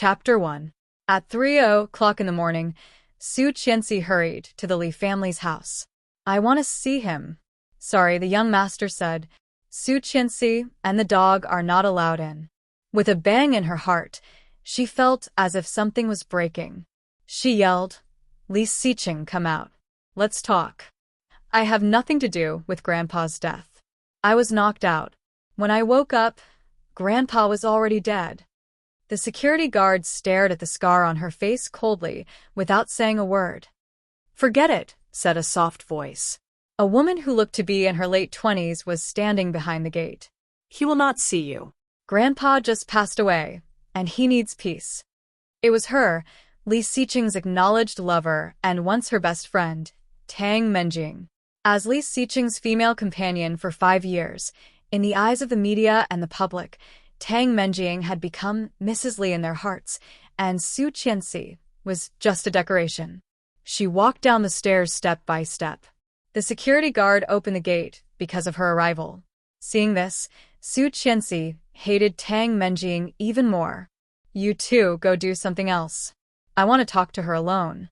Chapter 1. At 3:00 in the morning, Su Qianxi hurried to the Li family's house. "I want to see him." "Sorry," the young master said. "Su Qianxi and the dog are not allowed in." With a bang in her heart, she felt as if something was breaking. She yelled, "Li Xiqing, come out. Let's talk. I have nothing to do with Grandpa's death. I was knocked out. When I woke up, Grandpa was already dead." The security guard stared at the scar on her face coldly, without saying a word. "Forget it," said a soft voice. A woman who looked to be in her late 20s was standing behind the gate. "He will not see you. Grandpa just passed away, and he needs peace." It was her, Li Xiqing's acknowledged lover and once her best friend, Tang Menjing. As Li Xiqing's female companion for 5 years, in the eyes of the media and the public, Tang Menjing had become Mrs. Li in their hearts, and Su Qianxi was just a decoration. She walked down the stairs step by step. The security guard opened the gate because of her arrival. Seeing this, Su Qianxi hated Tang Menjing even more. "You two go do something else. I want to talk to her alone."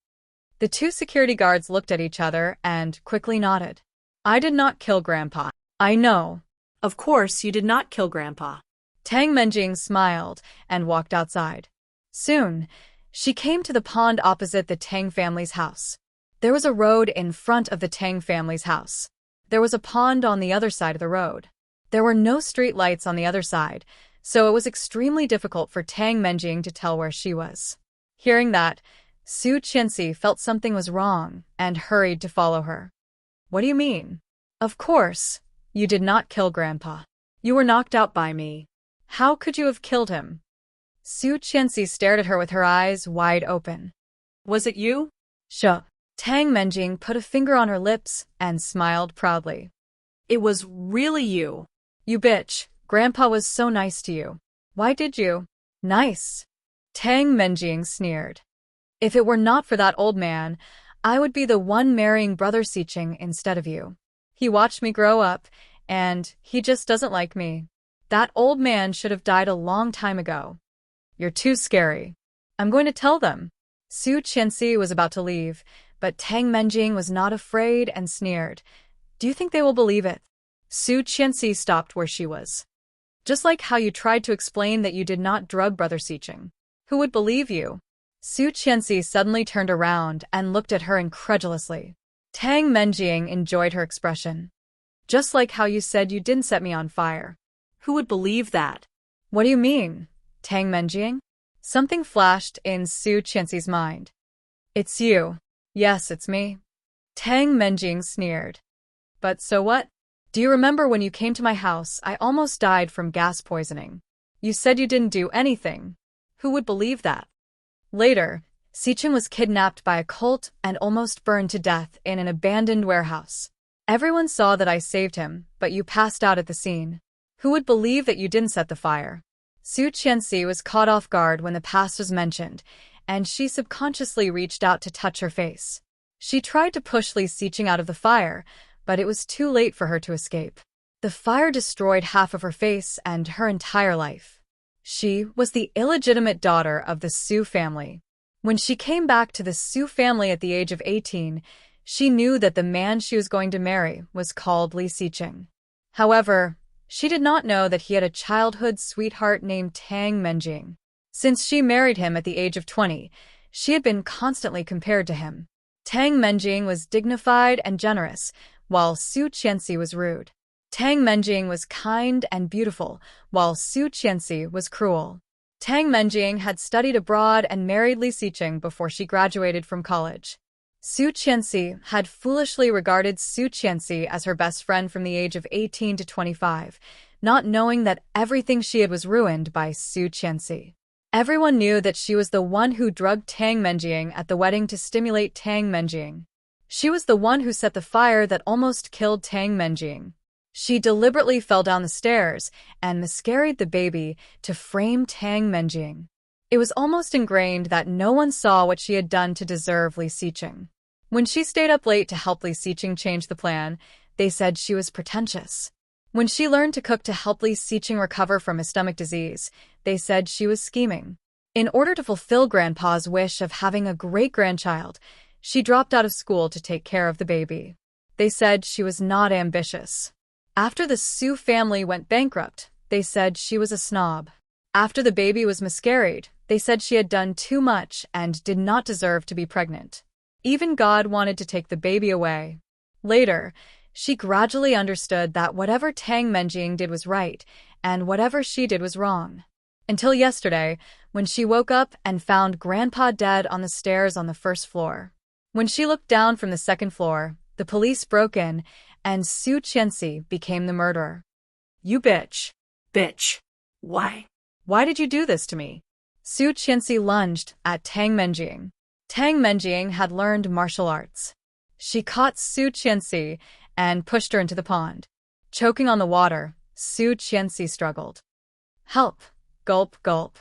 The two security guards looked at each other and quickly nodded. "I did not kill Grandpa. I know." Of course you did not kill Grandpa. Tang Menjing smiled and walked outside. Soon, she came to the pond opposite the Tang family's house. There was a road in front of the Tang family's house. There was a pond on the other side of the road. There were no street lights on the other side, so it was extremely difficult for Tang Menjing to tell where she was. Hearing that, Su Qianxi felt something was wrong and hurried to follow her. "What do you mean?" "Of course, you did not kill Grandpa. You were knocked out by me. How could you have killed him?" Su Qianxi stared at her with her eyes wide open. "Was it you?" "Sure." Tang Menjing put a finger on her lips and smiled proudly. "It was really you." "You bitch. Grandpa was so nice to you. Why did you?" "Nice." Tang Menjing sneered. "If it were not for that old man, I would be the one marrying Brother Xiqing instead of you. He watched me grow up, and he just doesn't like me. That old man should have died a long time ago." "You're too scary. I'm going to tell them." Su Qianxi was about to leave, but Tang Menjing was not afraid and sneered. "Do you think they will believe it?" Su Qianxi stopped where she was. "Just like how you tried to explain that you did not drug Brother Xiqing. Who would believe you?" Su Qianxi suddenly turned around and looked at her incredulously. Tang Menjing enjoyed her expression. "Just like how you said you didn't set me on fire." "Who would believe that?" "What do you mean, Tang Menjing?" Something flashed in Su Qianxi's mind. "It's you." "Yes, it's me." Tang Menjing sneered. "But so what? Do you remember when you came to my house, I almost died from gas poisoning? You said you didn't do anything. Who would believe that?" Later, Xiqing was kidnapped by a cult and almost burned to death in an abandoned warehouse. Everyone saw that I saved him, but you passed out at the scene. Who would believe that you didn't set the fire? Su Qianxi was caught off guard when the past was mentioned, and she subconsciously reached out to touch her face. She tried to push Li Xiqing out of the fire, but it was too late for her to escape. The fire destroyed half of her face and her entire life. She was the illegitimate daughter of the Su family. When she came back to the Su family at the age of 18, she knew that the man she was going to marry was called Li Xiqing. However, she did not know that he had a childhood sweetheart named Tang Menjing. Since she married him at the age of 20, she had been constantly compared to him. Tang Menjing was dignified and generous, while Su Qianxi was rude. Tang Menjing was kind and beautiful, while Su Qianxi was cruel. Tang Menjing had studied abroad and married Li Xiqing before she graduated from college. Su Qianxi had foolishly regarded Su Qianxi as her best friend from the age of 18 to 25, not knowing that everything she had was ruined by Su Qianxi. Everyone knew that she was the one who drugged Tang Menjing at the wedding to stimulate Tang Menjing. She was the one who set the fire that almost killed Tang Menjing. She deliberately fell down the stairs and miscarried the baby to frame Tang Menjing. It was almost ingrained that no one saw what she had done to deserve Li Xiqing. When she stayed up late to help Li Xiqing change the plan, they said she was pretentious. When she learned to cook to help Li Xiqing recover from his stomach disease, they said she was scheming. In order to fulfill Grandpa's wish of having a great-grandchild, she dropped out of school to take care of the baby. They said she was not ambitious. After the Sue family went bankrupt, they said she was a snob. After the baby was miscarried, they said she had done too much and did not deserve to be pregnant. Even God wanted to take the baby away. Later, she gradually understood that whatever Tang Menjing did was right, and whatever she did was wrong. Until yesterday, when she woke up and found Grandpa dead on the stairs on the first floor. When she looked down from the second floor, the police broke in, and Su Qianxi became the murderer. You bitch. Bitch. Why? Why did you do this to me? Su Qianxi lunged at Tang Menjing. Tang Menjing had learned martial arts. She caught Su Qianxi and pushed her into the pond. Choking on the water, Su Qianxi struggled. Help! Gulp, gulp.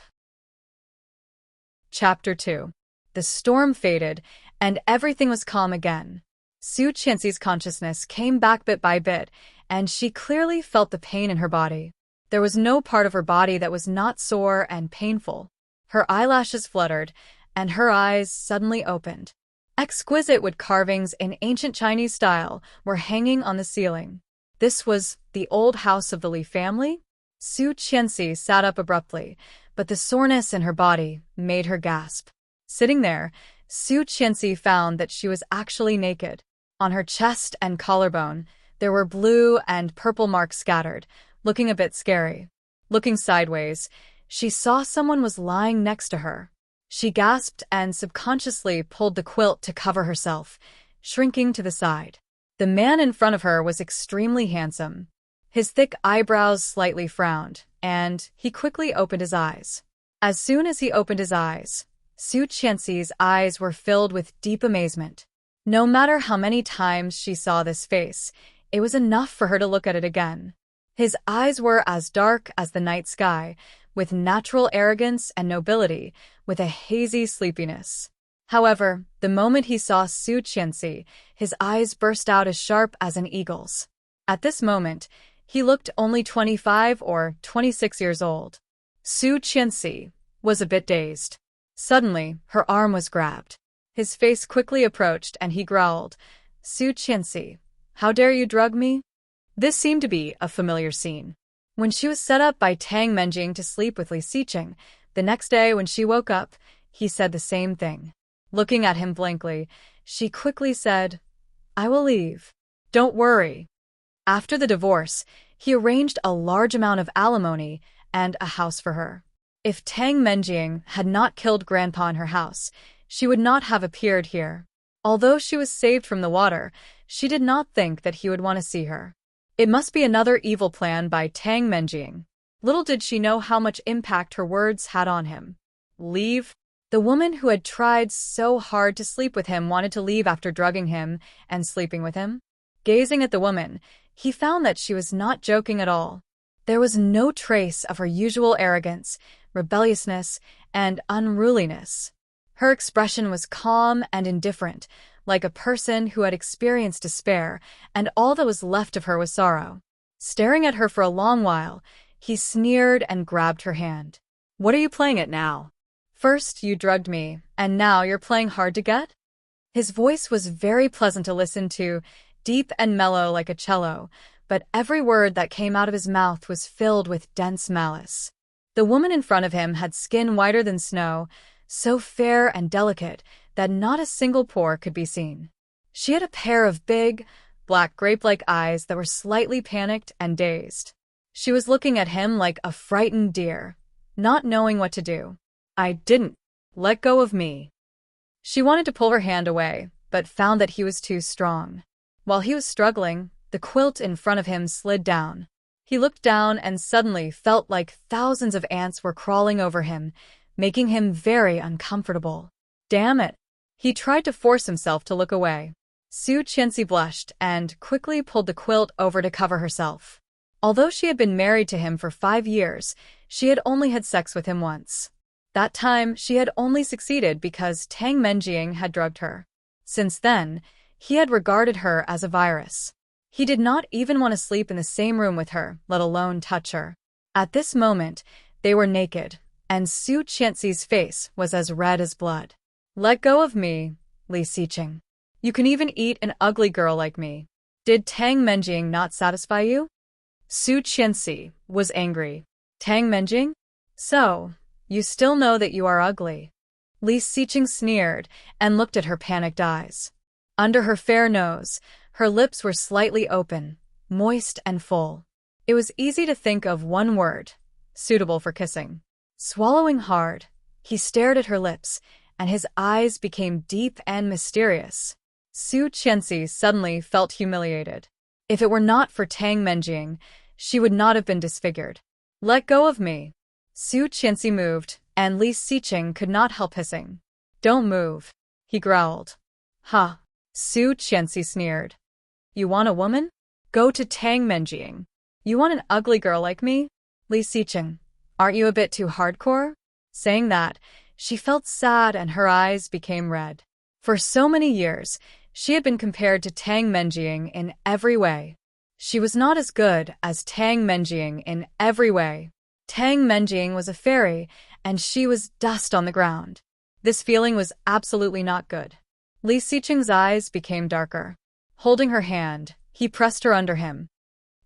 Chapter 2. The storm faded, and everything was calm again. Su Qianxi's consciousness came back bit by bit, and she clearly felt the pain in her body. There was no part of her body that was not sore and painful. Her eyelashes fluttered, and her eyes suddenly opened. Exquisite wood carvings in ancient Chinese style were hanging on the ceiling. This was the old house of the Li family? Su Qianxi sat up abruptly, but the soreness in her body made her gasp. Sitting there, Su Qianxi found that she was actually naked. On her chest and collarbone, there were blue and purple marks scattered, looking a bit scary. Looking sideways, she saw someone was lying next to her. She gasped and subconsciously pulled the quilt to cover herself, shrinking to the side. The man in front of her was extremely handsome. His thick eyebrows slightly frowned, and he quickly opened his eyes. As soon as he opened his eyes, Su Qianxi's eyes were filled with deep amazement. No matter how many times she saw this face, it was enough for her to look at it again. His eyes were as dark as the night sky, with natural arrogance and nobility, with a hazy sleepiness. However, the moment he saw Su Qianxi, his eyes burst out as sharp as an eagle's. At this moment, he looked only 25 or 26 years old. Su Qianxi was a bit dazed. Suddenly, her arm was grabbed. His face quickly approached and he growled, Su Qianxi, how dare you drug me? This seemed to be a familiar scene. When she was set up by Tang Menjing to sleep with Li Xiqing, the next day when she woke up, he said the same thing. Looking at him blankly, she quickly said, I will leave. Don't worry. After the divorce, he arranged a large amount of alimony and a house for her. If Tang Menjing had not killed Grandpa in her house, she would not have appeared here. Although she was saved from the water, she did not think that he would want to see her. It must be another evil plan by Tang Menjing. Little did she know how much impact her words had on him. Leave? The woman who had tried so hard to sleep with him wanted to leave after drugging him and sleeping with him. Gazing at the woman, he found that she was not joking at all. There was no trace of her usual arrogance, rebelliousness, and unruliness. Her expression was calm and indifferent, like a person who had experienced despair, and all that was left of her was sorrow. Staring at her for a long while, he sneered and grabbed her hand. What are you playing at now? First you drugged me, and now you're playing hard to get? His voice was very pleasant to listen to, deep and mellow like a cello, but every word that came out of his mouth was filled with dense malice. The woman in front of him had skin whiter than snow, so fair and delicate that not a single pore could be seen. She had a pair of big, black grape-like eyes that were slightly panicked and dazed. She was looking at him like a frightened deer, not knowing what to do. I didn't. Let go of me. She wanted to pull her hand away, but found that he was too strong. While he was struggling, the quilt in front of him slid down. He looked down and suddenly felt like thousands of ants were crawling over him, making him very uncomfortable. Damn it! He tried to force himself to look away. Su Qianxi blushed and quickly pulled the quilt over to cover herself. Although she had been married to him for 5 years, she had only had sex with him once. That time, she had only succeeded because Tang Menjing had drugged her. Since then, he had regarded her as a virus. He did not even want to sleep in the same room with her, let alone touch her. At this moment, they were naked, and Su Qianxi's face was as red as blood. Let go of me, Li Xiqing. You can even eat an ugly girl like me. Did Tang Menjing not satisfy you? Su Qianxi was angry. Tang Menjing? So, you still know that you are ugly. Li Xiqing sneered and looked at her panicked eyes. Under her fair nose, her lips were slightly open, moist and full. It was easy to think of one word, suitable for kissing. Swallowing hard, he stared at her lips, and his eyes became deep and mysterious. Su Qianxi suddenly felt humiliated. If it were not for Tang Menjing, she would not have been disfigured. Let go of me. Su Qianxi moved, and Li Xiqing could not help hissing. Don't move, he growled. Ha! Su Qianxi sneered. You want a woman? Go to Tang Menjing. You want an ugly girl like me? Li Xiqing, aren't you a bit too hardcore? Saying that, she felt sad and her eyes became red. For so many years, she had been compared to Tang Menjing in every way. She was not as good as Tang Menjing in every way. Tang Menjing was a fairy, and she was dust on the ground. This feeling was absolutely not good. Li Xiqing's eyes became darker. Holding her hand, he pressed her under him.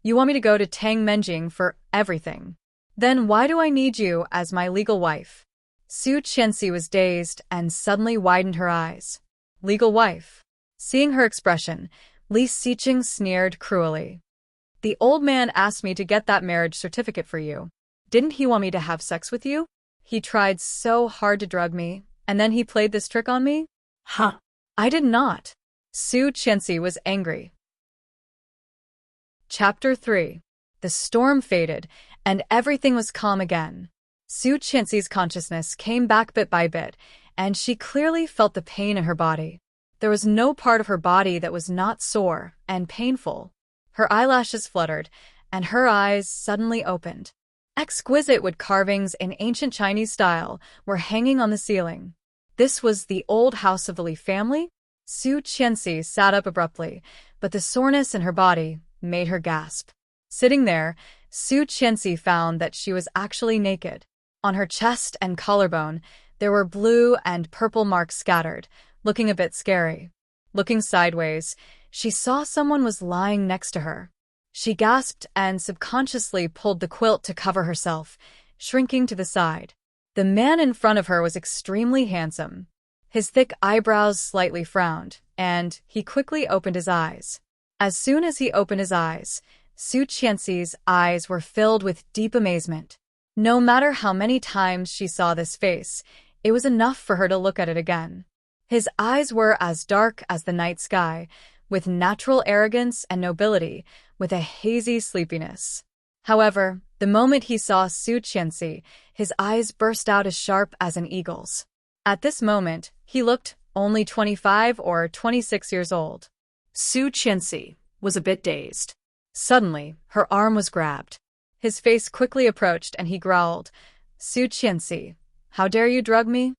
You want me to go to Tang Menjing for everything? Then why do I need you as my legal wife? Su Qianxi was dazed and suddenly widened her eyes. Legal wife? Seeing her expression, Li Xiqing sneered cruelly. The old man asked me to get that marriage certificate for you. Didn't he want me to have sex with you? He tried so hard to drug me, and then he played this trick on me? Huh. I did not. Su Qianxi was angry. Chapter 3. The storm faded, and everything was calm again. Su Qianxi's consciousness came back bit by bit, and she clearly felt the pain in her body. There was no part of her body that was not sore and painful. Her eyelashes fluttered, and her eyes suddenly opened. Exquisite wood carvings in ancient Chinese style were hanging on the ceiling. This was the old house of the Li family? Su Qianxi sat up abruptly, but the soreness in her body made her gasp. Sitting there, Su Qianxi found that she was actually naked. On her chest and collarbone, there were blue and purple marks scattered, looking a bit scary. Looking sideways, she saw someone was lying next to her. She gasped and subconsciously pulled the quilt to cover herself, shrinking to the side. The man in front of her was extremely handsome. His thick eyebrows slightly frowned, and he quickly opened his eyes. As soon as he opened his eyes, Su Qianxi's eyes were filled with deep amazement. No matter how many times she saw this face, it was enough for her to look at it again. His eyes were as dark as the night sky, with natural arrogance and nobility, with a hazy sleepiness. However, the moment he saw Su Qianxi, his eyes burst out as sharp as an eagle's. At this moment, he looked only 25 or 26 years old. Su Qianxi was a bit dazed. Suddenly, her arm was grabbed. His face quickly approached and he growled, Su Qianxi, how dare you drug me?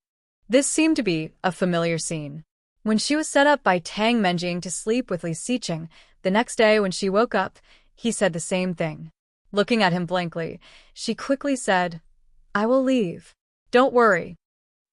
This seemed to be a familiar scene. When she was set up by Tang Menjing to sleep with Li Xiqing, the next day when she woke up, he said the same thing. Looking at him blankly, she quickly said, I will leave. Don't worry.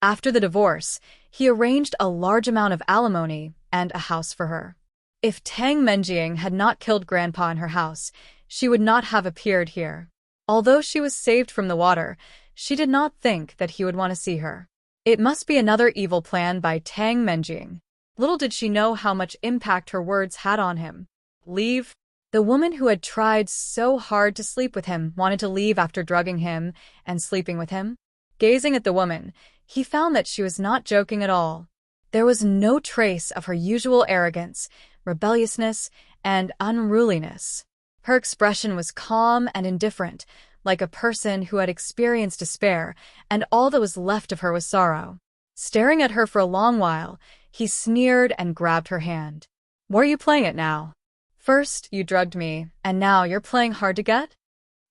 After the divorce, he arranged a large amount of alimony and a house for her. If Tang Menjing had not killed Grandpa in her house, she would not have appeared here. Although she was saved from the water, she did not think that he would want to see her. It must be another evil plan by Tang Menjing. Little did she know how much impact her words had on him. Leave? The woman who had tried so hard to sleep with him wanted to leave after drugging him and sleeping with him. Gazing at the woman, he found that she was not joking at all. There was no trace of her usual arrogance, rebelliousness, and unruliness. Her expression was calm and indifferent, like a person who had experienced despair, and all that was left of her was sorrow. Staring at her for a long while, he sneered and grabbed her hand. What are you playing at now? First, you drugged me, and now you're playing hard to get?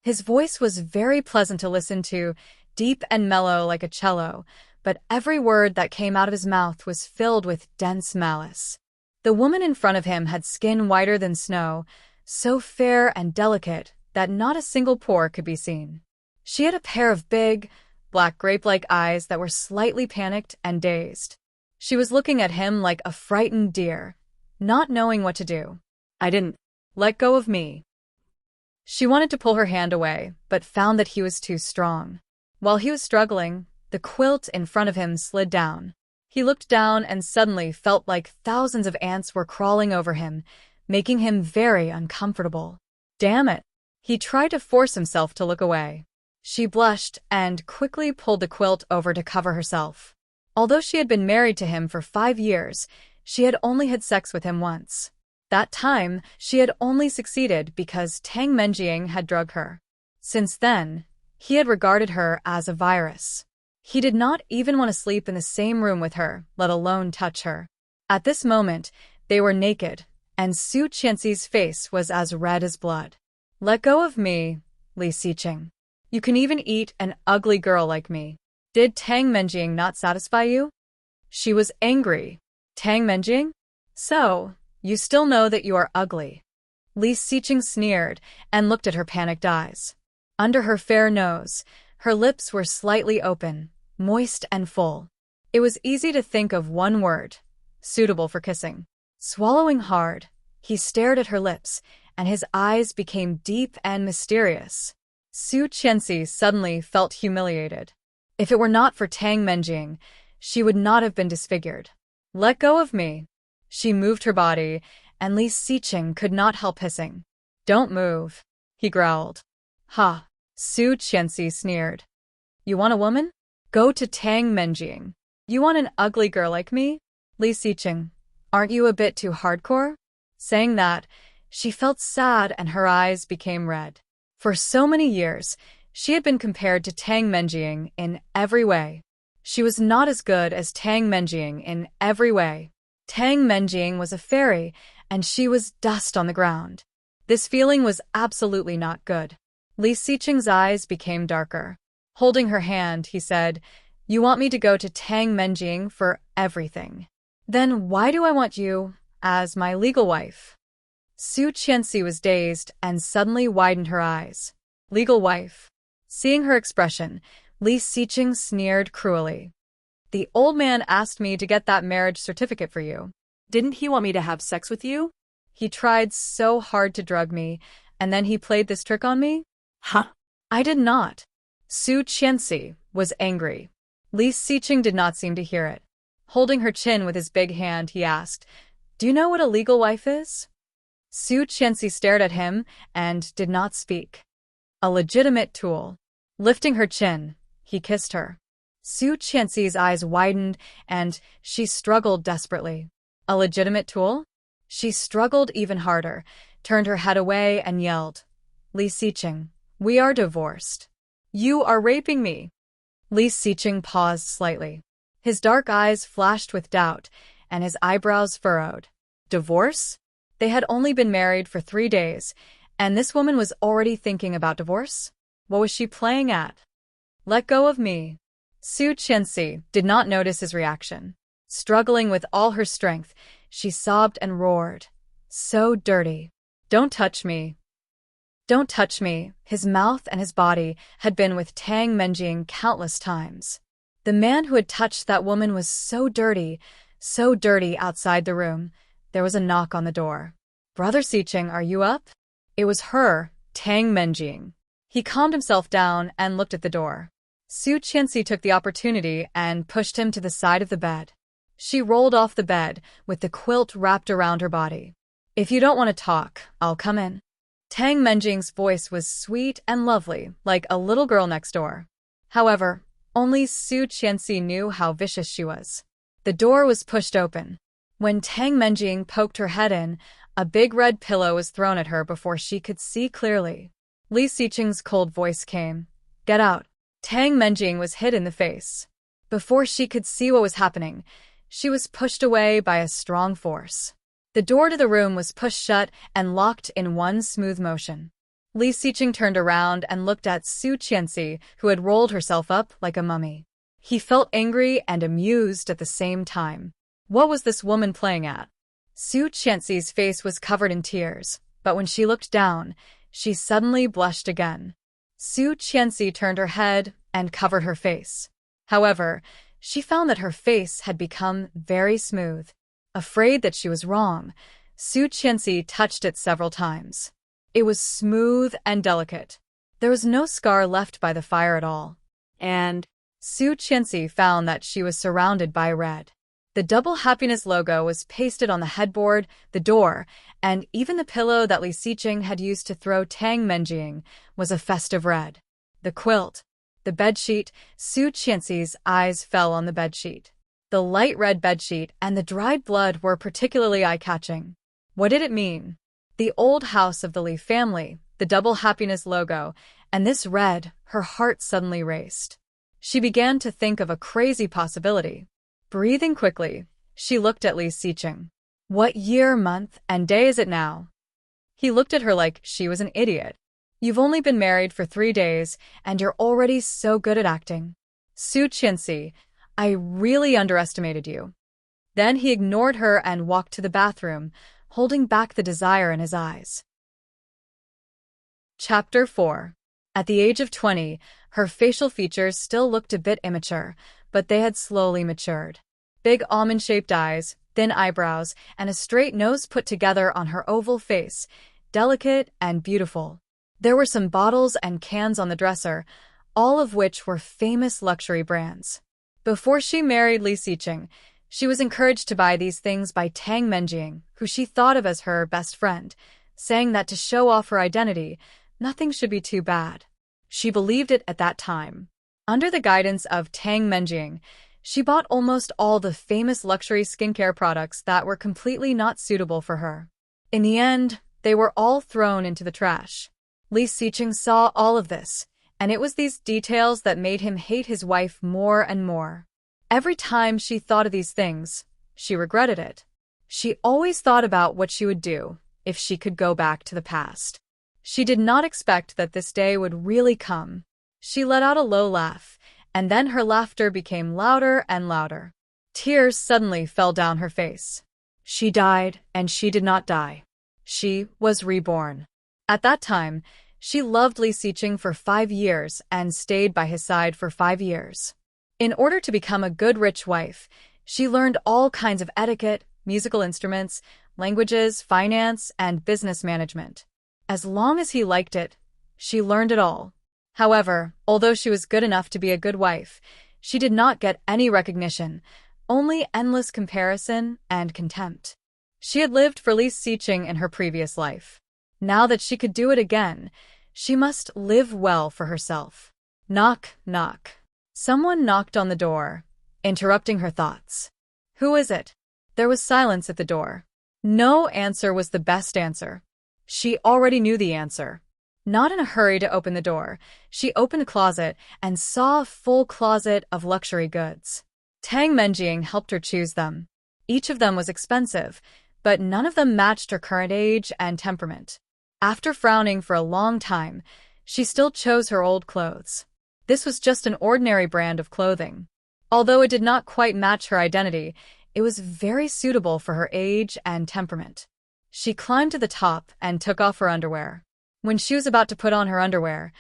His voice was very pleasant to listen to, deep and mellow like a cello, but every word that came out of his mouth was filled with dense malice. The woman in front of him had skin whiter than snow, so fair and delicate that not a single pore could be seen. She had a pair of big, black grape-like eyes that were slightly panicked and dazed. She was looking at him like a frightened deer, not knowing what to do. I didn't. Let go of me. She wanted to pull her hand away, but found that he was too strong. While he was struggling, the quilt in front of him slid down. He looked down and suddenly felt like thousands of ants were crawling over him, making him very uncomfortable. Damn it! He tried to force himself to look away. She blushed and quickly pulled the quilt over to cover herself. Although she had been married to him for 5 years, she had only had sex with him once. That time, she had only succeeded because Tang Menjiang had drugged her. Since then, he had regarded her as a virus. He did not even want to sleep in the same room with her, let alone touch her. At this moment, they were naked, and Su Qianxi's face was as red as blood. Let go of me, Li Xiqing. You can even eat an ugly girl like me. Did Tang Menjiang not satisfy you? She was angry. Tang Menjiang? So, you still know that you are ugly. Li Xiqing sneered and looked at her panicked eyes. Under her fair nose, her lips were slightly open, moist and full. It was easy to think of one word, suitable for kissing. Swallowing hard, he stared at her lips, and his eyes became deep and mysterious. Su Qianxi suddenly felt humiliated. If it were not for Tang Menjiang, she would not have been disfigured. Let go of me. She moved her body, and Li Xiqing could not help hissing. Don't move, he growled. Ha! Su Qianxi sneered. You want a woman? Go to Tang Menjiang. You want an ugly girl like me? Li Xiqing, aren't you a bit too hardcore? Saying that, she felt sad and her eyes became red. For so many years, she had been compared to Tang Menjiang in every way. She was not as good as Tang Menjiang in every way. Tang Menjiang was a fairy, and she was dust on the ground. This feeling was absolutely not good. Li Xiqing's eyes became darker. Holding her hand, he said, You want me to go to Tang Menjiang for everything. Then why do I want you as my legal wife? Su Qianxi was dazed and suddenly widened her eyes. Legal wife. Seeing her expression, Li Xiqing sneered cruelly. The old man asked me to get that marriage certificate for you. Didn't he want me to have sex with you? He tried so hard to drug me, and then he played this trick on me? Huh? I did not. Su Qianxi was angry. Li Xiqing did not seem to hear it. Holding her chin with his big hand, he asked, Do you know what a legal wife is? Su Qianxi stared at him and did not speak. A legitimate tool. Lifting her chin, he kissed her. Su Qianxi's eyes widened and she struggled desperately. A legitimate tool? She struggled even harder, turned her head away and yelled, Li Xiqing, we are divorced. You are raping me. Li Xiqing paused slightly. His dark eyes flashed with doubt and his eyebrows furrowed. Divorce? They had only been married for 3 days, and this woman was already thinking about divorce? What was she playing at? Let go of me. Su Qianxi did not notice his reaction. Struggling with all her strength, she sobbed and roared. So dirty. Don't touch me. Don't touch me. His mouth and his body had been with Tang Menjiang countless times. The man who had touched that woman was so dirty outside the room. There was a knock on the door. Brother Xiqing, are you up? It was her, Tang Menjiang. He calmed himself down and looked at the door. Su Qianxi took the opportunity and pushed him to the side of the bed. She rolled off the bed with the quilt wrapped around her body. If you don't want to talk, I'll come in. Tang Menjiang's voice was sweet and lovely, like a little girl next door. However, only Su Qianxi knew how vicious she was. The door was pushed open. When Tang Menjiang poked her head in, a big red pillow was thrown at her before she could see clearly. Li Xiqing's cold voice came. Get out. Tang Menjiang was hit in the face. Before she could see what was happening, she was pushed away by a strong force. The door to the room was pushed shut and locked in one smooth motion. Li Xiqing turned around and looked at Su Qianxi, who had rolled herself up like a mummy. He felt angry and amused at the same time. What was this woman playing at? Su Qianxi's face was covered in tears, but when she looked down, she suddenly blushed again. Su Qianxi turned her head and covered her face. However, she found that her face had become very smooth. Afraid that she was wrong, Su Qianxi touched it several times. It was smooth and delicate. There was no scar left by the fire at all. And Su Qianxi found that she was surrounded by red. The double happiness logo was pasted on the headboard, the door, and even the pillow that Li Xiqing had used to throw Tang Menjing was a festive red. The quilt, the bedsheet, Su Qianxi's eyes fell on the bedsheet. The light red bedsheet and the dried blood were particularly eye-catching. What did it mean? The old house of the Li family, the double happiness logo, and this red, her heart suddenly raced. She began to think of a crazy possibility. Breathing quickly, she looked at Li Xiqing. What year, month, and day is it now? He looked at her like she was an idiot. You've only been married for 3 days, and you're already so good at acting. Su Qianxi, I really underestimated you. Then he ignored her and walked to the bathroom, holding back the desire in his eyes. Chapter 4. At the age of 20, her facial features still looked a bit immature, but they had slowly matured. Big almond-shaped eyes, thin eyebrows, and a straight nose put together on her oval face, delicate and beautiful. There were some bottles and cans on the dresser, all of which were famous luxury brands. Before she married Li Xiqing, she was encouraged to buy these things by Tang Menjing, who she thought of as her best friend, saying that to show off her identity, nothing should be too bad. She believed it at that time. Under the guidance of Tang Menjing, she bought almost all the famous luxury skincare products that were completely not suitable for her. In the end, they were all thrown into the trash. Li Xiqing saw all of this, and it was these details that made him hate his wife more and more. Every time she thought of these things, she regretted it. She always thought about what she would do if she could go back to the past. She did not expect that this day would really come. She let out a low laugh, and then her laughter became louder and louder. Tears suddenly fell down her face. She died, and she did not die. She was reborn. At that time, she loved Li Xiqing for 5 years and stayed by his side for 5 years. In order to become a good rich wife, she learned all kinds of etiquette, musical instruments, languages, finance, and business management. As long as he liked it, she learned it all. However, although she was good enough to be a good wife, she did not get any recognition, only endless comparison and contempt. She had lived for Li Xiqing in her previous life. Now that she could do it again, she must live well for herself. Knock, knock. Someone knocked on the door, interrupting her thoughts. Who is it? There was silence at the door. No answer was the best answer. She already knew the answer. Not in a hurry to open the door, she opened a closet and saw a full closet of luxury goods. Tang Menjing helped her choose them. Each of them was expensive, but none of them matched her current age and temperament. After frowning for a long time, she still chose her old clothes. This was just an ordinary brand of clothing. Although it did not quite match her identity, it was very suitable for her age and temperament. She climbed to the top and took off her underwear. When she was about to put on her underwear,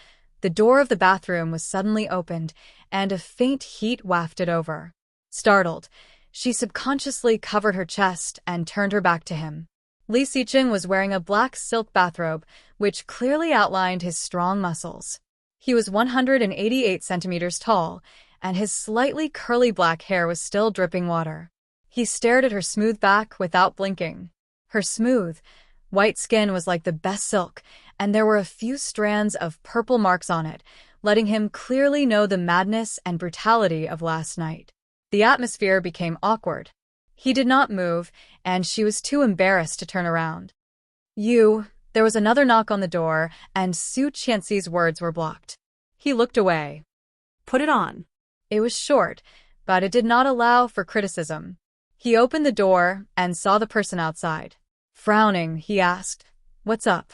the door of the bathroom was suddenly opened and a faint heat wafted over. Startled, she subconsciously covered her chest and turned her back to him. Li Xiqing was wearing a black silk bathrobe, which clearly outlined his strong muscles. He was 188 centimeters tall, and his slightly curly black hair was still dripping water. He stared at her smooth back without blinking. Her smooth, white skin was like the best silk, and there were a few strands of purple marks on it, letting him clearly know the madness and brutality of last night. The atmosphere became awkward. He did not move, and she was too embarrassed to turn around. There was another knock on the door, and Su Qianxi's words were blocked. He looked away. Put it on. It was short, but it did not allow for criticism. He opened the door and saw the person outside. Frowning, he asked, "What's up?"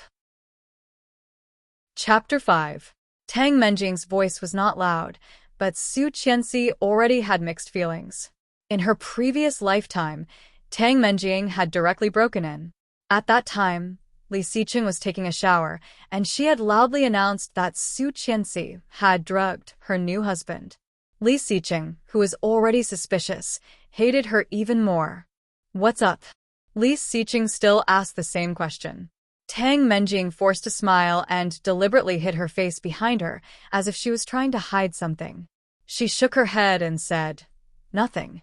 Chapter 5. Tang Menjing's voice was not loud, but Su Qianxi already had mixed feelings. In her previous lifetime, Tang Menjing had directly broken in. At that time, Li Xiqing was taking a shower, and she had loudly announced that Su Qianxi had drugged her new husband. Li Xiqing, who was already suspicious, hated her even more. "What's up?" Li Xiqing still asked the same question. Tang Menjing forced a smile and deliberately hid her face behind her, as if she was trying to hide something. She shook her head and said, "Nothing."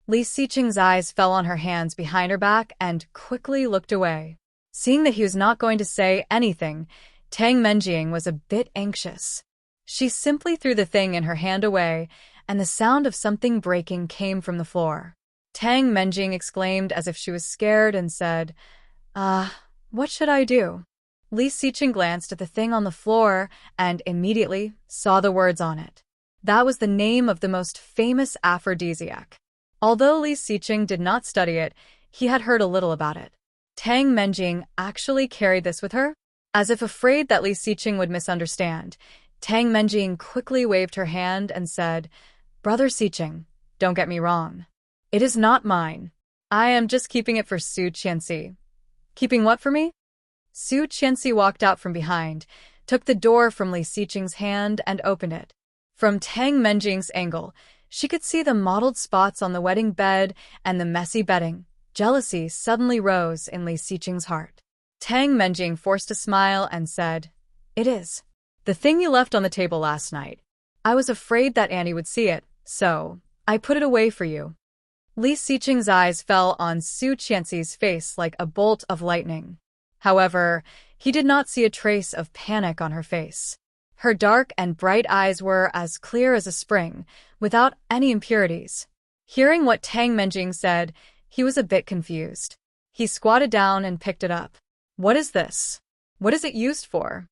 Li Xiqing's eyes fell on her hands behind her back and quickly looked away. Seeing that he was not going to say anything, Tang Menjing was a bit anxious. She simply threw the thing in her hand away, and the sound of something breaking came from the floor. Tang Menjing exclaimed as if she was scared and said, what should I do?" Li Xiqing glanced at the thing on the floor and immediately saw the words on it. That was the name of the most famous aphrodisiac. Although Li Xiqing did not study it, he had heard a little about it. Tang Menjing actually carried this with her? As if afraid that Li Xiqing would misunderstand, Tang Menjing quickly waved her hand and said, "Brother Xiqing, don't get me wrong. It is not mine. I am just keeping it for Su Qianxi." "Keeping what for me?" Su Qianxi walked out from behind, took the door from Li Xiqing's hand and opened it. From Tang Menjing's angle, she could see the mottled spots on the wedding bed and the messy bedding. Jealousy suddenly rose in Li Xiqing's heart. Tang Menjing forced a smile and said, "It is the thing you left on the table last night. I was afraid that Annie would see it, so I put it away for you." Li Xiqing's eyes fell on Su Qianxi's face like a bolt of lightning. However, he did not see a trace of panic on her face. Her dark and bright eyes were as clear as a spring, without any impurities. Hearing what Tang Menjing said, he was a bit confused. He squatted down and picked it up. "What is this? What is it used for?"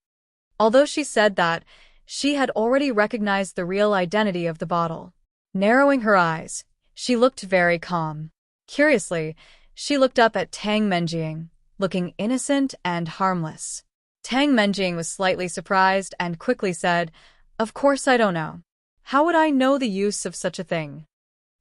Although she said that, she had already recognized the real identity of the bottle. Narrowing her eyes, she looked very calm. Curiously, she looked up at Tang Menjing, looking innocent and harmless. Tang Menjing was slightly surprised and quickly said, "Of course I don't know. How would I know the use of such a thing?"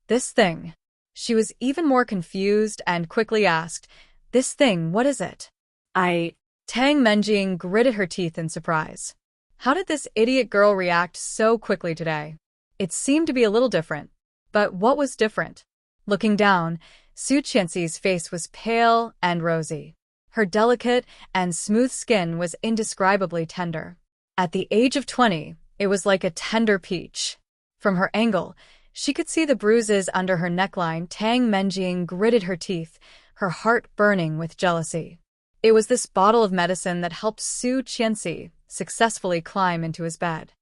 "This thing." She was even more confused and quickly asked, "This thing, what is it?" Tang Menjing gritted her teeth in surprise. How did this idiot girl react so quickly today? It seemed to be a little different. But what was different? Looking down, Su Qianxi's face was pale and rosy. Her delicate and smooth skin was indescribably tender. At the age of 20, it was like a tender peach. From her angle, she could see the bruises under her neckline. Tang Menjing gritted her teeth, her heart burning with jealousy. It was this bottle of medicine that helped Su Qianxi successfully climb into his bed.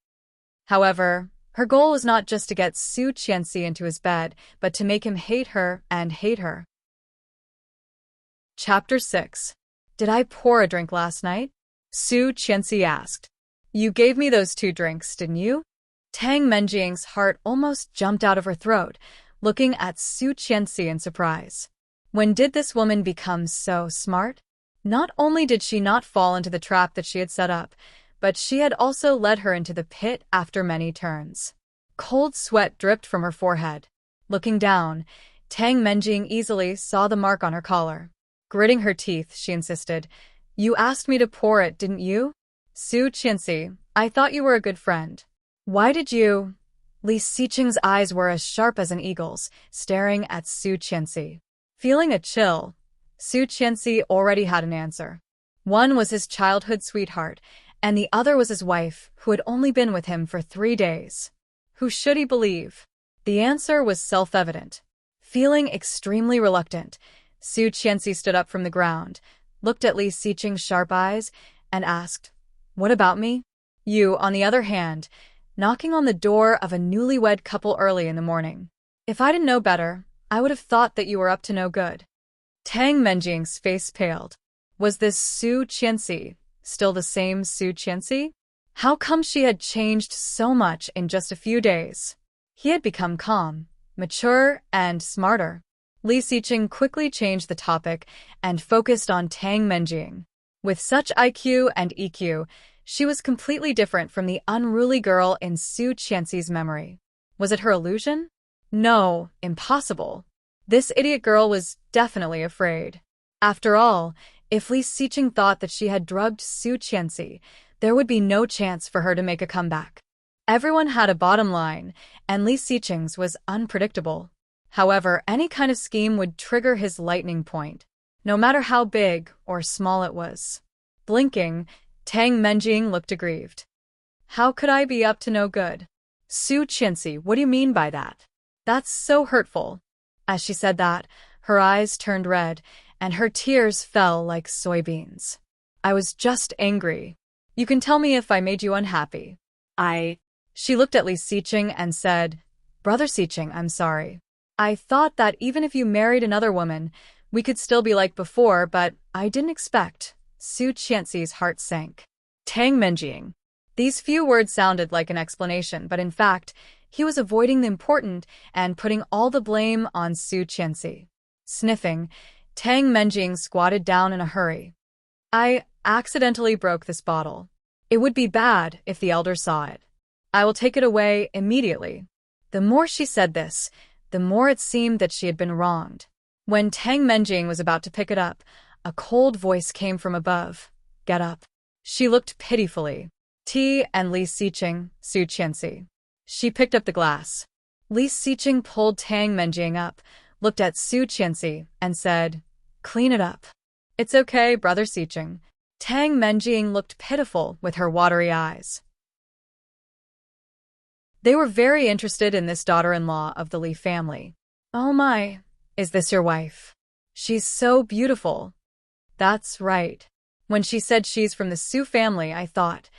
However, her goal was not just to get Su Qianxi into his bed, but to make him hate her and hate her. Chapter 6. Did I pour a drink last night? Su Qianxi asked. "You gave me those 2 drinks, didn't you?" Tang Menjing's heart almost jumped out of her throat, looking at Su Qianxi in surprise. When did this woman become so smart? Not only did she not fall into the trap that she had set up, but she had also led her into the pit after many turns. Cold sweat dripped from her forehead. Looking down, Tang Menjing easily saw the mark on her collar. Gritting her teeth, she insisted, "You asked me to pour it, didn't you?" "Su Qianxi, I thought you were a good friend. Why did you?" Li Xiqing's eyes were as sharp as an eagle's, staring at Su Qianxi. Feeling a chill, Su Qianxi already had an answer. One was his childhood sweetheart, and the other was his wife, who had only been with him for 3 days. Who should he believe? The answer was self-evident. Feeling extremely reluctant, Su Qianxi stood up from the ground, looked at Li Xiqing's sharp eyes, and asked, "What about me?" "You, on the other hand, knocking on the door of a newlywed couple early in the morning. If I didn't know better, I would have thought that you were up to no good." Tang Menjing's face paled. Was this Su Qianxi still the same Su Qianxi? How come she had changed so much in just a few days? He had become calm, mature, and smarter. Li Xiqing quickly changed the topic and focused on Tang Menjing. With such IQ and EQ, she was completely different from the unruly girl in Su Qianxi's memory. Was it her illusion? No, impossible. This idiot girl was definitely afraid. After all, If Li Xiqing thought that she had drugged Su Qianxi, there would be no chance for her to make a comeback. Everyone had a bottom line, and Li Xiqing's was unpredictable. However, any kind of scheme would trigger his lightning point, no matter how big or small it was. Blinking, Tang Menjing looked aggrieved. How could I be up to no good? Su Qianxi, what do you mean by that? That's so hurtful. As she said that, her eyes turned red, and her tears fell like soybeans. I was just angry. You can tell me if I made you unhappy. She looked at Li Xiqing and said, Brother Xiqing, I'm sorry. I thought that even if you married another woman, we could still be like before, but I didn't expect. Su Qianxi's heart sank. Tang Menjing. These few words sounded like an explanation, but in fact, he was avoiding the important and putting all the blame on Su Qianxi. Sniffing, Tang Menjing squatted down in a hurry. I accidentally broke this bottle. It would be bad if the elder saw it. I will take it away immediately. The more she said this, the more it seemed that she had been wronged. When Tang Menjing was about to pick it up, a cold voice came from above. Get up. She looked pitifully. Tea and Li Xiqing, Su Qianxi. She picked up the glass. Li Xiqing pulled Tang Menjing up, looked at Su Qianxi, and said, Clean it up. It's okay, Brother Xiqing. Tang Menjing looked pitiful with her watery eyes. They were very interested in this daughter-in-law of the Li family. Oh my, is this your wife? She's so beautiful. That's right. When she said she's from the Su family, I thought,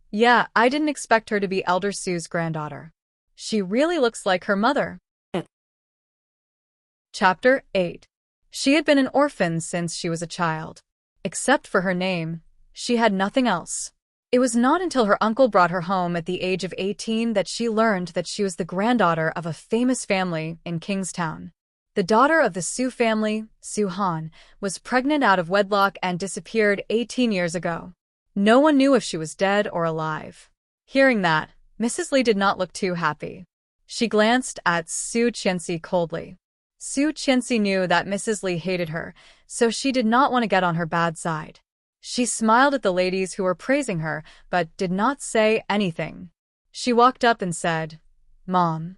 yeah, I didn't expect her to be Elder Su's granddaughter. She really looks like her mother. Chapter 8. She had been an orphan since she was a child. Except for her name, she had nothing else. It was not until her uncle brought her home at the age of 18 that she learned that she was the granddaughter of a famous family in Kingstown. The daughter of the Su family, Su Han, was pregnant out of wedlock and disappeared 18 years ago. No one knew if she was dead or alive. Hearing that, Mrs. Li did not look too happy. She glanced at Su Qianxi coldly. Su Qianxi knew that Mrs. Li hated her, so she did not want to get on her bad side. She smiled at the ladies who were praising her, but did not say anything. She walked up and said, Mom.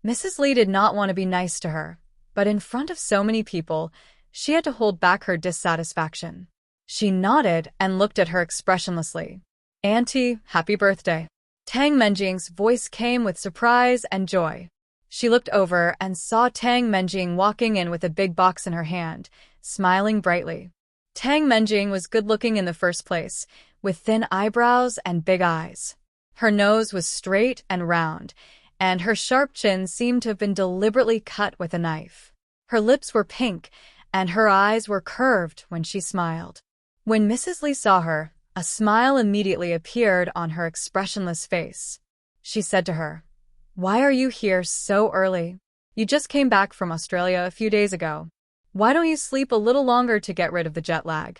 Mrs. Li did not want to be nice to her, but in front of so many people, she had to hold back her dissatisfaction. She nodded and looked at her expressionlessly. Auntie, happy birthday. Tang Menjing's voice came with surprise and joy. She looked over and saw Tang Menjing walking in with a big box in her hand, smiling brightly. Tang Menjing was good-looking in the first place, with thin eyebrows and big eyes. Her nose was straight and round, and her sharp chin seemed to have been deliberately cut with a knife. Her lips were pink, and her eyes were curved when she smiled. When Mrs. Li saw her, a smile immediately appeared on her expressionless face. She said to her, Why are you here so early? You just came back from Australia a few days ago. Why don't you sleep a little longer to get rid of the jet lag?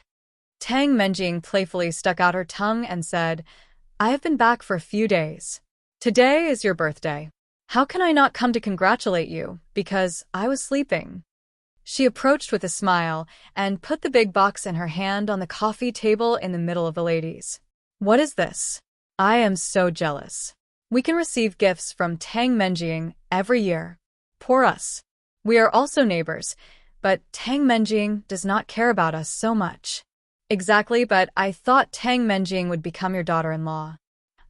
Tang Menjing playfully stuck out her tongue and said, I have been back for a few days. Today is your birthday. How can I not come to congratulate you, because I was sleeping? She approached with a smile and put the big box in her hand on the coffee table in the middle of the ladies. What is this? I am so jealous. We can receive gifts from Tang Menjing every year. Poor us. We are also neighbors, but Tang Menjing does not care about us so much. Exactly, but I thought Tang Menjing would become your daughter-in-law.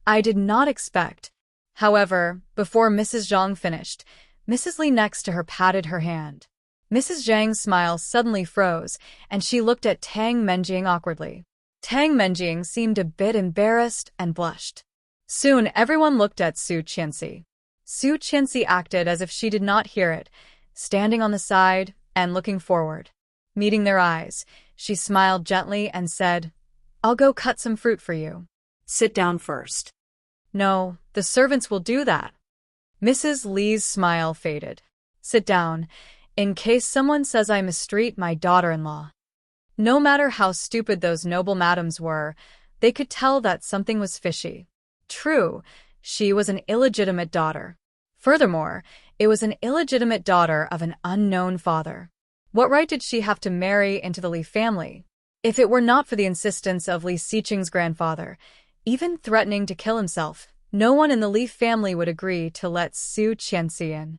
I did not expect. However, before Mrs. Zhang finished, Mrs. Li next to her patted her hand. Mrs. Zhang's smile suddenly froze, and she looked at Tang Menjing awkwardly. Tang Menjing seemed a bit embarrassed and blushed. Soon everyone looked at Su Qianxi. Su Qianxi acted as if she did not hear it, standing on the side and looking forward. Meeting their eyes, she smiled gently and said, I'll go cut some fruit for you. Sit down first. No, the servants will do that. Mrs. Li's smile faded. Sit down, in case someone says I mistreat my daughter-in-law. No matter how stupid those noble madams were, they could tell that something was fishy. True, she was an illegitimate daughter. Furthermore, it was an illegitimate daughter of an unknown father. What right did she have to marry into the Li family? If it were not for the insistence of Li Xiqing's grandfather, even threatening to kill himself, no one in the Li family would agree to let Su Qianxi in.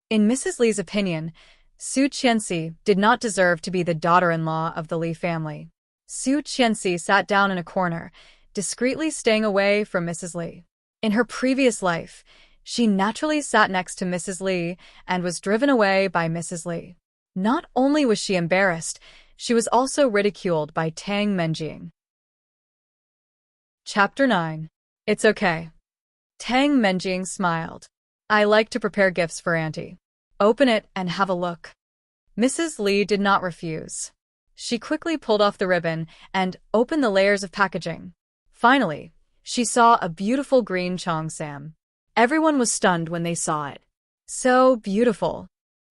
In Mrs. Li's opinion, Su Qianxi did not deserve to be the daughter-in-law of the Li family. Su Qianxi sat down in a corner, discreetly staying away from Mrs. Li. In her previous life, she naturally sat next to Mrs. Li and was driven away by Mrs. Li. Not only was she embarrassed, she was also ridiculed by Tang Menjing. Chapter 9. It's okay. Tang Menjing smiled. I like to prepare gifts for Auntie. Open it and have a look. Mrs. Li did not refuse. She quickly pulled off the ribbon and opened the layers of packaging. Finally, she saw a beautiful green cheongsam. Everyone was stunned when they saw it. So beautiful.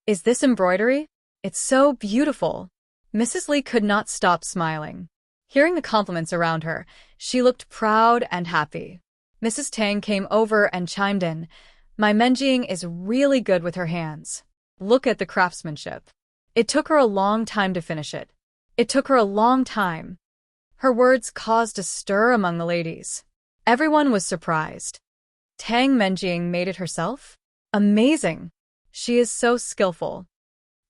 Is this embroidery? It's so beautiful. Mrs. Li could not stop smiling. Hearing the compliments around her, she looked proud and happy. Mrs. Tang came over and chimed in. My Menjing is really good with her hands. Look at the craftsmanship. It took her a long time to finish it. It took her a long time. Her words caused a stir among the ladies. Everyone was surprised. Tang Menjing made it herself? Amazing! She is so skillful.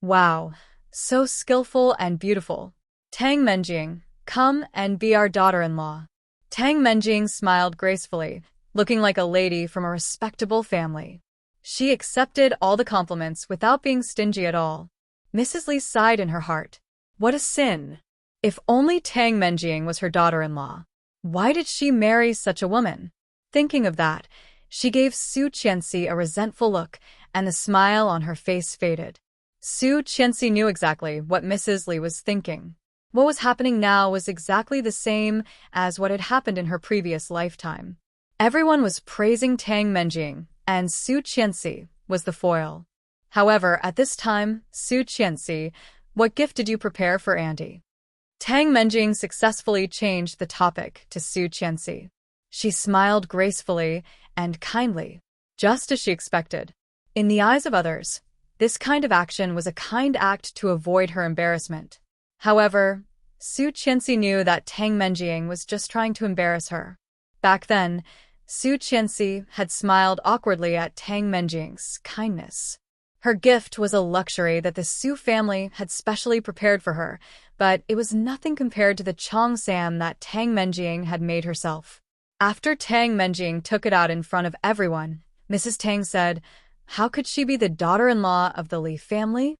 Wow, so skillful and beautiful. Tang Menjing, come and be our daughter-in-law. Tang Menjing smiled gracefully, looking like a lady from a respectable family. She accepted all the compliments without being stingy at all. Mrs. Li sighed in her heart. What a sin! If only Tang Menjing was her daughter-in-law. Why did she marry such a woman? Thinking of that, she gave Su Qianxi a resentful look, and the smile on her face faded. Su Qianxi knew exactly what Mrs. Li was thinking. What was happening now was exactly the same as what had happened in her previous lifetime. Everyone was praising Tang Menjing, and Su Qianxi was the foil. However, at this time, Su Qianxi, what gift did you prepare for Auntie? Tang Menjing successfully changed the topic to Su Qianxi. She smiled gracefully and kindly, just as she expected. In the eyes of others, this kind of action was a kind act to avoid her embarrassment. However, Su Qianxi knew that Tang Menjing was just trying to embarrass her. Back then, Su Qianxi had smiled awkwardly at Tang Menjing's kindness. Her gift was a luxury that the Su family had specially prepared for her, but it was nothing compared to the cheongsam that Tang Menjing had made herself. After Tang Menjing took it out in front of everyone, Mrs. Tang said, how could she be the daughter-in-law of the Li family?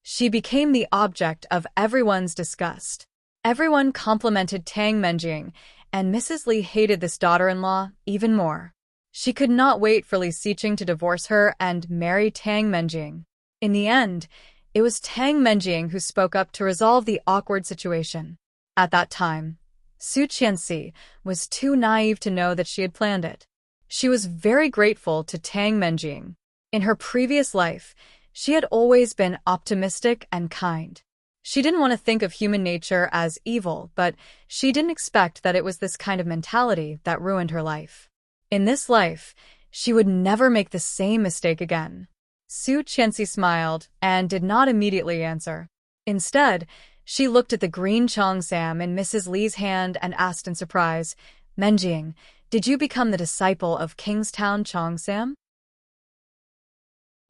She became the object of everyone's disgust. Everyone complimented Tang Menjing, and Mrs. Li hated this daughter-in-law even more. She could not wait for Li Xiqing to divorce her and marry Tang Menjing. In the end, it was Tang Menjing who spoke up to resolve the awkward situation. At that time, Su Qianxi was too naive to know that she had planned it. She was very grateful to Tang Menjing. In her previous life, she had always been optimistic and kind. She didn't want to think of human nature as evil, but she didn't expect that it was this kind of mentality that ruined her life. In this life, she would never make the same mistake again. Su Qianxi smiled and did not immediately answer. Instead, she looked at the green cheongsam in Mrs. Li's hand and asked in surprise, Menjing, did you become the disciple of Kingstown cheongsam?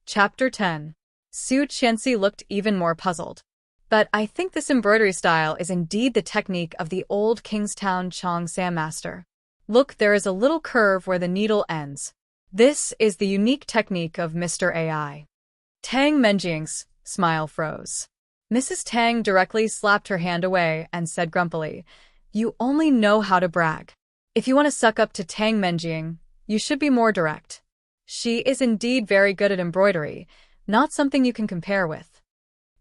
Chapter 10. Su Qianxi looked even more puzzled. But I think this embroidery style is indeed the technique of the old Kingstown cheongsam master. Look, there is a little curve where the needle ends. This is the unique technique of Mr. AI. Tang Menjing's smile froze. Mrs. Tang directly slapped her hand away and said grumpily, you only know how to brag. If you want to suck up to Tang Menjing, you should be more direct. She is indeed very good at embroidery, not something you can compare with.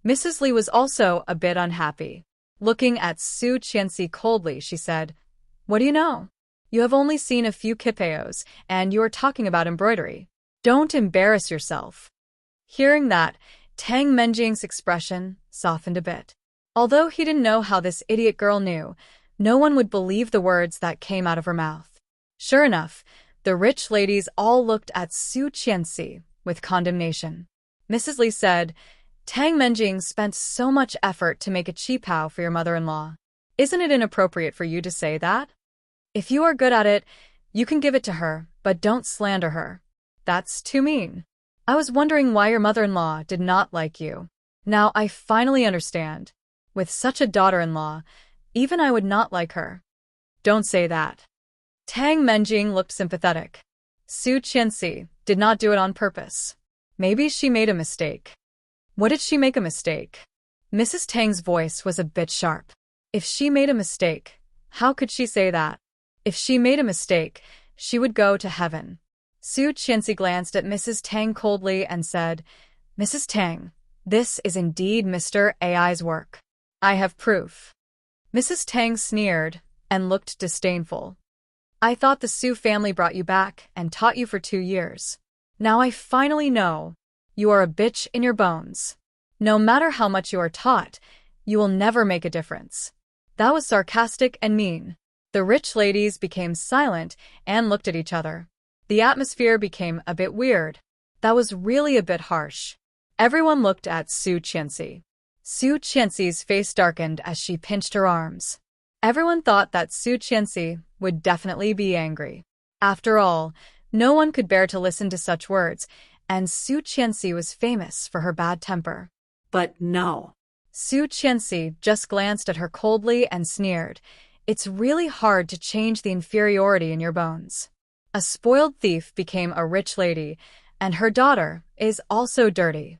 Mrs. Li was also a bit unhappy. Looking at Su Qianxi coldly, she said, what do you know? You have only seen a few kipeos, and you are talking about embroidery. Don't embarrass yourself. Hearing that, Tang Menjing's expression softened a bit. Although he didn't know how this idiot girl knew, no one would believe the words that came out of her mouth. Sure enough, the rich ladies all looked at Su Qianxi with condemnation. Mrs. Li said, Tang Menjing spent so much effort to make a qipao for your mother-in-law. Isn't it inappropriate for you to say that? If you are good at it, you can give it to her, but don't slander her. That's too mean. I was wondering why your mother-in-law did not like you. Now I finally understand. With such a daughter-in-law, even I would not like her. Don't say that. Tang Menjing looked sympathetic. Su Qianxi did not do it on purpose. Maybe she made a mistake. What did she make a mistake? Mrs. Tang's voice was a bit sharp. If she made a mistake, how could she say that? If she made a mistake, she would go to heaven. Su Qianxi glanced at Mrs. Tang coldly and said, Mrs. Tang, this is indeed Mr. AI's work. I have proof. Mrs. Tang sneered and looked disdainful. I thought the Su family brought you back and taught you for 2 years. Now I finally know you are a bitch in your bones. No matter how much you are taught, you will never make a difference. That was sarcastic and mean. The rich ladies became silent and looked at each other. The atmosphere became a bit weird. That was really a bit harsh. Everyone looked at Su Qianxi. Su Qianxi's face darkened as she pinched her arms. Everyone thought that Su Qianxi would definitely be angry. After all, no one could bear to listen to such words, and Su Qianxi was famous for her bad temper. But no. Su Qianxi just glanced at her coldly and sneered. It's really hard to change the inferiority in your bones. A spoiled thief became a rich lady, and her daughter is also dirty.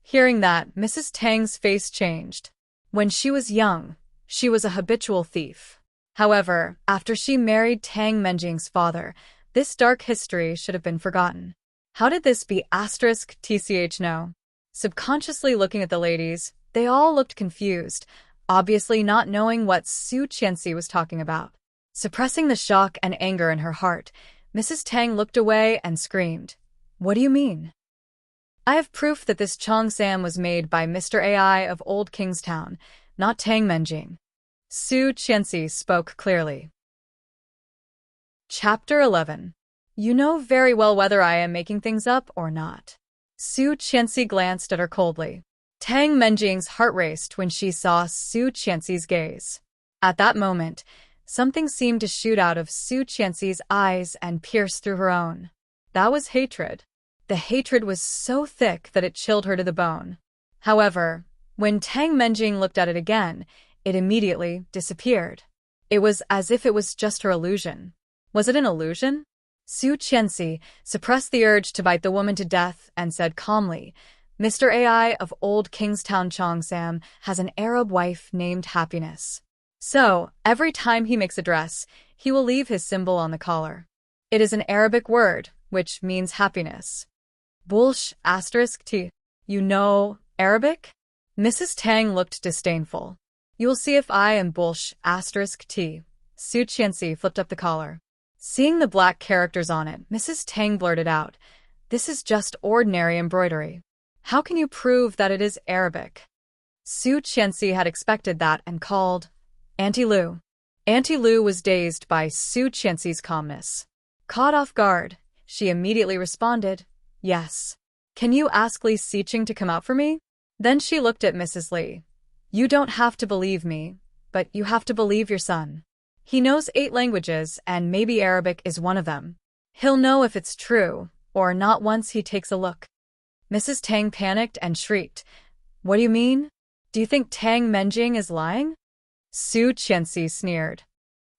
Hearing that, Mrs. Tang's face changed. When she was young, she was a habitual thief. However, after she married Tang Menjing's father, this dark history should have been forgotten. How did this be *tch know? Subconsciously looking at the ladies, they all looked confused, obviously not knowing what Su Qianxi was talking about. Suppressing the shock and anger in her heart, Mrs. Tang looked away and screamed, What do you mean? I have proof that this Cheongsam was made by Mr. AI of Old Kingstown, not Tang Menjing. Su Qianxi spoke clearly. Chapter 11. You know very well whether I am making things up or not. Su Qianxi glanced at her coldly. Tang Menjing's heart raced when she saw Su Qianxi's gaze. At that moment, something seemed to shoot out of Su Qianxi's eyes and pierce through her own. That was hatred. The hatred was so thick that it chilled her to the bone. However, when Tang Menjing looked at it again, it immediately disappeared. It was as if it was just her illusion. Was it an illusion? Su Qianxi suppressed the urge to bite the woman to death and said calmly, Mr. AI of Old Kingstown Cheongsam has an Arab wife named Happiness. So, every time he makes a dress, he will leave his symbol on the collar. It is an Arabic word, which means happiness. Bulsh *t. You know Arabic? Mrs. Tang looked disdainful. You will see if I am Bulsh *t. Su Qianxi flipped up the collar. Seeing the black characters on it, Mrs. Tang blurted out, This is just ordinary embroidery. How can you prove that it is Arabic? Su Qianxi had expected that and called, Auntie Lu. Auntie Lu was dazed by Su Qianxi's calmness. Caught off guard, she immediately responded, Yes. Can you ask Li Xiqing to come out for me? Then she looked at Mrs. Li. You don't have to believe me, but you have to believe your son. He knows 8 languages and maybe Arabic is one of them. He'll know if it's true or not once he takes a look. Mrs. Tang panicked and shrieked, What do you mean? Do you think Tang Menjing is lying? Su Qianxi sneered.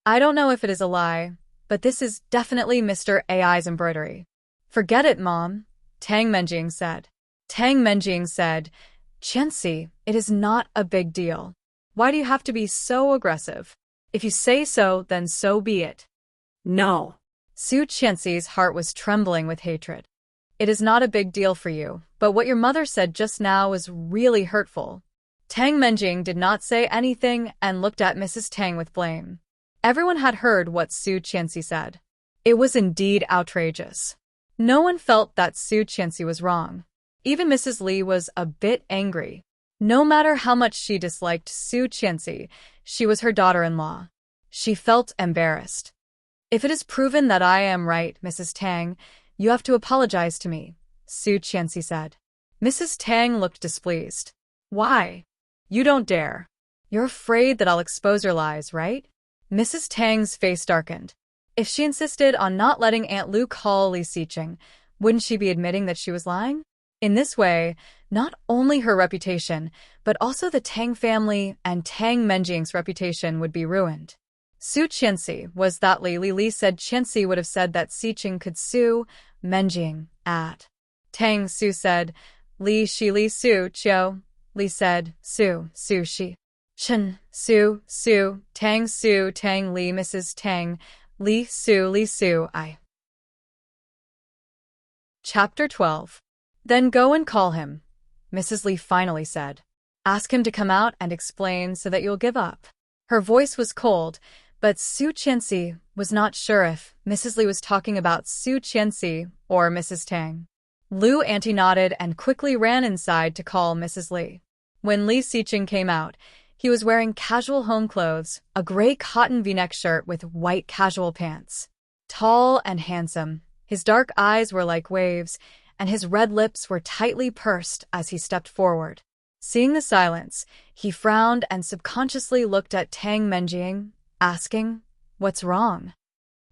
I don't know if it is a lie, but this is definitely Mr. AI's embroidery. Forget it, Mom, Tang Menjing said. Tang Menjing said, Qianxi, it is not a big deal. Why do you have to be so aggressive? If you say so, then so be it. No. Su Qianxi's heart was trembling with hatred. It is not a big deal for you, but what your mother said just now was really hurtful. Tang Menjing did not say anything and looked at Mrs. Tang with blame. Everyone had heard what Su Qianxi said. It was indeed outrageous. No one felt that Su Qianxi was wrong. Even Mrs. Li was a bit angry. No matter how much she disliked Su Qianxi, she was her daughter-in-law. She felt embarrassed. If it is proven that I am right, Mrs. Tang, you have to apologize to me, Su Qianxi said. Mrs. Tang looked displeased. Why? You don't dare. You're afraid that I'll expose your lies, right? Mrs. Tang's face darkened. If she insisted on not letting Aunt Lu call Li Xiqing, wouldn't she be admitting that she was lying? In this way, not only her reputation, but also the Tang family and Tang Menjing's reputation would be ruined. Su Qianxi was that Li said Qianxi would have said that Xiqing could sue Menjing at. Tang Su said, Li Shi Li Su Qiu. Li said, Su Shi. Chen Su Tang Li Mrs. Tang Li Su I. Chapter 12. Then go and call him, Mrs. Li finally said. Ask him to come out and explain so that you'll give up. Her voice was cold, but Su Qianxi was not sure if Mrs. Li was talking about Su Qianxi or Mrs. Tang. Lu Auntie nodded and quickly ran inside to call Mrs. Li. When Li Xiqing came out, he was wearing casual home clothes, a gray cotton v-neck shirt with white casual pants. Tall and handsome, his dark eyes were like waves, and his red lips were tightly pursed as he stepped forward. Seeing the silence, he frowned and subconsciously looked at Tang Menjing, asking, What's wrong?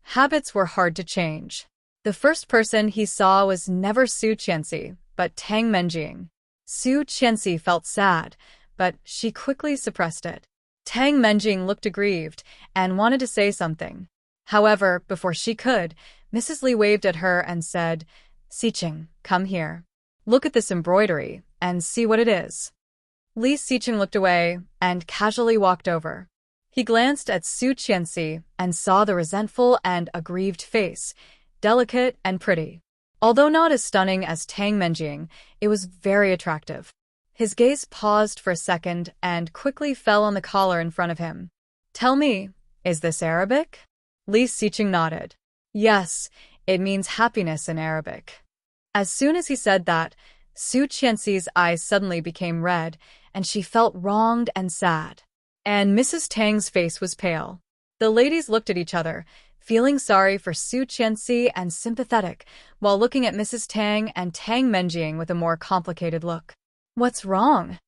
Habits were hard to change. The first person he saw was never Su Qianxi, but Tang Menjing. Su Qianxi felt sad, but she quickly suppressed it. Tang Menjing looked aggrieved and wanted to say something. However, before she could, Mrs. Li waved at her and said, Xiqing, come here. Look at this embroidery and see what it is. Li Xiqing looked away and casually walked over. He glanced at Su Qianxi and saw the resentful and aggrieved face, delicate and pretty. Although not as stunning as Tang Menjing, it was very attractive. His gaze paused for a second and quickly fell on the collar in front of him. Tell me, is this Arabic? Li Xiqing nodded. Yes, it means happiness in Arabic. As soon as he said that, Su Qianxi's eyes suddenly became red, and she felt wronged and sad. And Mrs. Tang's face was pale. The ladies looked at each other, feeling sorry for Su Qianxi and sympathetic, while looking at Mrs. Tang and Tang Menjing with a more complicated look. What's wrong?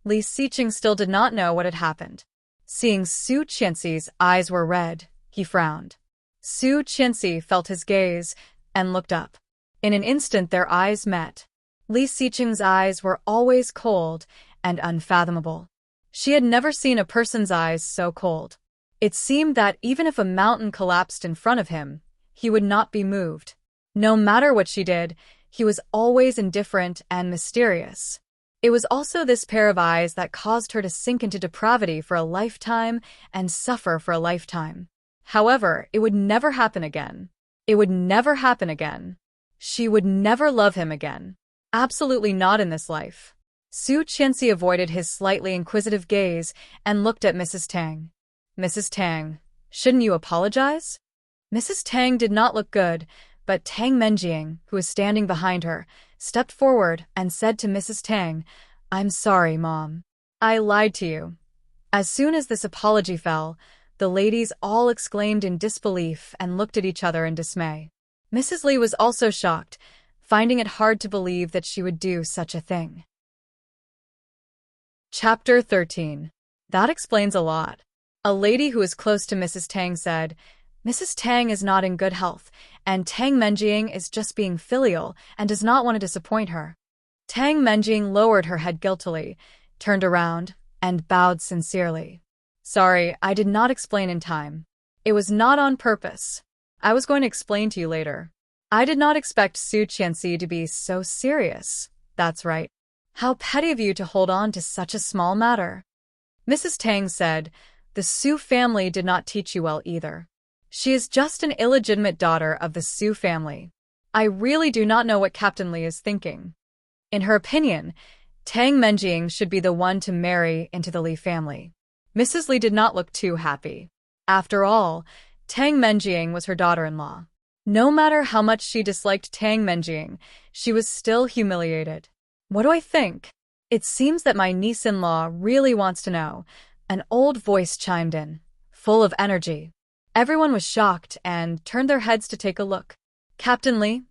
Li Xiqing still did not know what had happened. Seeing Su Qianxi's eyes were red, he frowned. Su Qianxi felt his gaze and looked up. In an instant their eyes met. Li Xiqing's eyes were always cold and unfathomable. She had never seen a person's eyes so cold. It seemed that even if a mountain collapsed in front of him, he would not be moved. No matter what she did, he was always indifferent and mysterious. It was also this pair of eyes that caused her to sink into depravity for a lifetime and suffer for a lifetime. However, it would never happen again. It would never happen again. She would never love him again. Absolutely not in this life. Su Qianxi avoided his slightly inquisitive gaze and looked at Mrs. Tang. Mrs. Tang, shouldn't you apologize? Mrs. Tang did not look good, but Tang Menjing, who was standing behind her, stepped forward and said to Mrs. Tang, I'm sorry, Mom. I lied to you. As soon as this apology fell, the ladies all exclaimed in disbelief and looked at each other in dismay. Mrs. Li was also shocked, finding it hard to believe that she would do such a thing. Chapter 13. That explains a lot. A lady who was close to Mrs. Tang said, Mrs. Tang is not in good health, and Tang Menjing is just being filial and does not want to disappoint her. Tang Menjing lowered her head guiltily, turned around, and bowed sincerely. Sorry, I did not explain in time. It was not on purpose. I was going to explain to you later. I did not expect Su Qianxi to be so serious. That's right. How petty of you to hold on to such a small matter. Mrs. Tang said, The Su family did not teach you well either. She is just an illegitimate daughter of the Su family. I really do not know what Captain Li is thinking. In her opinion, Tang Menjing should be the one to marry into the Li family. Mrs. Li did not look too happy. After all, Tang Menjing was her daughter-in-law. No matter how much she disliked Tang Menjing, she was still humiliated. What do I think? It seems that my niece-in-law really wants to know. An old voice chimed in, full of energy. Everyone was shocked and turned their heads to take a look. Captain Li,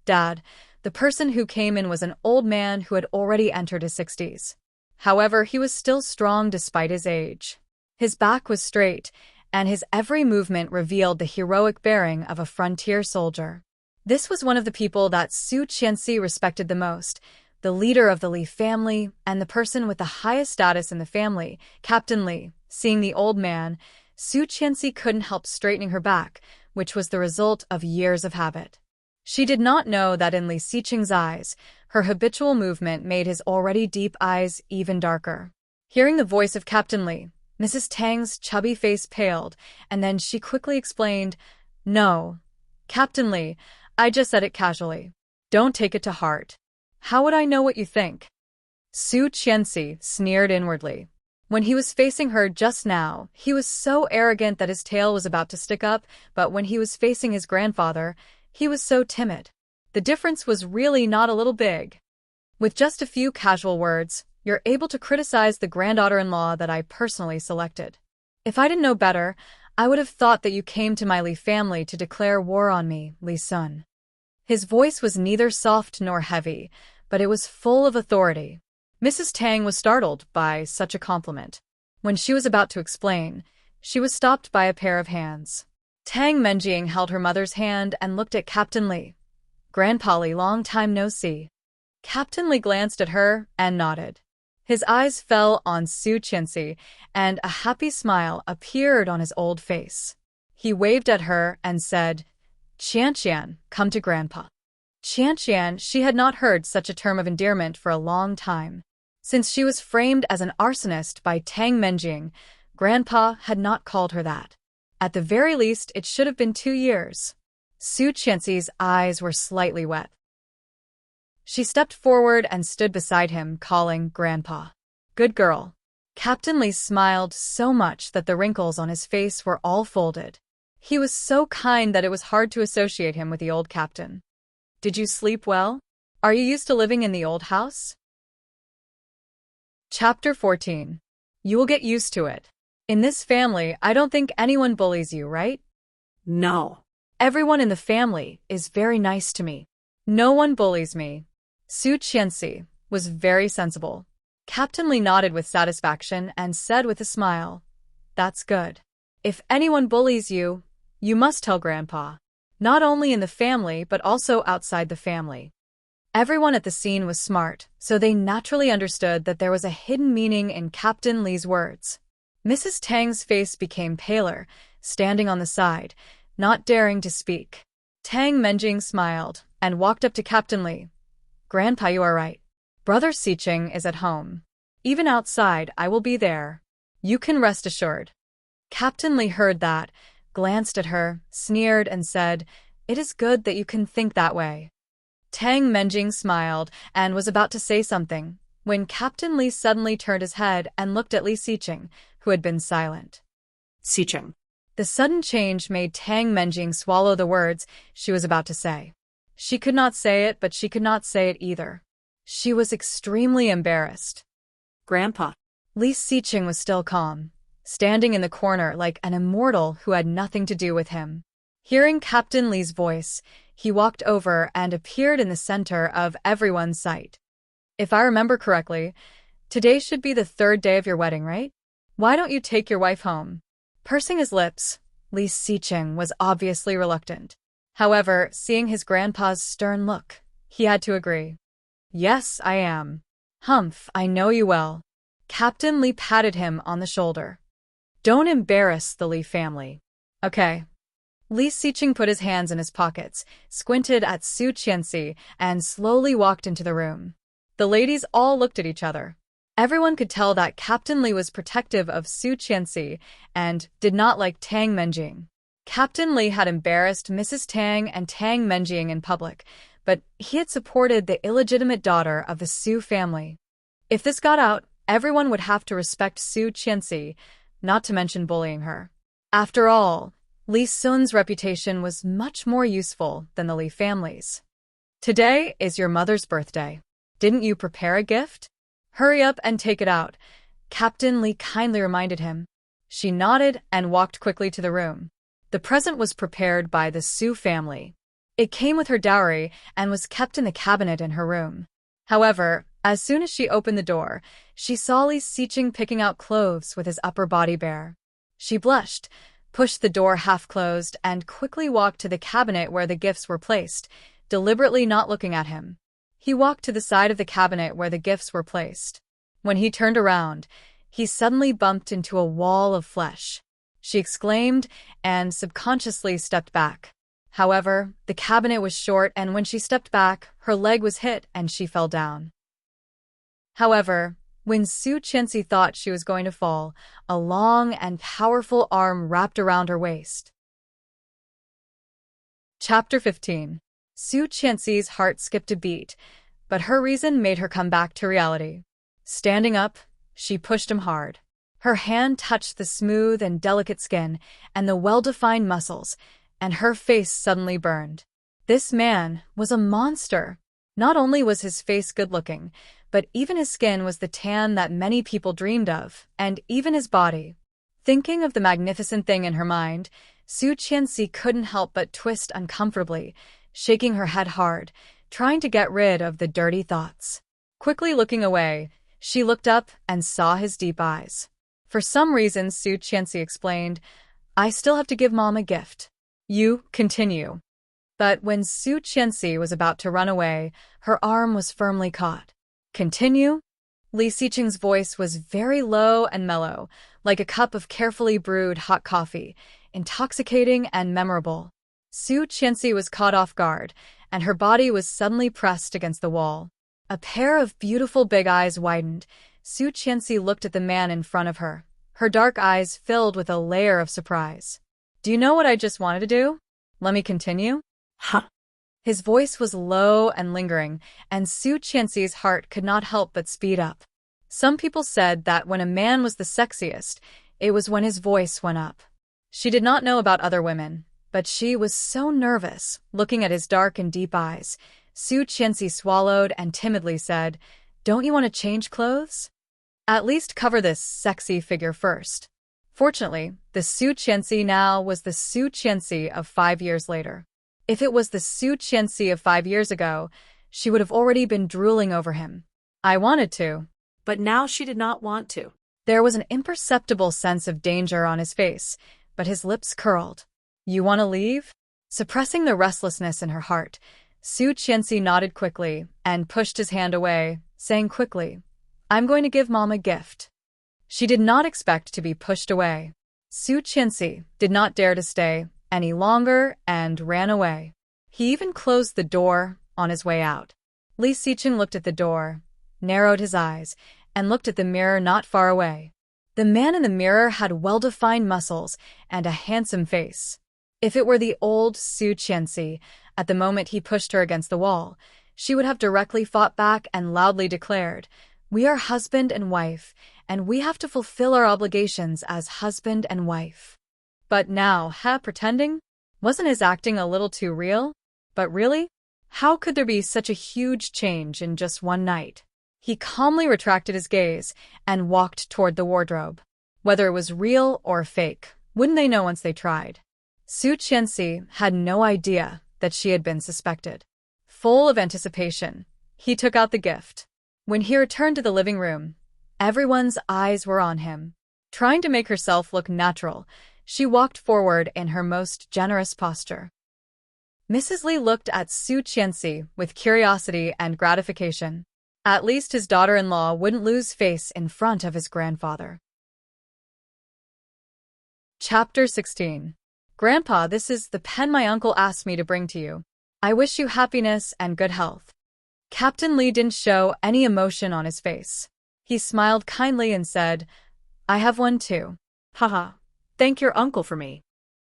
Dad, the person who came in was an old man who had already entered his 60s. However, he was still strong despite his age. His back was straight, and his every movement revealed the heroic bearing of a frontier soldier. This was one of the people that Su Qianxi respected the most, the leader of the Li family and the person with the highest status in the family, Captain Li. Seeing the old man, Su Qianxi couldn't help straightening her back, which was the result of years of habit. She did not know that in Li Xiqing's eyes, her habitual movement made his already deep eyes even darker. Hearing the voice of Captain Li, Mrs. Tang's chubby face paled, and then she quickly explained, "No, Captain Li, I just said it casually. Don't take it to heart. How would I know what you think?" Su Qianxi sneered inwardly. When he was facing her just now, he was so arrogant that his tail was about to stick up, but when he was facing his grandfather, he was so timid. The difference was really not a little big. With just a few casual words, you're able to criticize the granddaughter-in-law that I personally selected. If I didn't know better, I would have thought that you came to my Li family to declare war on me, Li Sun. His voice was neither soft nor heavy, but it was full of authority. Mrs. Tang was startled by such a compliment. When she was about to explain, she was stopped by a pair of hands. Tang Menjing held her mother's hand and looked at Captain Li. "Grandpa Li, long time no see." Captain Li glanced at her and nodded. His eyes fell on Su Qianxi, and a happy smile appeared on his old face. He waved at her and said, "Qianqian, come to Grandpa." Qianqian, she had not heard such a term of endearment for a long time. Since she was framed as an arsonist by Tang Menjing, Grandpa had not called her that. At the very least, it should have been 2 years. Su Qianxi's eyes were slightly wet. She stepped forward and stood beside him, calling Grandpa. "Good girl." Captain Li smiled so much that the wrinkles on his face were all folded. He was so kind that it was hard to associate him with the old captain. "Did you sleep well? Are you used to living in the old house?" Chapter 14. You will get used to it. In this family, I don't think anyone bullies you, right? No. Everyone in the family is very nice to me. No one bullies me. Su Qianxi was very sensible. Captain Li nodded with satisfaction and said with a smile, "That's good. If anyone bullies you, you must tell Grandpa. Not only in the family but also outside the family." Everyone at the scene was smart, so they naturally understood that there was a hidden meaning in Captain Li's words. Mrs. Tang's face became paler, standing on the side, not daring to speak. Tang Menjing smiled and walked up to Captain Li. "Grandpa, you are right. Brother Xiqing is at home. Even outside, I will be there. You can rest assured." Captain Li heard that, glanced at her, sneered, and said, "It is good that you can think that way." Tang Menjing smiled and was about to say something, when Captain Li suddenly turned his head and looked at Li Xiqing, who had been silent. Xiqing. The sudden change made Tang Menjing swallow the words she was about to say. She could not say it, but she could not say it either. She was extremely embarrassed. Grandpa. Li Xiqing was still calm, standing in the corner like an immortal who had nothing to do with him. Hearing Captain Li's voice, he walked over and appeared in the center of everyone's sight. "If I remember correctly, today should be the 3rd day of your wedding, right? Why don't you take your wife home?" Pursing his lips, Li Xiqing was obviously reluctant. However, seeing his grandpa's stern look, he had to agree. "Yes, I am." "Humph, I know you well." Captain Li patted him on the shoulder. "Don't embarrass the Li family." "Okay." Li Xiqing put his hands in his pockets, squinted at Su Qianxi, and slowly walked into the room. The ladies all looked at each other. Everyone could tell that Captain Li was protective of Su Qianxi and did not like Tang Menjing. Captain Li had embarrassed Mrs. Tang and Tang Menjing in public, but he had supported the illegitimate daughter of the Su family. If this got out, everyone would have to respect Su Qianxi, not to mention bullying her. After all, Li Sun's reputation was much more useful than the Li family's. "Today is your mother's birthday. Didn't you prepare a gift? Hurry up and take it out," Captain Li kindly reminded him. She nodded and walked quickly to the room. The present was prepared by the Su family. It came with her dowry and was kept in the cabinet in her room. However, As soon as she opened the door, she saw Li Xiqing picking out clothes with his upper body bare. She blushed, pushed the door half closed, and quickly walked to the cabinet where the gifts were placed, deliberately not looking at him. He walked to the side of the cabinet where the gifts were placed. When he turned around, he suddenly bumped into a wall of flesh. She exclaimed and subconsciously stepped back. However, the cabinet was short, and when she stepped back, her leg was hit and she fell down. However, when Su Qianxi thought she was going to fall, a long and powerful arm wrapped around her waist. Chapter 15. Su Qianxi's heart skipped a beat, but her reason made her come back to reality. Standing up, she pushed him hard. Her hand touched the smooth and delicate skin and the well-defined muscles, and her face suddenly burned. This man was a monster. Not only was his face good-looking, but even his skin was the tan that many people dreamed of, and even his body. Thinking of the magnificent thing in her mind, Su Qianxi couldn't help but twist uncomfortably, shaking her head hard, trying to get rid of the dirty thoughts. Quickly looking away, she looked up and saw his deep eyes. For some reason, Su Qianxi explained, "I still have to give Mom a gift. You continue." But when Su Qianxi was about to run away, her arm was firmly caught. "Continue?" Li Xiqing's voice was very low and mellow, like a cup of carefully brewed hot coffee, intoxicating and memorable. Su Qianxi was caught off guard, and her body was suddenly pressed against the wall. A pair of beautiful big eyes widened. Su Qianxi looked at the man in front of her, her dark eyes filled with a layer of surprise. "Do you know what I just wanted to do? Let me continue?" Huh. His voice was low and lingering, and Su Qianxi's heart could not help but speed up. Some people said that when a man was the sexiest, it was when his voice went up. She did not know about other women, but she was so nervous, looking at his dark and deep eyes. Su Qianxi swallowed and timidly said, "Don't you want to change clothes? At least cover this sexy figure first." Fortunately, the Su Qianxi now was the Su Qianxi of 5 years later. If it was the Su Qianxi of 5 years ago, she would have already been drooling over him. "I wanted to." But now she did not want to. There was an imperceptible sense of danger on his face, but his lips curled. "You want to leave?" Suppressing the restlessness in her heart, Su Qianxi nodded quickly and pushed his hand away, saying quickly, "I'm going to give Mom a gift." She did not expect to be pushed away. Su Qianxi did not dare to stay any longer and ran away. He even closed the door on his way out. Li Xiqing looked at the door, narrowed his eyes, and looked at the mirror not far away. The man in the mirror had well-defined muscles and a handsome face. If it were the old Su Qianxi, at the moment he pushed her against the wall, she would have directly fought back and loudly declared, "We are husband and wife, and we have to fulfill our obligations as husband and wife." But now, pretending? Wasn't his acting a little too real? But really? How could there be such a huge change in just one night? He calmly retracted his gaze and walked toward the wardrobe. Whether it was real or fake, wouldn't they know once they tried? Su Qianxi had no idea that she had been suspected. Full of anticipation, he took out the gift. When he returned to the living room, everyone's eyes were on him. Trying to make herself look natural, she walked forward in her most generous posture. Mrs. Li looked at Su Qianxi with curiosity and gratification. At least his daughter-in-law wouldn't lose face in front of his grandfather. Chapter 16. Grandpa, this is the pen my uncle asked me to bring to you. I wish you happiness and good health. Captain Li didn't show any emotion on his face. He smiled kindly and said, "I have one too." Haha. Thank your uncle for me.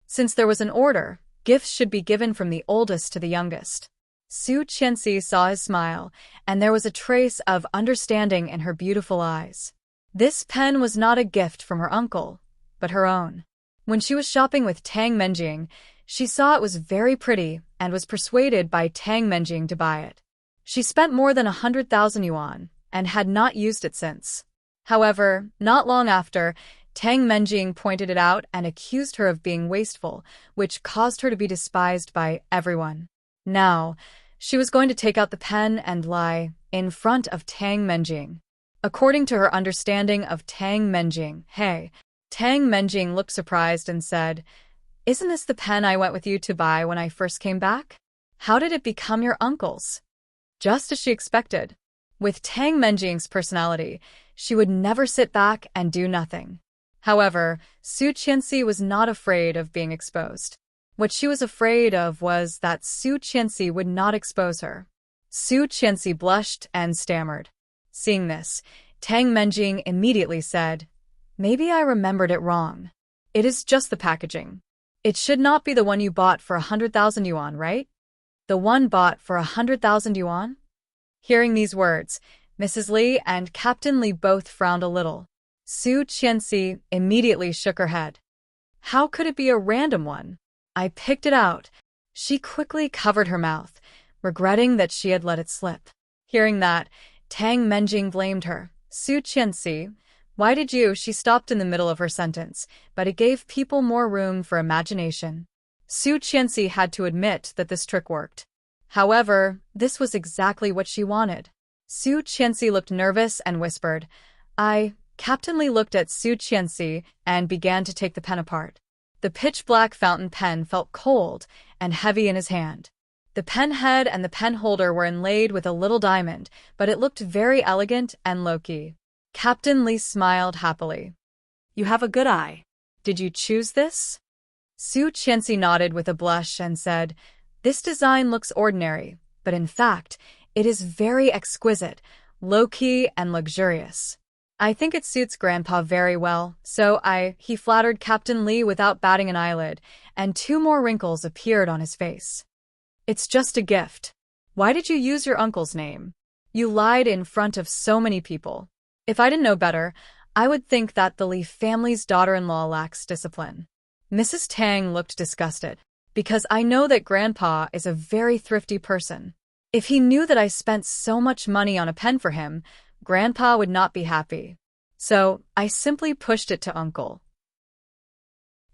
Since there was an order, gifts should be given from the oldest to the youngest. Su Qianxi saw his smile, and there was a trace of understanding in her beautiful eyes. This pen was not a gift from her uncle, but her own. When she was shopping with Tang Menjing, she saw it was very pretty and was persuaded by Tang Menjing to buy it. She spent more than 100,000 yuan and had not used it since. However, not long after, Tang Menjing pointed it out and accused her of being wasteful, which caused her to be despised by everyone. Now, She was going to take out the pen and lie in front of Tang Menjing. According to her understanding of Tang Menjing, Tang Menjing looked surprised and said, "Isn't this the pen I went with you to buy when I first came back? How did it become your uncle's?" Just as she expected. With Tang Menjing's personality, she would never sit back and do nothing. However, Su Qianxi was not afraid of being exposed. What she was afraid of was that Su Qianxi would not expose her. Su Qianxi blushed and stammered. Seeing this, Tang Menjing immediately said, "Maybe I remembered it wrong. It is just the packaging. It should not be the one you bought for 100,000 yuan, right? The one bought for 100,000 yuan?" Hearing these words, Mrs. Li and Captain Li both frowned a little. Su Qianxi immediately shook her head. "How could it be a random one? I picked it out." She quickly covered her mouth, regretting that she had let it slip. Hearing that, Tang Menjing blamed her. "Su Qianxi, why did you?" She stopped in the middle of her sentence, but it gave people more room for imagination. Su Qianxi had to admit that this trick worked. However, this was exactly what she wanted. Su Qianxi looked nervous and whispered, Captain Li looked at Su Qianxi and began to take the pen apart. The pitch-black fountain pen felt cold and heavy in his hand. The pen head and the pen holder were inlaid with a little diamond, but it looked very elegant and low-key. Captain Li smiled happily. "You have a good eye." "Did you choose this?" Su Qianxi nodded with a blush and said, "This design looks ordinary, but in fact, it is very exquisite, low-key and luxurious. I think it suits Grandpa very well, so he flattered Captain Li without batting an eyelid, and 2 more wrinkles appeared on his face. "It's just a gift. Why did you use your uncle's name? You lied in front of so many people. If I didn't know better, I would think that the Li family's daughter-in-law lacks discipline." Mrs. Tang looked disgusted. "Because I know that Grandpa is a very thrifty person. If he knew that I spent so much money on a pen for him, Grandpa would not be happy. So I simply pushed it to Uncle.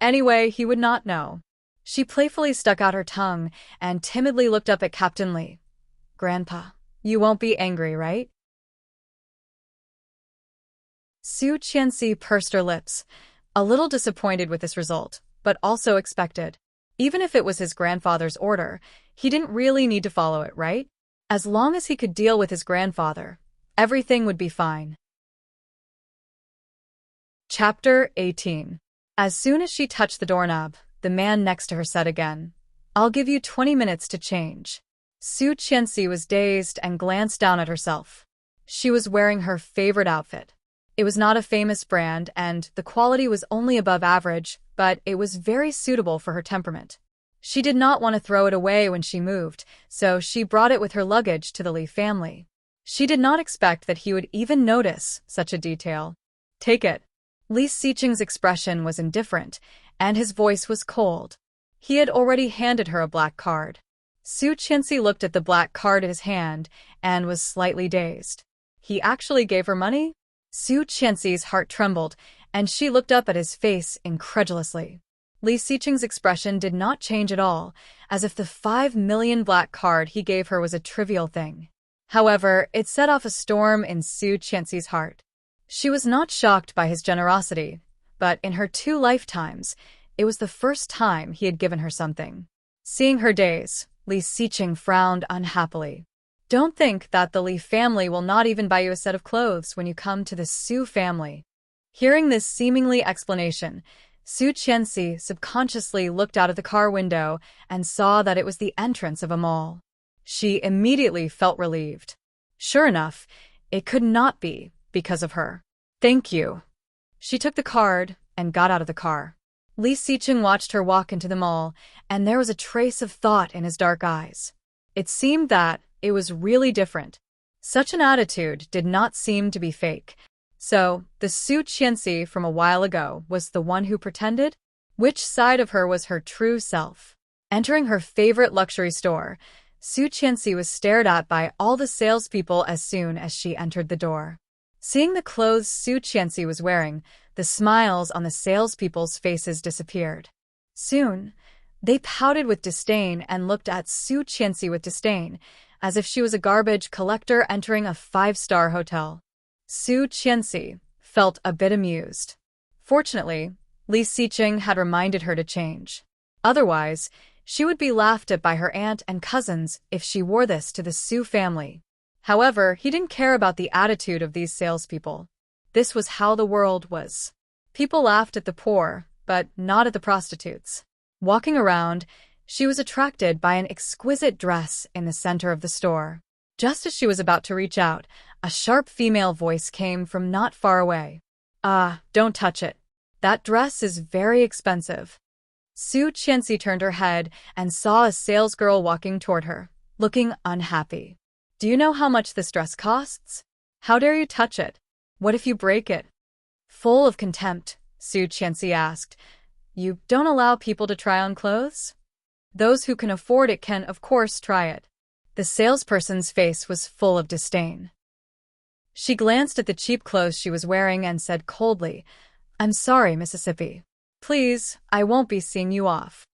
Anyway, he would not know." She playfully stuck out her tongue and timidly looked up at Captain Li. "Grandpa, you won't be angry, right?" Su Qianxi pursed her lips, a little disappointed with this result, but also expected. Even if it was his grandfather's order, he didn't really need to follow it, right? As long as he could deal with his grandfather, everything would be fine. Chapter 18. As soon as she touched the doorknob, the man next to her said again, "I'll give you 20 minutes to change." Su Qianxi was dazed and glanced down at herself. She was wearing her favorite outfit. It was not a famous brand, and the quality was only above average, but it was very suitable for her temperament. She did not want to throw it away when she moved, so she brought it with her luggage to the Li family. She did not expect that he would even notice such a detail. "Take it." Li Xiqing's expression was indifferent, and his voice was cold. He had already handed her a black card. Su Qianxi looked at the black card in his hand and was slightly dazed. He actually gave her money? Su Qianxi's heart trembled, and she looked up at his face incredulously. Li Xiqing's expression did not change at all, as if the 5 million black card he gave her was a trivial thing. However, it set off a storm in Su Qianxi's heart. She was not shocked by his generosity, but in her 2 lifetimes, it was the first time he had given her something. Seeing her daze, Li Xiqing frowned unhappily. "Don't think that the Li family will not even buy you a set of clothes when you come to the Su family." Hearing this seemingly explanation, Su Qianxi subconsciously looked out of the car window and saw that it was the entrance of a mall. She immediately felt relieved. Sure enough, it could not be because of her. "Thank you." She took the card and got out of the car. Li Xiqing watched her walk into the mall, and there was a trace of thought in his dark eyes. It seemed that it was really different. Such an attitude did not seem to be fake. So, the Su Qianxi from a while ago was the one who pretended? Which side of her was her true self? Entering her favorite luxury store, Su Qianxi was stared at by all the salespeople as soon as she entered the door. Seeing the clothes Su Qianxi was wearing, the smiles on the salespeople's faces disappeared. Soon, They pouted with disdain and looked at Su Qianxi with disdain, as if she was a garbage collector entering a five-star hotel. Su Qianxi felt a bit amused. Fortunately, Li Xiqing had reminded her to change. Otherwise, she would be laughed at by her aunt and cousins if she wore this to the Su family. However, he didn't care about the attitude of these salespeople. This was how the world was. People laughed at the poor, but not at the prostitutes. Walking around, she was attracted by an exquisite dress in the center of the store. Just as she was about to reach out, a sharp female voice came from not far away. "Ah, don't touch it. That dress is very expensive." Su Qianxi turned her head and saw a salesgirl walking toward her, looking unhappy. "Do you know how much this dress costs? How dare you touch it? What if you break it?" Full of contempt, Su Qianxi asked, "You don't allow people to try on clothes? Those who can afford it can, of course, try it." The salesperson's face was full of disdain. She glanced at the cheap clothes she was wearing and said coldly, "I'm sorry, Mississippi. Please, I won't be seeing you off."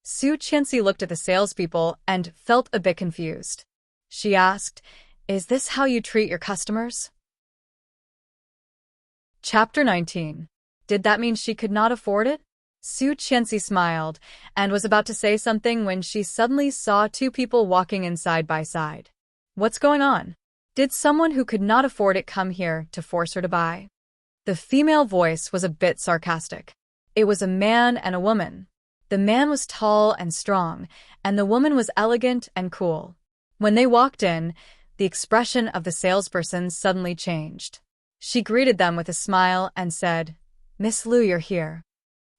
Su Qianxi looked at the salespeople and felt a bit confused. She asked, "Is this how you treat your customers?" Chapter 19. Did that mean she could not afford it? Su Qianxi smiled and was about to say something when she suddenly saw two people walking in side by side. What's going on? Did someone who could not afford it come here to force her to buy? The female voice was a bit sarcastic. It was a man and a woman. The man was tall and strong, and the woman was elegant and cool. When they walked in, the expression of the salesperson suddenly changed. She greeted them with a smile and said, "Miss Lu, you're here."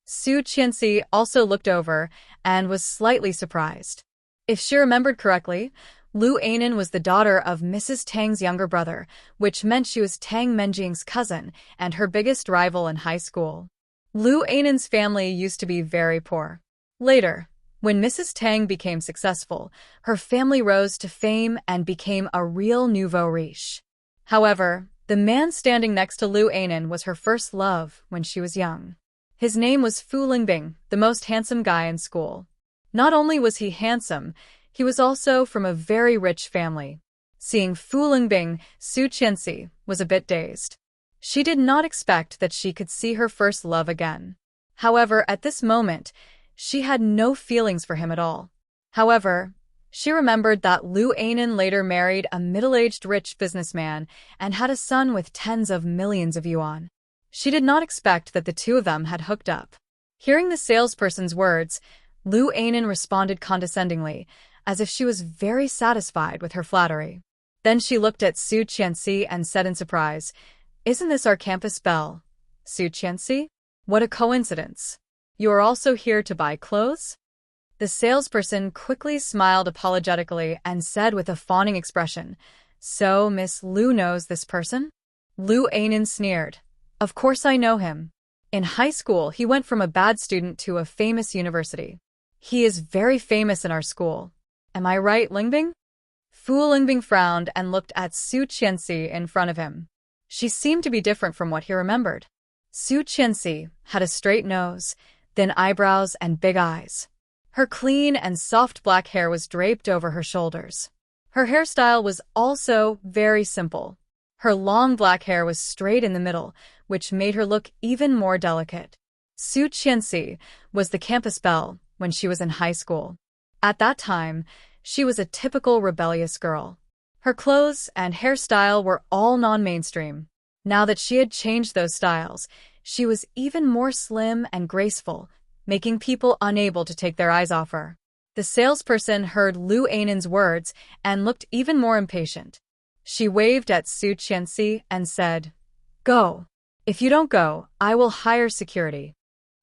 Su Qianxi also looked over and was slightly surprised. If she remembered correctly, Lu Anan was the daughter of Mrs. Tang's younger brother, which meant she was Tang Menjing's cousin and her biggest rival in high school. Lu Anan's family used to be very poor. Later, when Mrs. Tang became successful, her family rose to fame and became a real nouveau riche. However, the man standing next to Lu Anan was her first love when she was young. His name was Fu Lingbing, the most handsome guy in school. Not only was he handsome, he was also from a very rich family. Seeing Fu Lingbing, Su Qianxi was a bit dazed. She did not expect that she could see her first love again. However, at this moment, she had no feelings for him at all. However, she remembered that Lu Anan later married a middle-aged rich businessman and had a son with tens of millions of yuan. She did not expect that the two of them had hooked up. Hearing the salesperson's words, Lu Anan responded condescendingly, as if she was very satisfied with her flattery. Then she looked at Su Qianxi and said in surprise, "Isn't this our campus belle? Su Qianxi? What a coincidence. You are also here to buy clothes?" The salesperson quickly smiled apologetically and said with a fawning expression, "So Miss Lu knows this person?" Lu Anan sneered. "Of course I know him. In high school, he went from a bad student to a famous university. He is very famous in our school. Am I right, Lingbing?" Fu Lingbing frowned and looked at Su Qianxi in front of him. She seemed to be different from what he remembered. Su Qianxi had a straight nose, thin eyebrows, and big eyes. Her clean and soft black hair was draped over her shoulders. Her hairstyle was also very simple. Her long black hair was straight in the middle, which made her look even more delicate. Su Qianxi was the campus belle when she was in high school. At that time, she was a typical rebellious girl. Her clothes and hairstyle were all non-mainstream. Now that she had changed those styles, she was even more slim and graceful, making people unable to take their eyes off her. The salesperson heard Lu Anan's words and looked even more impatient. She waved at Su Qianxi and said, "Go. If you don't go, I will hire security."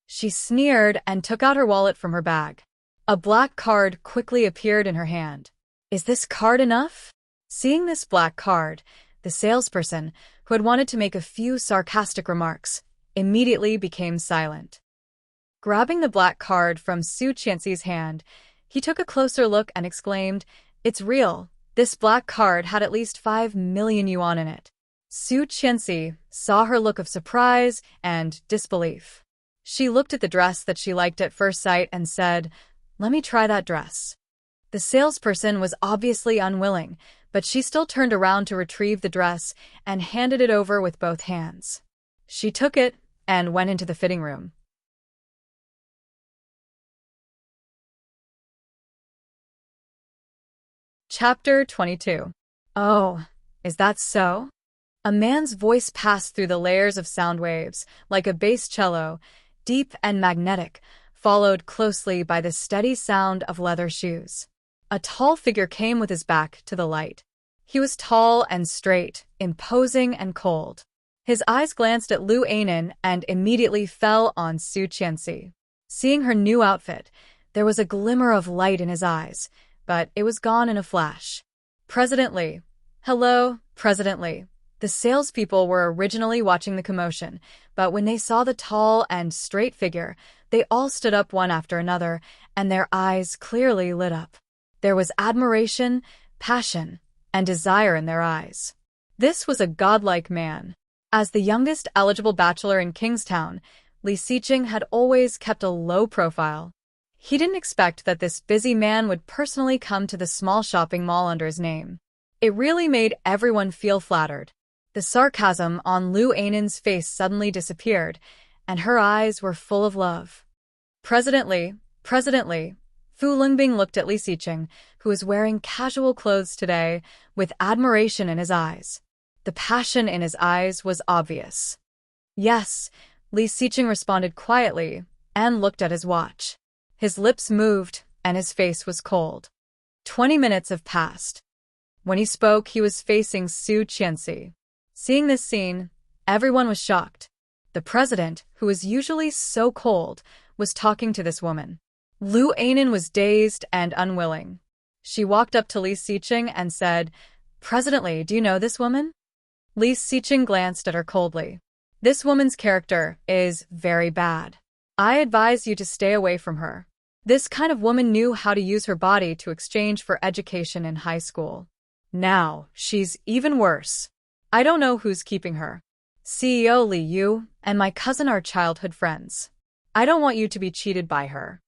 She sneered and took out her wallet from her bag. A black card quickly appeared in her hand. "Is this card enough?" Seeing this black card, the salesperson, who had wanted to make a few sarcastic remarks, immediately became silent. Grabbing the black card from Su Qianxi's hand, he took a closer look and exclaimed, "It's real. This black card had at least 5 million yuan in it." Su Qianxi saw her look of surprise and disbelief. She looked at the dress that she liked at first sight and said, Let me try that dress. The salesperson was obviously unwilling, but she still turned around to retrieve the dress and handed it over with both hands. She took it and went into the fitting room. Chapter 22. Oh, is that so? A man's voice passed through the layers of sound waves, like a bass cello, deep and magnetic, followed closely by the steady sound of leather shoes. A tall figure came with his back to the light. He was tall and straight, imposing and cold. His eyes glanced at Lu Anan and immediately fell on Su Qianxi. Seeing her new outfit, there was a glimmer of light in his eyes, but it was gone in a flash. President Li. Hello, President Li. The salespeople were originally watching the commotion, but when they saw the tall and straight figure, they all stood up one after another, and their eyes clearly lit up. There was admiration, passion, and desire in their eyes. This was a godlike man. As the youngest eligible bachelor in Kingstown, Li Xiqing had always kept a low profile. He didn't expect that this busy man would personally come to the small shopping mall under his name. It really made everyone feel flattered. The sarcasm on Lu Anan's face suddenly disappeared, and her eyes were full of love. President Li, Fu Lingbing looked at Li Xiqing, who was wearing casual clothes today, with admiration in his eyes. The passion in his eyes was obvious. Yes, Li Xiqing responded quietly and looked at his watch. His lips moved, and his face was cold. 20 minutes have passed. When he spoke, he was facing Su Qianxi. Seeing this scene, everyone was shocked. The president, who was usually so cold, was talking to this woman. Lu Anan was dazed and unwilling. She walked up to Li Xiqing and said, "President Li, do you know this woman?" Li Xiqing glanced at her coldly. "This woman's character is very bad. I advise you to stay away from her. This kind of woman knew how to use her body to exchange for education in high school. Now, she's even worse. I don't know who's keeping her. CEO Li Yu and my cousin are childhood friends. I don't want you to be cheated by her."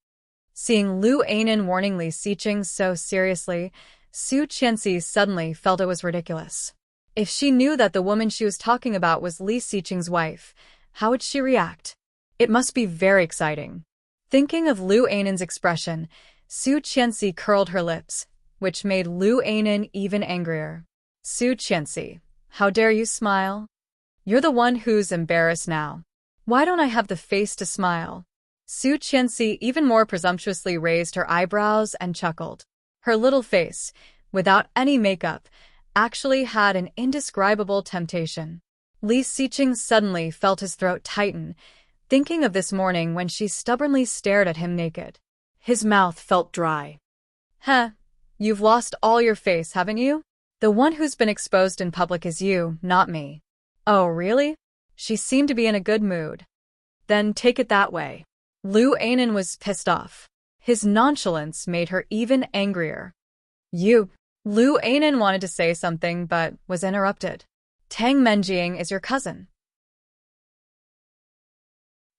Seeing Lu Anan warning Li Xiqing so seriously, Su Qianxi suddenly felt it was ridiculous. If she knew that the woman she was talking about was Li Xiqing's wife, how would she react? It must be very exciting. Thinking of Lu Anan's expression, Su Qianxi curled her lips, which made Lu Anan even angrier. "Su Qianxi, how dare you smile? You're the one who's embarrassed now. Why don't I have the face to smile?" Su Qianxi even more presumptuously raised her eyebrows and chuckled. Her little face, without any makeup, actually had an indescribable temptation. Li Xiqing suddenly felt his throat tighten, thinking of this morning when she stubbornly stared at him naked. His mouth felt dry. "Heh, you've lost all your face, haven't you? The one who's been exposed in public is you, not me." "Oh, really?" She seemed to be in a good mood. "Then take it that way." Lu Anan was pissed off. His nonchalance made her even angrier. "You..." Lu Anan wanted to say something but was interrupted. "Tang Menjiang is your cousin."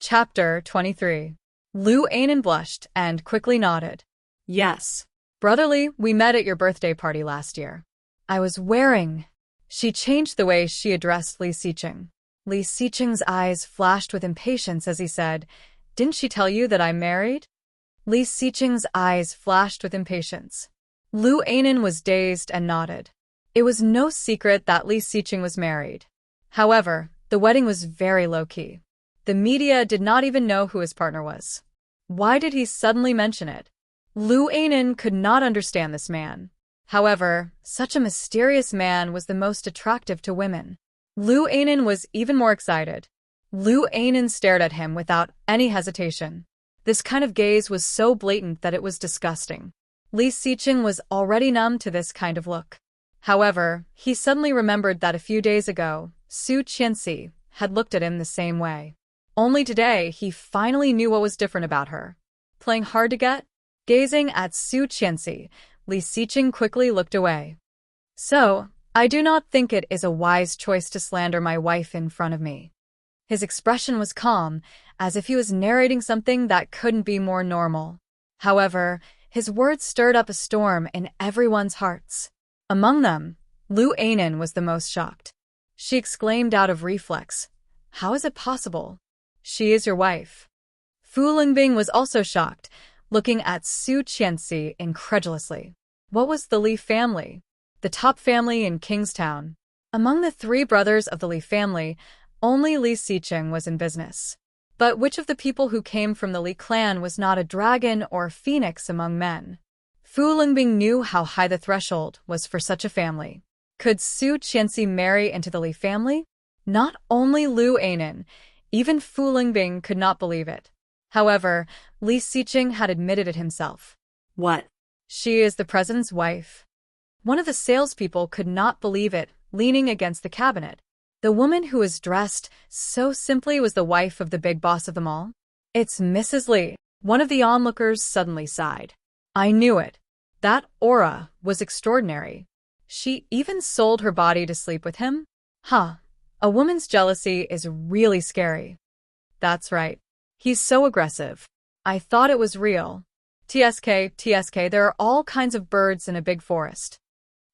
Chapter 23. Lu Anan blushed and quickly nodded. "Yes. Brotherly, we met at your birthday party last year. I was wearing..." She changed the way she addressed Li Xiqing. Li Xiqing's eyes flashed with impatience as he said, "Didn't she tell you that I'm married?" Li Xiqing's eyes flashed with impatience. Lu Anan was dazed and nodded. It was no secret that Li Xiqing was married. However, the wedding was very low-key. The media did not even know who his partner was. Why did he suddenly mention it? Lu Anan could not understand this man. However, such a mysterious man was the most attractive to women. Lu Anan was even more excited. Lu Anan stared at him without any hesitation. This kind of gaze was so blatant that it was disgusting. Li Xiqing was already numb to this kind of look. However, he suddenly remembered that a few days ago, Su Qianxi had looked at him the same way. Only today, he finally knew what was different about her. Playing hard to get? Gazing at Su Qianxi, Li Xiqing quickly looked away. "So, I do not think it is a wise choice to slander my wife in front of me." His expression was calm, as if he was narrating something that couldn't be more normal. However, his words stirred up a storm in everyone's hearts. Among them, Lu Anan was the most shocked. She exclaimed out of reflex, "How is it possible? She is your wife." Fu Lingbing was also shocked, looking at Su Qianxi incredulously. What was the Li family? The top family in Kingstown. Among the three brothers of the Li family, only Li Xiqing was in business. But which of the people who came from the Li clan was not a dragon or phoenix among men? Fu Lingbing knew how high the threshold was for such a family. Could Su Qianxi marry into the Li family? Not only Lu Anan, even Fu Lingbing could not believe it. However, Li Xiqing had admitted it himself. What? She is the president's wife. One of the salespeople could not believe it, leaning against the cabinet. The woman who was dressed so simply was the wife of the big boss of them all. It's Mrs. Li. One of the onlookers suddenly sighed. I knew it. That aura was extraordinary. She even sold her body to sleep with him? Huh. A woman's jealousy is really scary. That's right. He's so aggressive. I thought it was real. TSK, there are all kinds of birds in a big forest.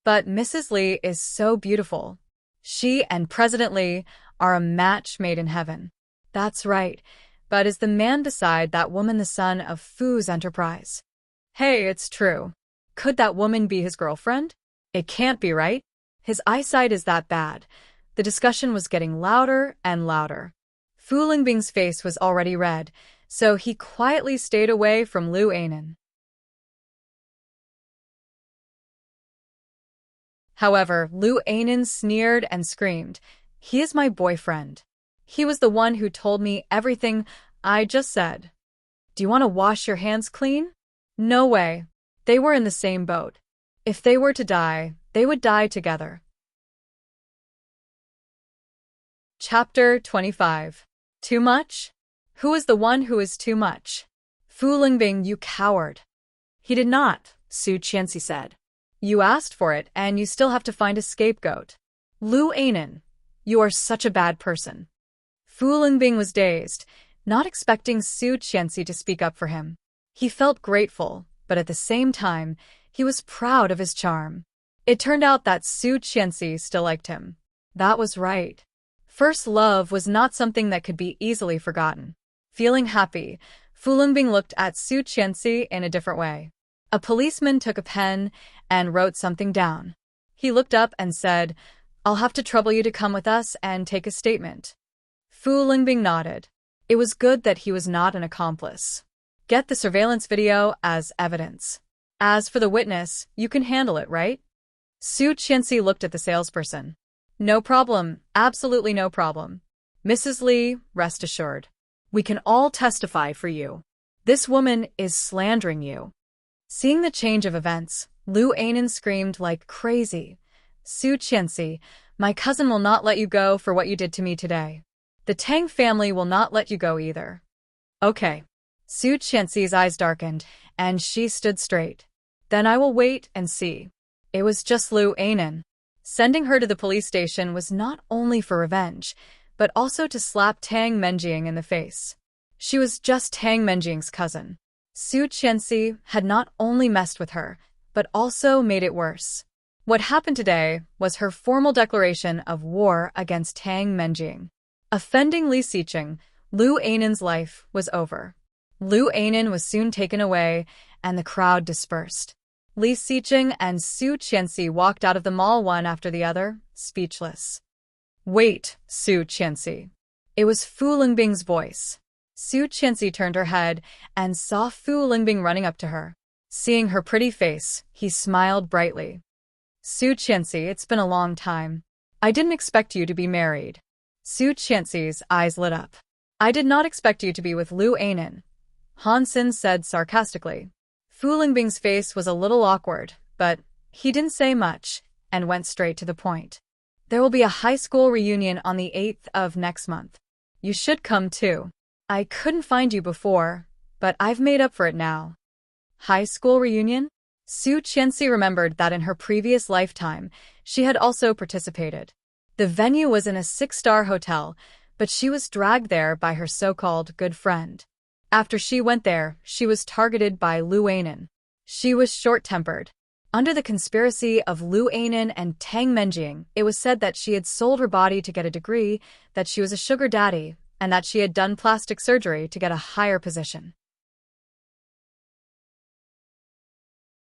But Mrs. Li is so beautiful. She and President Li are a match made in heaven. That's right. But is the man beside that woman the son of Fu's enterprise? Hey, it's true. Could that woman be his girlfriend? It can't be, right? His eyesight is that bad. The discussion was getting louder and louder. Fu Lingbing's face was already red, so he quietly stayed away from Lu Anan. However, Lu Anan sneered and screamed, "He is my boyfriend. He was the one who told me everything I just said. Do you want to wash your hands clean?" No way. They were in the same boat. If they were to die, they would die together. Chapter 25. Too much? Who is the one who is too much? Fu Lingbing, you coward. He did not, Su Qianxi said. You asked for it, and you still have to find a scapegoat. Lu Anan, you are such a bad person. Fu Lingbing was dazed, not expecting Su Qianxi to speak up for him. He felt grateful, but at the same time, he was proud of his charm. It turned out that Su Qianxi still liked him. That was right. First love was not something that could be easily forgotten. Feeling happy, Fu Lingbing looked at Su Qianxi in a different way. A policeman took a pen and wrote something down. He looked up and said, "I'll have to trouble you to come with us and take a statement." Fu Lingbing nodded. It was good that he was not an accomplice. Get the surveillance video as evidence. As for the witness, you can handle it, right? Su Qianxi looked at the salesperson. No problem, absolutely no problem. Mrs. Li, rest assured. We can all testify for you. This woman is slandering you. Seeing the change of events, Lu Anan screamed like crazy. Su Qianxi, my cousin will not let you go for what you did to me today. The Tang family will not let you go either. Okay. Su Qianxi's eyes darkened, and she stood straight. Then I will wait and see. It was just Lu Anan. Sending her to the police station was not only for revenge, but also to slap Tang Menjing in the face. She was just Tang Menjing's cousin. Su Qianxi had not only messed with her, but also made it worse. What happened today was her formal declaration of war against Tang Menjing. Offending Li Xiqing, Lu Anan's life was over. Lu Anan was soon taken away, and the crowd dispersed. Li Xiqing and Su Qianxi walked out of the mall one after the other, speechless. Wait, Su Qianxi. It was Fu Lingbing's voice. Su Qianxi turned her head and saw Fu Lingbing running up to her. Seeing her pretty face, he smiled brightly. Su Qianxi, it's been a long time. I didn't expect you to be married. Su Qianxi's eyes lit up. I did not expect you to be with Lu Anan, Han Xin said sarcastically. Fu Lingbing's face was a little awkward, but he didn't say much and went straight to the point. There will be a high school reunion on the 8th of next month. You should come too. I couldn't find you before, but I've made up for it now. High school reunion? Su Qianxi remembered that in her previous lifetime, she had also participated. The venue was in a 6-star hotel, but she was dragged there by her so-called good friend. After she went there, she was targeted by Lu Anan. She was short-tempered. Under the conspiracy of Lu Anan and Tang Menjing, it was said that she had sold her body to get a degree, that she was a sugar daddy, and that she had done plastic surgery to get a higher position.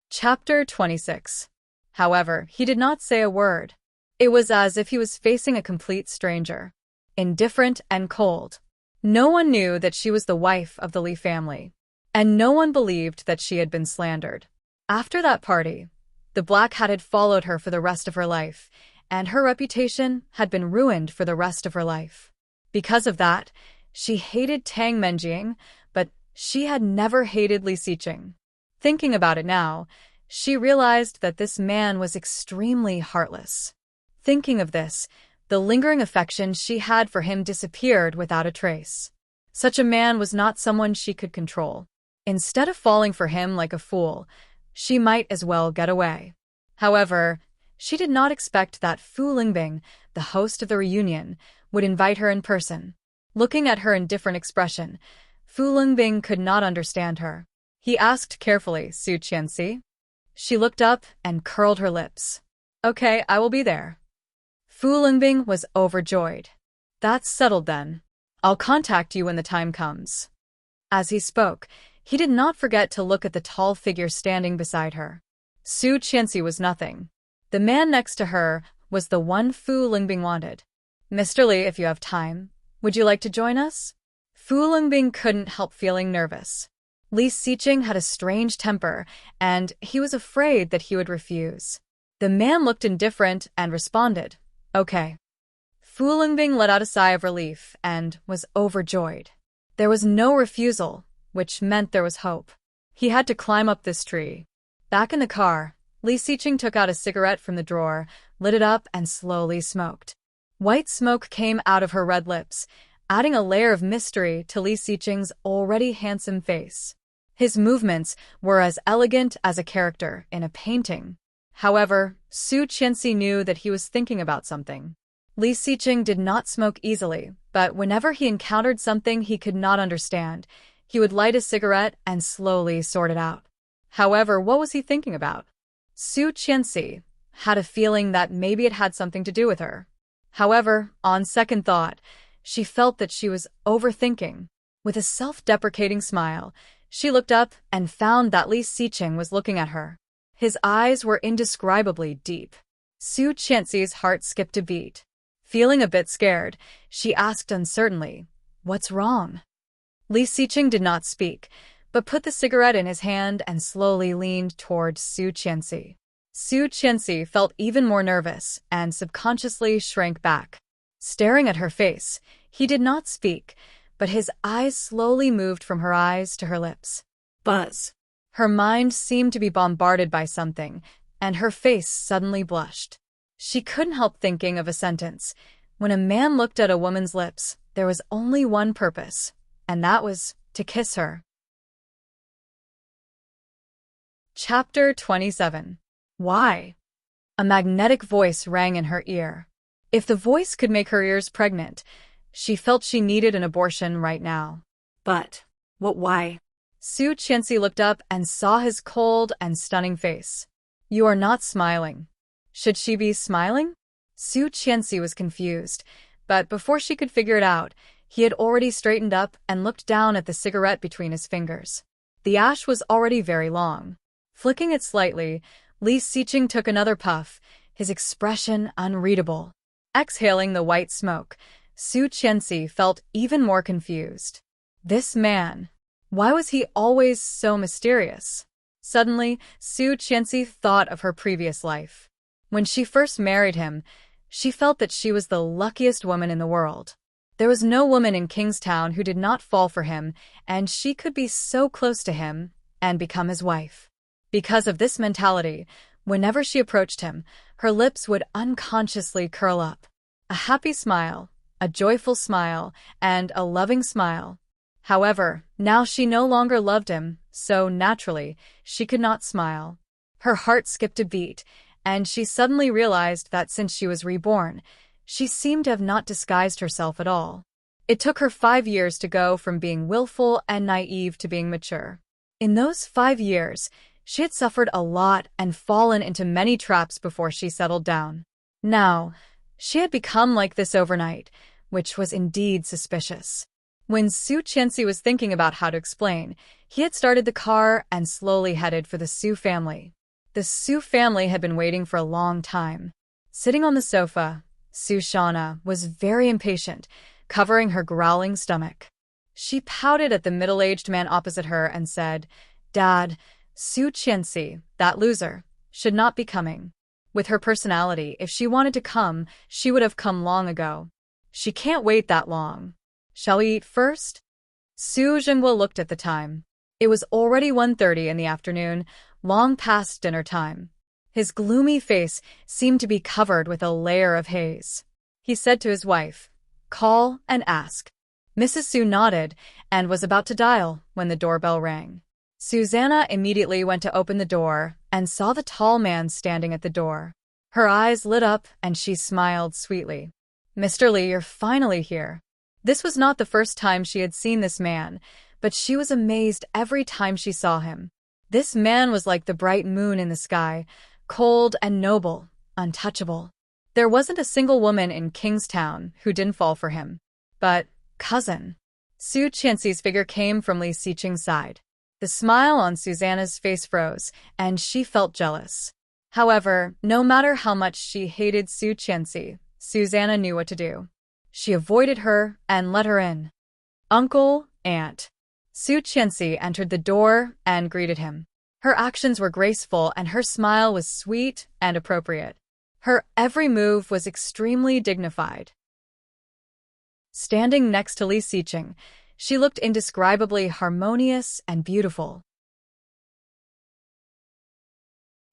Chapter 26. However, he did not say a word. It was as if he was facing a complete stranger. Indifferent and cold. No one knew that she was the wife of the Li family, and no one believed that she had been slandered. After that party, the Black Hat had followed her for the rest of her life, and her reputation had been ruined for the rest of her life. Because of that, she hated Tang Menjing, but she had never hated Li Xiqing. Thinking about it now, she realized that this man was extremely heartless. Thinking of this, the lingering affection she had for him disappeared without a trace. Such a man was not someone she could control. Instead of falling for him like a fool, she might as well get away. However, she did not expect that Fu Lingbing, the host of the reunion, would invite her in person. Looking at her indifferent expression, Fu Lingbing could not understand her. He asked carefully, "Su Qianxi?" She looked up and curled her lips. "Okay, I will be there." Fu Lingbing was overjoyed. "That's settled then. I'll contact you when the time comes." As he spoke, he did not forget to look at the tall figure standing beside her. Su Qianxi was nothing. The man next to her was the one Fu Lingbing wanted. "Mr. Li, if you have time, would you like to join us?" Fu Lingbing couldn't help feeling nervous. Li Xiqing had a strange temper, and he was afraid that he would refuse. The man looked indifferent and responded, "Okay." Fu Lingbing let out a sigh of relief and was overjoyed. There was no refusal, which meant there was hope. He had to climb up this tree. Back in the car, Li Xiqing took out a cigarette from the drawer, lit it up, and slowly smoked. White smoke came out of her red lips, adding a layer of mystery to Li Xiqing's already handsome face. His movements were as elegant as a character in a painting. However, Su Qianxi knew that he was thinking about something. Li Xiqing did not smoke easily, but whenever he encountered something he could not understand, he would light a cigarette and slowly sort it out. However, what was he thinking about? Su Qianxi had a feeling that maybe it had something to do with her. However, on second thought, she felt that she was overthinking. With a self-deprecating smile, she looked up and found that Li Xiqing was looking at her. His eyes were indescribably deep. Su Qianxi's heart skipped a beat. Feeling a bit scared, she asked uncertainly, "What's wrong?" Li Xiqing did not speak, but put the cigarette in his hand and slowly leaned toward Su Qianxi. Su Qianxi felt even more nervous and subconsciously shrank back. Staring at her face, he did not speak, but his eyes slowly moved from her eyes to her lips. Buzz. Her mind seemed to be bombarded by something, and her face suddenly blushed. She couldn't help thinking of a sentence. When a man looked at a woman's lips, there was only one purpose, and that was to kiss her. Chapter 27. Why? A magnetic voice rang in her ear. If the voice could make her ears pregnant, she felt she needed an abortion right now. But, why? Su Qianxi looked up and saw his cold and stunning face. "You are not smiling." Should she be smiling? Su Qianxi was confused, but before she could figure it out, he had already straightened up and looked down at the cigarette between his fingers. The ash was already very long. Flicking it slightly, Li Xiqing took another puff, his expression unreadable. Exhaling the white smoke, Su Qianxi felt even more confused. This man, why was he always so mysterious? Suddenly, Su Qianxi thought of her previous life. When she first married him, she felt that she was the luckiest woman in the world. There was no woman in Kingstown who did not fall for him, and she could be so close to him and become his wife. Because of this mentality, whenever she approached him, her lips would unconsciously curl up. A happy smile, a joyful smile, and a loving smile. However, now she no longer loved him, so naturally, she could not smile. Her heart skipped a beat, and she suddenly realized that since she was reborn, she seemed to have not disguised herself at all. It took her 5 years to go from being willful and naive to being mature. In those 5 years, she had suffered a lot and fallen into many traps before she settled down. Now, she had become like this overnight, which was indeed suspicious. When Su Qianxi was thinking about how to explain, he had started the car and slowly headed for the Su family. The Su family had been waiting for a long time. Sitting on the sofa, Su Shana was very impatient, covering her growling stomach. She pouted at the middle-aged man opposite her and said, "Dad, Su Qianxi, that loser, should not be coming. With her personality, if she wanted to come, she would have come long ago. She can't wait that long. Shall we eat first?" Su Zhenghua looked at the time. It was already 1:30 in the afternoon, long past dinner time. His gloomy face seemed to be covered with a layer of haze. He said to his wife, "Call and ask." Mrs. Su nodded and was about to dial when the doorbell rang. Susanna immediately went to open the door and saw the tall man standing at the door. Her eyes lit up and she smiled sweetly. "Mr. Li, you're finally here." This was not the first time she had seen this man, but she was amazed every time she saw him. This man was like the bright moon in the sky, cold and noble, untouchable. There wasn't a single woman in Kingstown who didn't fall for him. But, cousin. Su Qianxi's figure came from Li Xiqing's side. The smile on Susanna's face froze, and she felt jealous. However, no matter how much she hated Su Qianxi, Susanna knew what to do. She avoided her and let her in. "Uncle, Aunt." Su Qianxi entered the door and greeted him. Her actions were graceful and her smile was sweet and appropriate. Her every move was extremely dignified. Standing next to Li Xiqing, she looked indescribably harmonious and beautiful.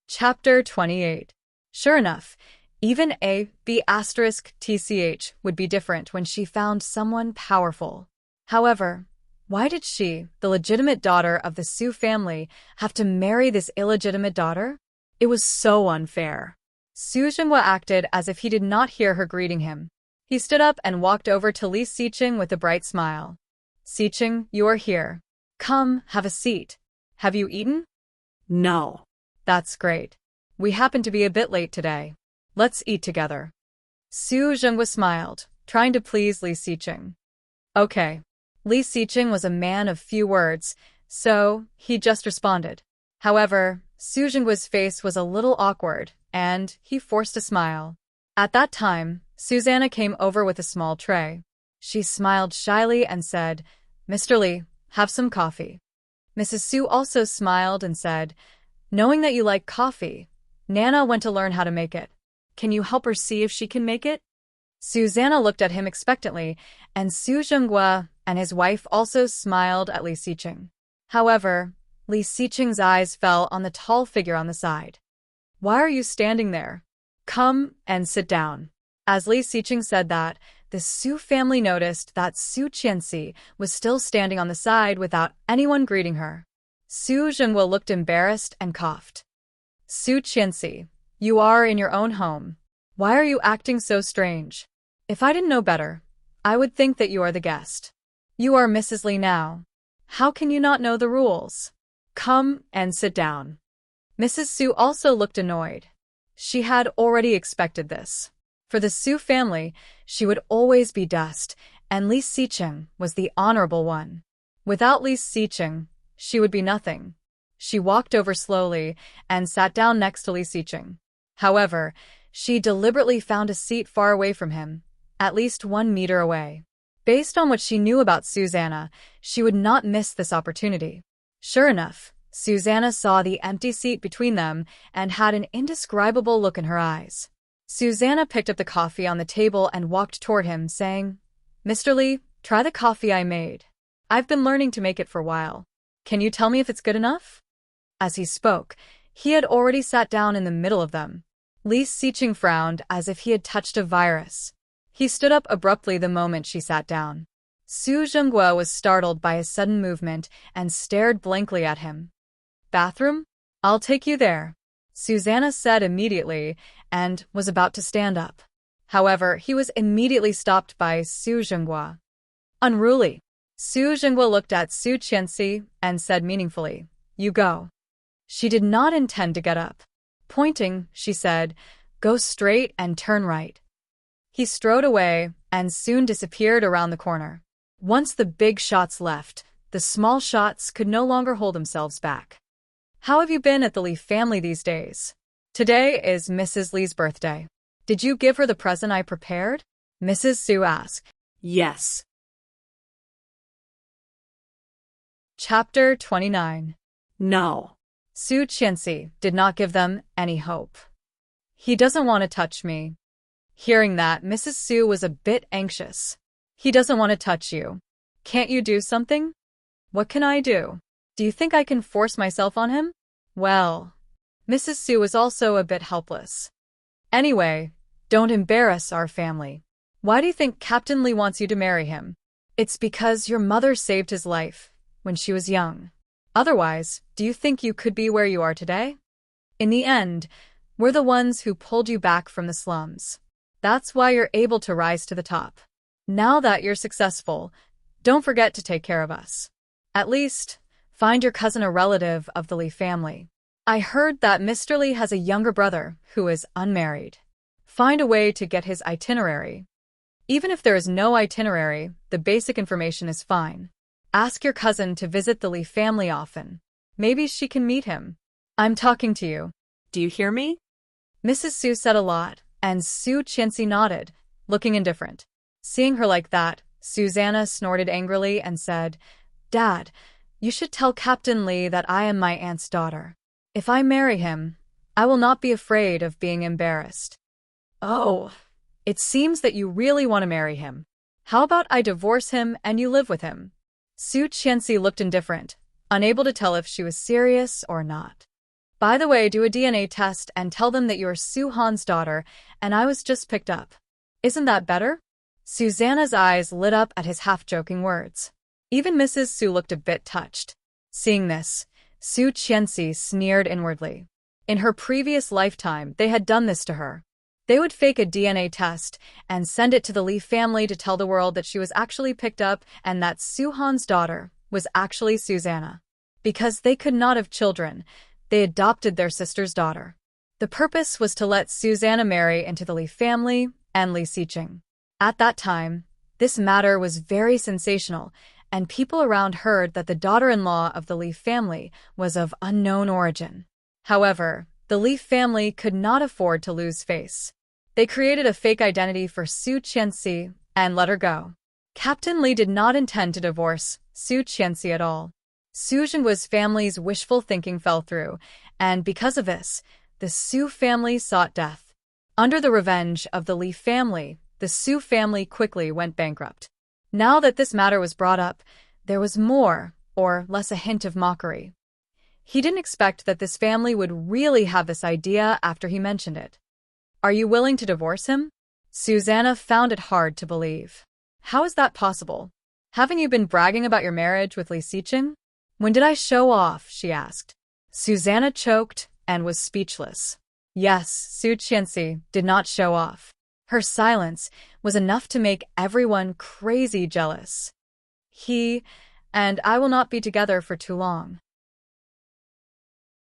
Chapter 28. Sure enough, even a B*TCH would be different when she found someone powerful. However, why did she, the legitimate daughter of the Su family, have to marry this illegitimate daughter? It was so unfair. Su Zhenghua acted as if he did not hear her greeting him. He stood up and walked over to Li Xiqing with a bright smile. "Xiqing, you are here. Come, have a seat. Have you eaten?" No. "That's great. We happen to be a bit late today. Let's eat together." Su Zhenghua smiled, trying to please Li Xiqing. Okay. Li Xiqing was a man of few words, so he just responded. However, Su Zhenghua's face was a little awkward, and he forced a smile. At that time, Susanna came over with a small tray. She smiled shyly and said, "Mr. Li, have some coffee." Mrs. Su also smiled and said, "Knowing that you like coffee, Nana went to learn how to make it. Can you help her see if she can make it?" Susanna looked at him expectantly, and Su Zhenghua and his wife also smiled at Li Xiqing. However, Li Xiqing's eyes fell on the tall figure on the side. "Why are you standing there? Come and sit down." As Li Xiqing said that, the Su family noticed that Su Qianxi was still standing on the side without anyone greeting her. Su Zhenghua looked embarrassed and coughed. "Su Qianxi, you are in your own home. Why are you acting so strange? If I didn't know better, I would think that you are the guest. You are Mrs. Li now. How can you not know the rules? Come and sit down." Mrs. Su also looked annoyed. She had already expected this. For the Su family, she would always be dust, and Li Xiqing was the honorable one. Without Li Xiqing, she would be nothing. She walked over slowly and sat down next to Li Xiqing. However, she deliberately found a seat far away from him, at least 1 meter away. Based on what she knew about Susanna, she would not miss this opportunity. Sure enough, Susanna saw the empty seat between them and had an indescribable look in her eyes. Susanna picked up the coffee on the table and walked toward him, saying, "Mr. Li, try the coffee I made. I've been learning to make it for a while. Can you tell me if it's good enough?" As he spoke, he had already sat down in the middle of them. Li Xiqing frowned as if he had touched a virus. He stood up abruptly the moment she sat down. Su Zhenghua was startled by his sudden movement and stared blankly at him. "Bathroom? I'll take you there," Susanna said immediately and was about to stand up. However, he was immediately stopped by Su Zhenghua. Unruly. Su Jingwa looked at Su Qianxi and said meaningfully, "You go." She did not intend to get up. Pointing, she said, "Go straight and turn right." He strode away and soon disappeared around the corner. Once the big shots left, the small shots could no longer hold themselves back. "How have you been at the Li family these days? Today is Mrs. Li's birthday. Did you give her the present I prepared?" Mrs. Su asked. Yes. Chapter 29. No. Su Qianxi did not give them any hope. "He doesn't want to touch me." Hearing that, Mrs. Su was a bit anxious. "He doesn't want to touch you. Can't you do something?" "What can I do? Do you think I can force myself on him?" Well, Mrs. Su was also a bit helpless. "Anyway, don't embarrass our family. Why do you think Captain Li wants you to marry him?" "It's because your mother saved his life when she was young. Otherwise, do you think you could be where you are today? In the end, we're the ones who pulled you back from the slums. That's why you're able to rise to the top. Now that you're successful, don't forget to take care of us. At least, find your cousin a relative of the Li family. I heard that Mr. Li has a younger brother who is unmarried. Find a way to get his itinerary. Even if there is no itinerary, the basic information is fine. Ask your cousin to visit the Li family often. Maybe she can meet him. I'm talking to you. Do you hear me?" Mrs. Su said a lot, and Su Qianxi nodded, looking indifferent. Seeing her like that, Susanna snorted angrily and said, "Dad, you should tell Captain Li that I am my aunt's daughter. If I marry him, I will not be afraid of being embarrassed." "Oh, it seems that you really want to marry him. How about I divorce him and you live with him?" Su Qianxi looked indifferent, unable to tell if she was serious or not. "By the way, do a DNA test and tell them that you're Su Han's daughter and I was just picked up. Isn't that better?" Susanna's eyes lit up at his half-joking words. Even Mrs. Su looked a bit touched. Seeing this, Su Qianxi sneered inwardly. In her previous lifetime, they had done this to her. They would fake a DNA test and send it to the Li family to tell the world that she was actually picked up and that Su Han's daughter was actually Susanna. Because they could not have children, they adopted their sister's daughter. The purpose was to let Susanna marry into the Li family and Li Xiqing. At that time, this matter was very sensational, and people around heard that the daughter-in-law of the Li family was of unknown origin. However, the Li family could not afford to lose face. They created a fake identity for Su Qianxi and let her go. Captain Li did not intend to divorce Su Qianxi at all. Su Jingwa's family's wishful thinking fell through, and because of this, the Su family sought death. Under the revenge of the Li family, the Su family quickly went bankrupt. Now that this matter was brought up, there was more, or less a hint of mockery. He didn't expect that this family would really have this idea after he mentioned it. "Are you willing to divorce him?" Susanna found it hard to believe. "How is that possible? Haven't you been bragging about your marriage with Li Xiqing?" "When did I show off?" she asked. Susanna choked and was speechless. Yes, Su Qianxi did not show off. Her silence was enough to make everyone crazy jealous. "He and I will not be together for too long.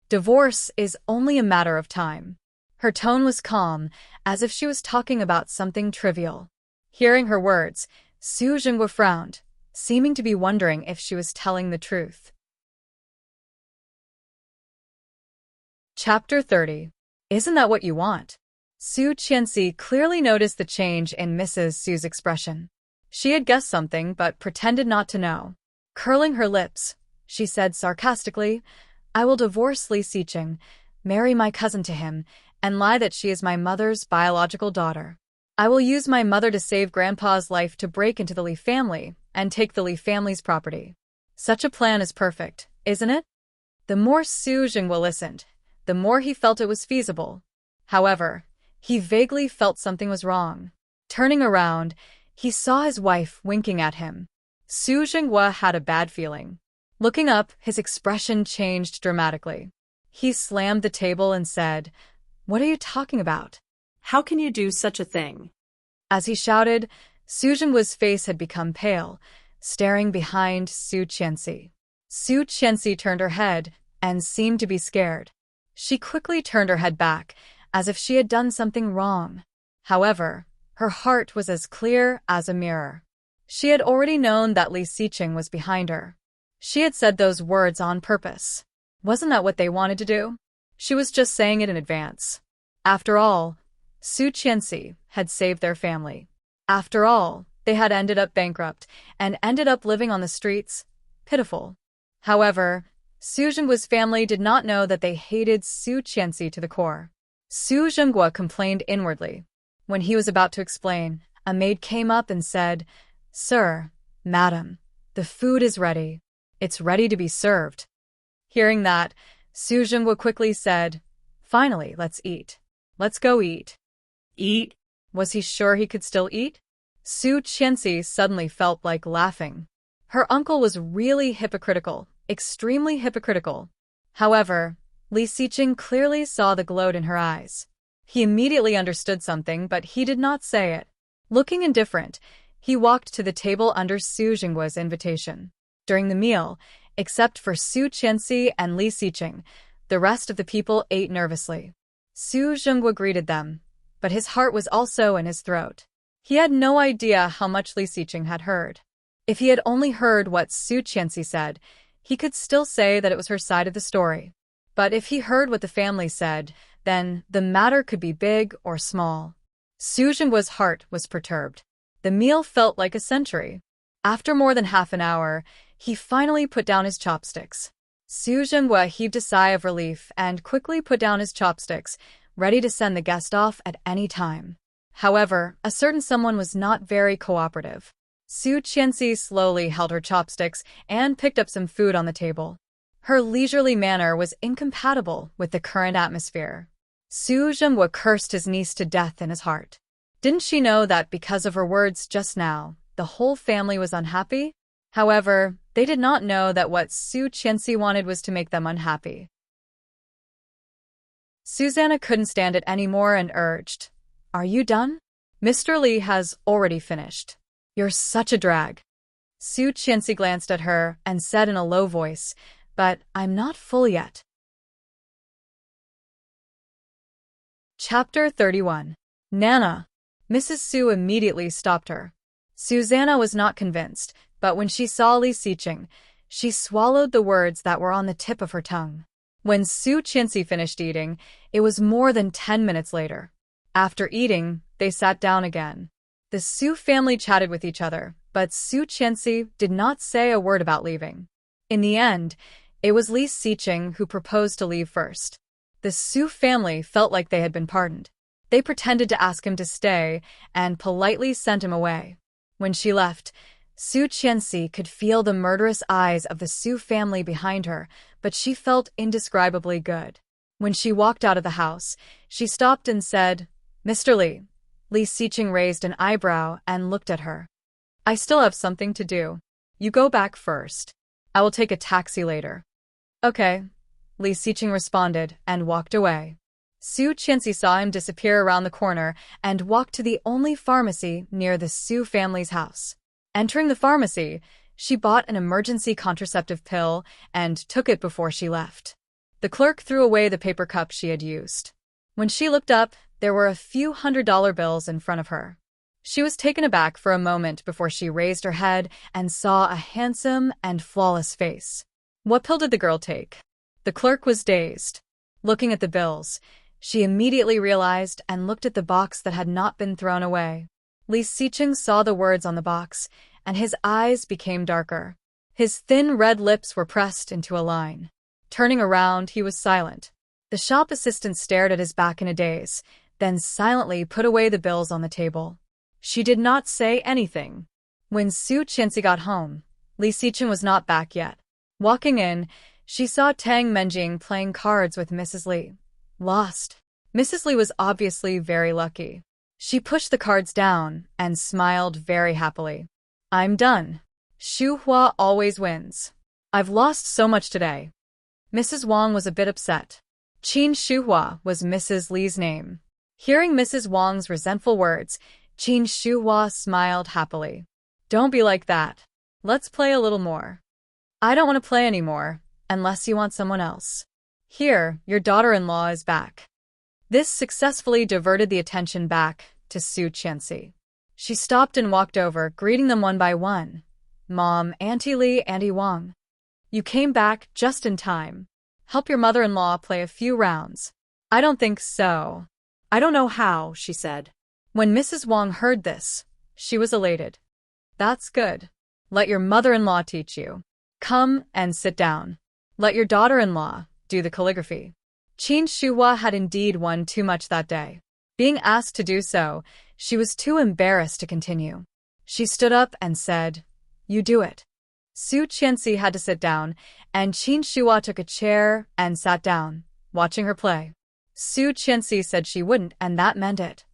Divorce is only a matter of time." Her tone was calm, as if she was talking about something trivial. Hearing her words, Su Jingwa frowned, seeming to be wondering if she was telling the truth. Chapter 30. Isn't that what you want? Su Qianxi clearly noticed the change in Mrs. Su's expression. She had guessed something but pretended not to know. Curling her lips, she said sarcastically, "I will divorce Li Xiqing, marry my cousin to him, and lie that she is my mother's biological daughter. I will use my mother to save Grandpa's life to break into the Li family and take the Li family's property. Such a plan is perfect, isn't it?" The more Su Jingwa listened, the more he felt it was feasible. However, he vaguely felt something was wrong. Turning around, he saw his wife winking at him. Su Jingwa had a bad feeling. Looking up, his expression changed dramatically. He slammed the table and said, "What are you talking about? How can you do such a thing?" As he shouted, Su Jingwa's face had become pale, staring behind Su Qianxi. Su Qianxi turned her head and seemed to be scared. She quickly turned her head back, as if she had done something wrong. However, her heart was as clear as a mirror. She had already known that Li Xiqing was behind her. She had said those words on purpose. Wasn't that what they wanted to do? She was just saying it in advance. After all, Su Qianxi had saved their family. After all, they had ended up bankrupt and ended up living on the streets. Pitiful. However, Su Zhengguo's family did not know that they hated Su Qianxi to the core. Su Zhengguo complained inwardly. When he was about to explain, a maid came up and said, "Sir, madam, the food is ready. It's ready to be served." Hearing that, Su Zhengguo quickly said, "Finally, let's eat. Let's go eat." Eat? Was he sure he could still eat? Su Qianxi suddenly felt like laughing. Her uncle was really hypocritical, extremely hypocritical. However, Li Xiqing clearly saw the gloat in her eyes. He immediately understood something, but he did not say it. Looking indifferent, he walked to the table under Su Zhengguo's invitation. During the meal, except for Su Qianxi and Li Xiqing, the rest of the people ate nervously. Su Zhengguo greeted them, but his heart was also in his throat. He had no idea how much Li Xiqing had heard. If he had only heard what Su Qianxi said, he could still say that it was her side of the story. But if he heard what the family said, then the matter could be big or small. Su Zhengguo's heart was perturbed. The meal felt like a century. After more than half an hour, he finally put down his chopsticks. Su Zhengguo heaved a sigh of relief and quickly put down his chopsticks, ready to send the guest off at any time. However, a certain someone was not very cooperative. Su Qianxi slowly held her chopsticks and picked up some food on the table. Her leisurely manner was incompatible with the current atmosphere. Su Zhengguo cursed his niece to death in his heart. Didn't she know that because of her words just now, the whole family was unhappy? However, they did not know that what Su Qianxi wanted was to make them unhappy. Susanna couldn't stand it anymore and urged, "Are you done? Mr. Li has already finished. You're such a drag." Su Qianxi glanced at her and said in a low voice, "But I'm not full yet." Chapter 31. Nana. Mrs. Su immediately stopped her. Susanna was not convinced, but when she saw Li Xiqing, she swallowed the words that were on the tip of her tongue. When Su Qianxi finished eating, it was more than 10 minutes later. After eating, they sat down again. The Su family chatted with each other, but Su Qianxi did not say a word about leaving. In the end, it was Li Xiqing who proposed to leave first. The Su family felt like they had been pardoned. They pretended to ask him to stay and politely sent him away. When she left, Su Qianxi could feel the murderous eyes of the Su family behind her, but she felt indescribably good. When she walked out of the house, she stopped and said, "Mr. Li." Li Xiqing raised an eyebrow and looked at her. "I still have something to do. You go back first. I will take a taxi later." "Okay," Li Xiqing responded and walked away. Su Qianxi saw him disappear around the corner and walked to the only pharmacy near the Su family's house. Entering the pharmacy, she bought an emergency contraceptive pill and took it before she left. The clerk threw away the paper cup she had used. When she looked up, there were a few $100 bills in front of her. She was taken aback for a moment before she raised her head and saw a handsome and flawless face. What pill did the girl take? The clerk was dazed. Looking at the bills, she immediately realized and looked at the box that had not been thrown away. Li Xiqing saw the words on the box, and his eyes became darker. His thin red lips were pressed into a line. Turning around, he was silent. The shop assistant stared at his back in a daze, then silently put away the bills on the table. She did not say anything. When Su Qianxi got home, Li Xiqing was not back yet. Walking in, she saw Tang Menjing playing cards with Mrs. Li. Lost. Mrs. Li was obviously very lucky. She pushed the cards down and smiled very happily. "I'm done. Xu Hua always wins. I've lost so much today." Mrs. Wang was a bit upset. Qin Shuhua was Mrs. Li's name. Hearing Mrs. Wang's resentful words, Qin Shuhua smiled happily. "Don't be like that." Let's play a little more. I don't want to play anymore, unless you want someone else. Here, your daughter-in-law is back. This successfully diverted the attention back to Su Qianxi. She stopped and walked over, greeting them one by one. Mom, Auntie Li, Auntie Wang. You came back just in time. Help your mother-in-law play a few rounds. I don't think so. I don't know how, she said. When Mrs. Wang heard this, she was elated. That's good. Let your mother-in-law teach you. Come and sit down. Let your daughter-in-law do the calligraphy. Qin Shuhua had indeed won too much that day. Being asked to do so, she was too embarrassed to continue. She stood up and said, You do it. Su Qianxi had to sit down, and Qin Shuhua took a chair and sat down, watching her play. Su Qianxi said she wouldn't, and that meant it.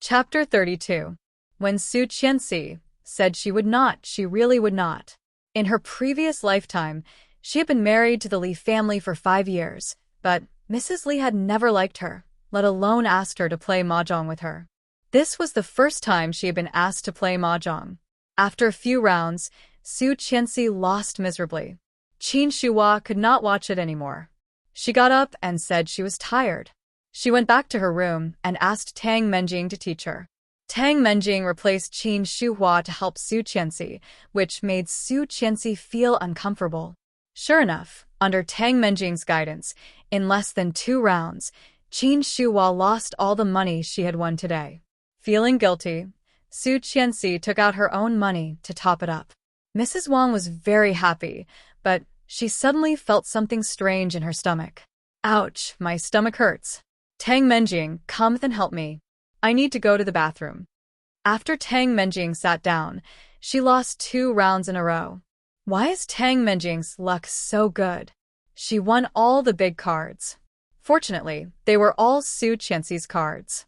Chapter 32. When Su Qianxi said she would not, she really would not. In her previous lifetime, she had been married to the Li family for 5 years, but Mrs. Li had never liked her, let alone asked her to play mahjong with her. This was the first time she had been asked to play mahjong. After a few rounds, Su Qianxi lost miserably. Qin Shuhua could not watch it anymore. She got up and said she was tired. She went back to her room and asked Tang Menjing to teach her. Tang Menjing replaced Qin Shuhua to help Su Qianxi, which made Su Qianxi feel uncomfortable. Sure enough, under Tang Menjing's guidance, in less than 2 rounds, Qin Shuhua lost all the money she had won today. Feeling guilty, Su Qianxi took out her own money to top it up. Mrs. Wang was very happy, but she suddenly felt something strange in her stomach. Ouch, my stomach hurts. Tang Menjing, come and help me. I need to go to the bathroom. After Tang Menjing sat down, she lost 2 rounds in a row. Why is Tang Menjing's luck so good? She won all the big cards. Fortunately, they were all Su Qianxi's cards.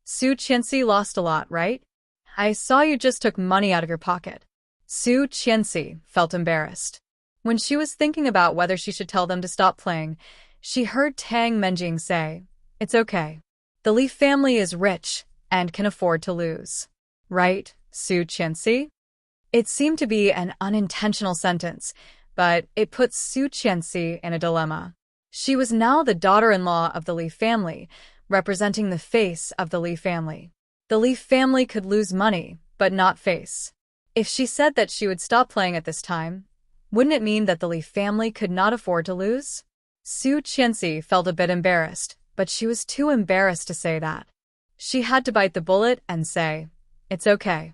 Su Qianxi lost a lot, right? I saw you just took money out of your pocket. Su Qianxi felt embarrassed. When she was thinking about whether she should tell them to stop playing, she heard Tang Menjing say, It's okay. The Li family is rich and can afford to lose. Right, Su Qianxi? It seemed to be an unintentional sentence, but it put Su Qianxi in a dilemma. She was now the daughter-in-law of the Li family, representing the face of the Li family. The Li family could lose money, but not face. If she said that she would stop playing at this time, wouldn't it mean that the Li family could not afford to lose? Su Qianxi felt a bit embarrassed, but she was too embarrassed to say that. She had to bite the bullet and say, It's okay.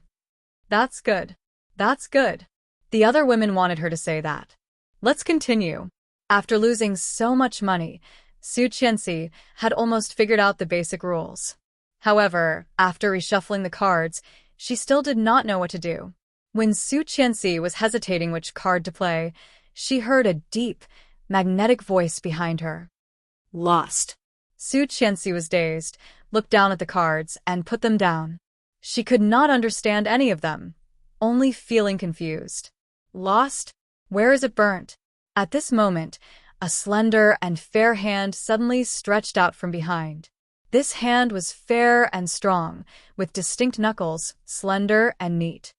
That's good. That's good. The other women wanted her to say that. Let's continue. After losing so much money, Su Qianxi had almost figured out the basic rules. However, after reshuffling the cards, she still did not know what to do. When Su Qianxi was hesitating which card to play, she heard a deep, magnetic voice behind her. Lost. Su Qianxi was dazed, looked down at the cards, and put them down. She could not understand any of them, only feeling confused. Lost? Where is it burnt? At this moment, a slender and fair hand suddenly stretched out from behind. This hand was fair and strong, with distinct knuckles, slender and neat.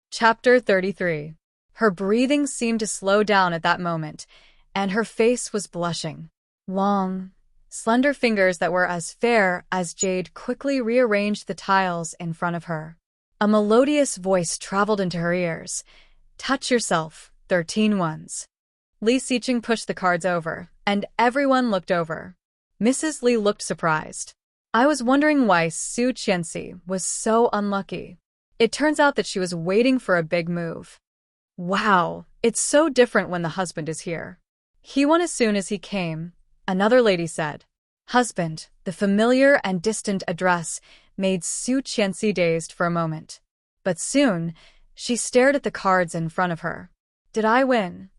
Chapter 33. Her breathing seemed to slow down at that moment, and her face was blushing. Long, slender fingers that were as fair as jade quickly rearranged the tiles in front of her. A melodious voice traveled into her ears. Touch yourself, 13 ones. Li Xiqing pushed the cards over, and everyone looked over. Mrs. Li looked surprised. I was wondering why Su Qianxi was so unlucky. It turns out that she was waiting for a big move. Wow, it's so different when the husband is here. He won as soon as he came, another lady said. Husband, the familiar and distant address made Su Qianxi dazed for a moment. But soon, she stared at the cards in front of her. Did I win?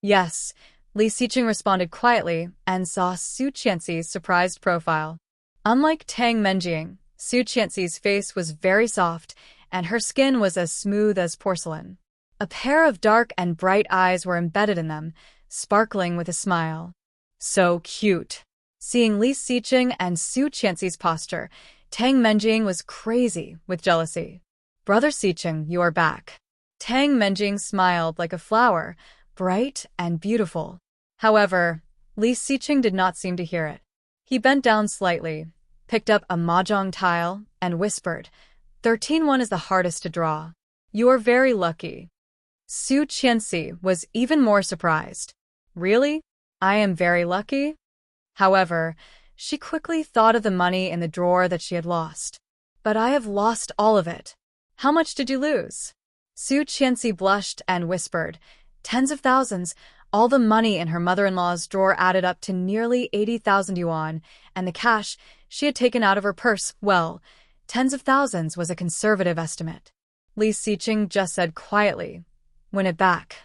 Yes, Li Xiqing responded quietly and saw Su Qianxi's surprised profile. Unlike Tang Menjing, Su Qianxi's face was very soft, and her skin was as smooth as porcelain. A pair of dark and bright eyes were embedded in them, sparkling with a smile. So cute. Seeing Li Xiqing and Su Qianxi's posture, Tang Menjing was crazy with jealousy. "Brother Xiqing, you are back." Tang Menjing smiled like a flower, bright and beautiful. However, Li Xiqing did not seem to hear it. He bent down slightly, picked up a mahjong tile, and whispered, 13-1 is the hardest to draw. You are very lucky. Su Qianxi was even more surprised. Really? I am very lucky? However, she quickly thought of the money in the drawer that she had lost. But I have lost all of it. How much did you lose? Su Qianxi blushed and whispered, tens of thousands. All the money in her mother-in-law's drawer added up to nearly 80,000 yuan, and the cash she had taken out of her purse, well, tens of thousands was a conservative estimate. Li Xiqing just said quietly, win it back.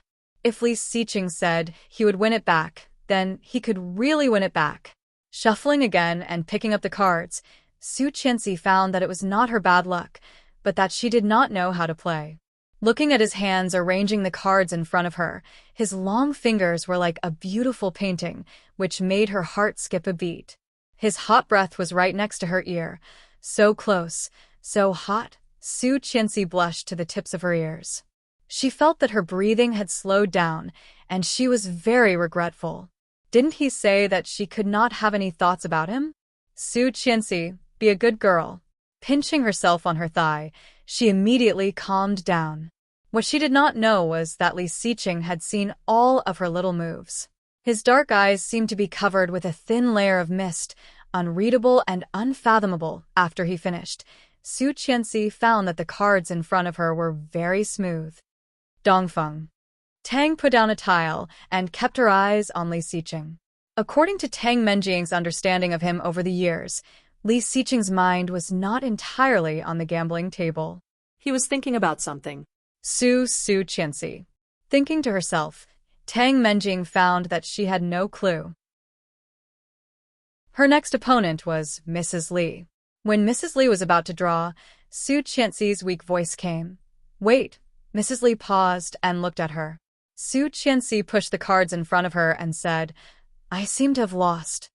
If Li Xiqing said he would win it back, then he could really win it back. Shuffling again and picking up the cards, Su Qianxi found that it was not her bad luck, but that she did not know how to play. Looking at his hands arranging the cards in front of her, his long fingers were like a beautiful painting, which made her heart skip a beat. His hot breath was right next to her ear. So close, so hot, Su Qianxi blushed to the tips of her ears. She felt that her breathing had slowed down, and she was very regretful. Didn't he say that she could not have any thoughts about him? Su Qianxi, be a good girl. Pinching herself on her thigh, she immediately calmed down. What she did not know was that Li Xiqing had seen all of her little moves. His dark eyes seemed to be covered with a thin layer of mist, unreadable and unfathomable. After he finished, Su Qianxi found that the cards in front of her were very smooth. Dongfeng. Tang put down a tile and kept her eyes on Li Xiqing. According to Tang Menjing's understanding of him over the years, Li Xiqing's mind was not entirely on the gambling table. He was thinking about something. Su Qianxi. Thinking to herself, Tang Menjing found that she had no clue. Her next opponent was Mrs. Li. When Mrs. Li was about to draw, Su Qianxi's weak voice came. Wait. Mrs. Li paused and looked at her. Su Qianxi pushed the cards in front of her and said, I seem to have lost.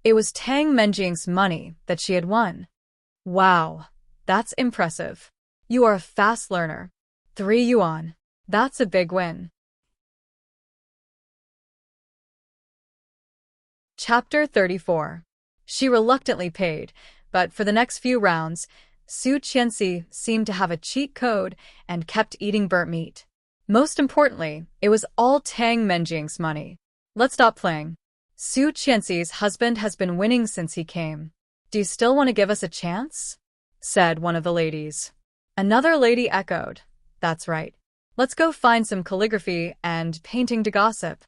It was Tang Menjing's money that she had won. Wow, that's impressive. You are a fast learner. 3 yuan. That's a big win. Chapter 34. She reluctantly paid, but for the next few rounds, Su Qianxi seemed to have a cheat code and kept eating burnt meat. Most importantly, it was all Tang Menjing's money. Let's stop playing. Su Qianxi's husband has been winning since he came. Do you still want to give us a chance? Said one of the ladies. Another lady echoed. That's right. Let's go find some calligraphy and painting to gossip.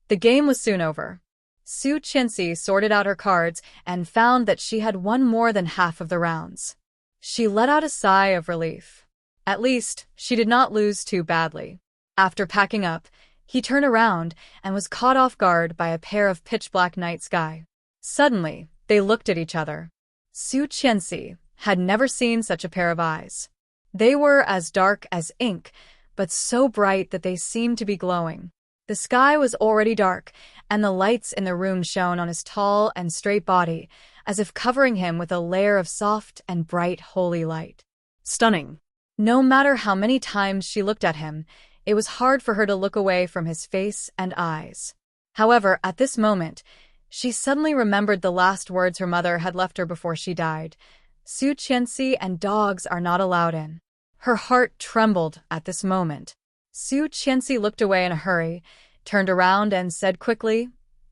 The game was soon over. Su Qianxi sorted out her cards and found that she had won more than half of the rounds. She let out a sigh of relief. At least, she did not lose too badly. After packing up, he turned around and was caught off guard by a pair of pitch-black night sky. Suddenly, they looked at each other. Su Qianxi had never seen such a pair of eyes. They were as dark as ink, but so bright that they seemed to be glowing. The sky was already dark, and the lights in the room shone on his tall and straight body, as if covering him with a layer of soft and bright holy light. Stunning. No matter how many times she looked at him, it was hard for her to look away from his face and eyes. However, at this moment, she suddenly remembered the last words her mother had left her before she died. Su Qianxi and dogs are not allowed in. Her heart trembled at this moment. Su Qianxi looked away in a hurry, turned around and said quickly,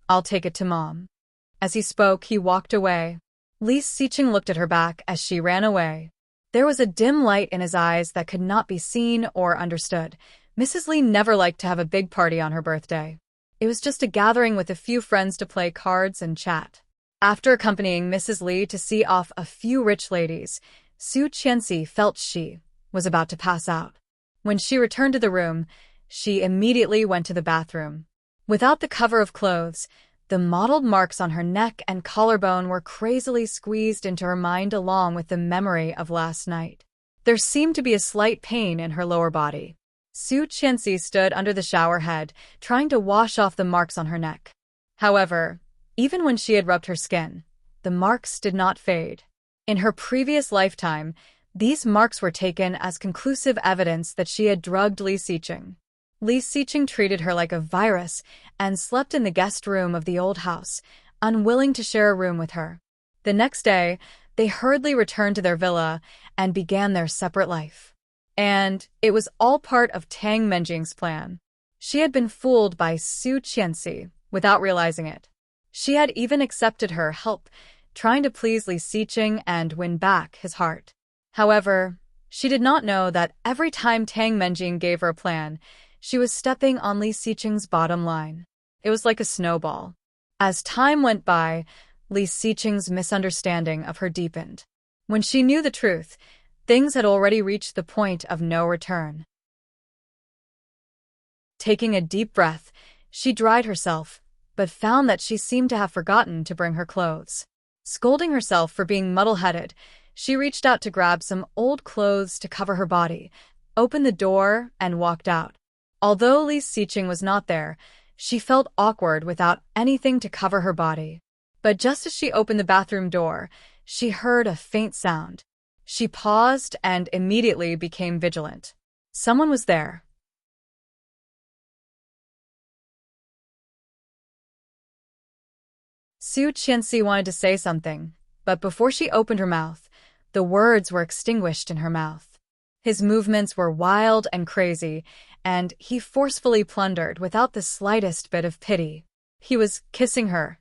I'll take it to Mom. As he spoke, he walked away. Li Xiqing looked at her back as she ran away. There was a dim light in his eyes that could not be seen or understood. Mrs. Li never liked to have a big party on her birthday. It was just a gathering with a few friends to play cards and chat. After accompanying Mrs. Li to see off a few rich ladies, Su Qianxi felt she was about to pass out. When she returned to the room, she immediately went to the bathroom. Without the cover of clothes, the mottled marks on her neck and collarbone were crazily squeezed into her mind along with the memory of last night. There seemed to be a slight pain in her lower body. Su Qianxi stood under the shower head, trying to wash off the marks on her neck. However, Even when she had rubbed her skin, the marks did not fade. In her previous lifetime, these marks were taken as conclusive evidence that she had drugged Li Xiqing. Li Xiqing treated her like a virus and slept in the guest room of the old house, unwilling to share a room with her. The next day, they hurriedly returned to their villa and began their separate life. And it was all part of Tang Menjing's plan. She had been fooled by Su Qianxi without realizing it. She had even accepted her help, trying to please Li Xiqing and win back his heart. However, she did not know that every time Tang Menjing gave her a plan, she was stepping on Li Xiqing's bottom line. It was like a snowball. As time went by, Li Xiqing's misunderstanding of her deepened. When she knew the truth, things had already reached the point of no return. Taking a deep breath, she dried herself, but found that she seemed to have forgotten to bring her clothes. Scolding herself for being muddle-headed, she reached out to grab some old clothes to cover her body, opened the door, and walked out. Although Li Xiqing was not there, she felt awkward without anything to cover her body. But just as she opened the bathroom door, she heard a faint sound. She paused and immediately became vigilant. Someone was there. Su Qianxi wanted to say something, but before she opened her mouth, the words were extinguished in her mouth. His movements were wild and crazy, and he forcefully plundered without the slightest bit of pity. He was kissing her.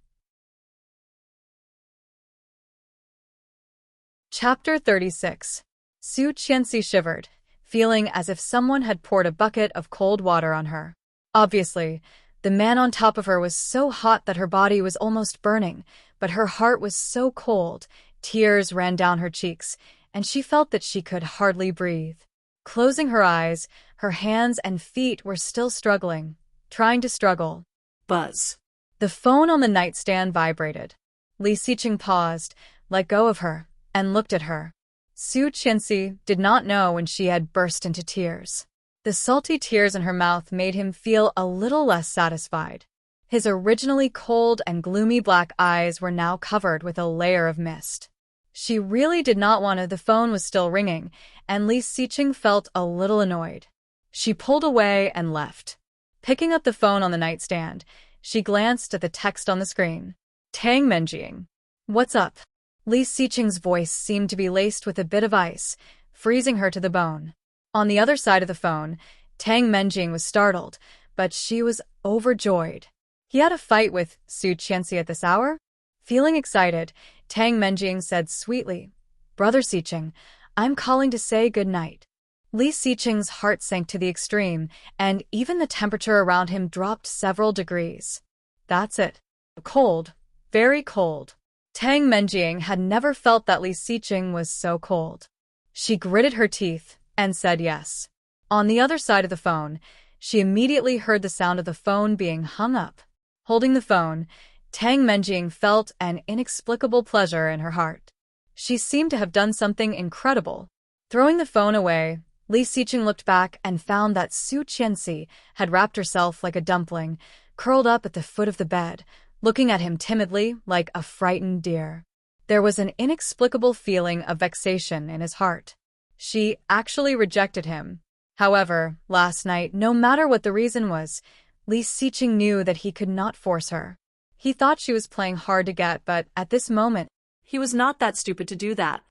Chapter 36. Su Qianxi shivered, feeling as if someone had poured a bucket of cold water on her. Obviously, the man on top of her was so hot that her body was almost burning, but her heart was so cold, tears ran down her cheeks, and she felt that she could hardly breathe. Closing her eyes, her hands and feet were still struggling, trying to struggle. Buzz. The phone on the nightstand vibrated. Li Xiqing paused, let go of her, and looked at her. Su Qianxi did not know when she had burst into tears. The salty tears in her mouth made him feel a little less satisfied. His originally cold and gloomy black eyes were now covered with a layer of mist. She really did not want to. The phone was still ringing, and Li Xiqing felt a little annoyed. She pulled away and left. Picking up the phone on the nightstand, she glanced at the text on the screen. Tang Menjing. What's up? Li Xiqing's voice seemed to be laced with a bit of ice, freezing her to the bone. On the other side of the phone, Tang Menjing was startled, but she was overjoyed. He had a fight with Su Qianxi at this hour? Feeling excited, Tang Menjing said sweetly, Brother Xiqing, I'm calling to say good night. Li Xiqing's heart sank to the extreme, and even the temperature around him dropped several degrees. That's it. Cold. Very cold. Tang Menjing had never felt that Li Xiqing was so cold. She gritted her teeth and said yes. On the other side of the phone, she immediately heard the sound of the phone being hung up. Holding the phone, Tang Menjing felt an inexplicable pleasure in her heart. She seemed to have done something incredible. Throwing the phone away, Li Xiqing looked back and found that Su Qianxi had wrapped herself like a dumpling, curled up at the foot of the bed, looking at him timidly like a frightened deer. There was an inexplicable feeling of vexation in his heart. She actually rejected him. However, last night, no matter what the reason was, Li Xiqing knew that he could not force her. He thought she was playing hard to get, but at this moment, He was not that stupid to do that.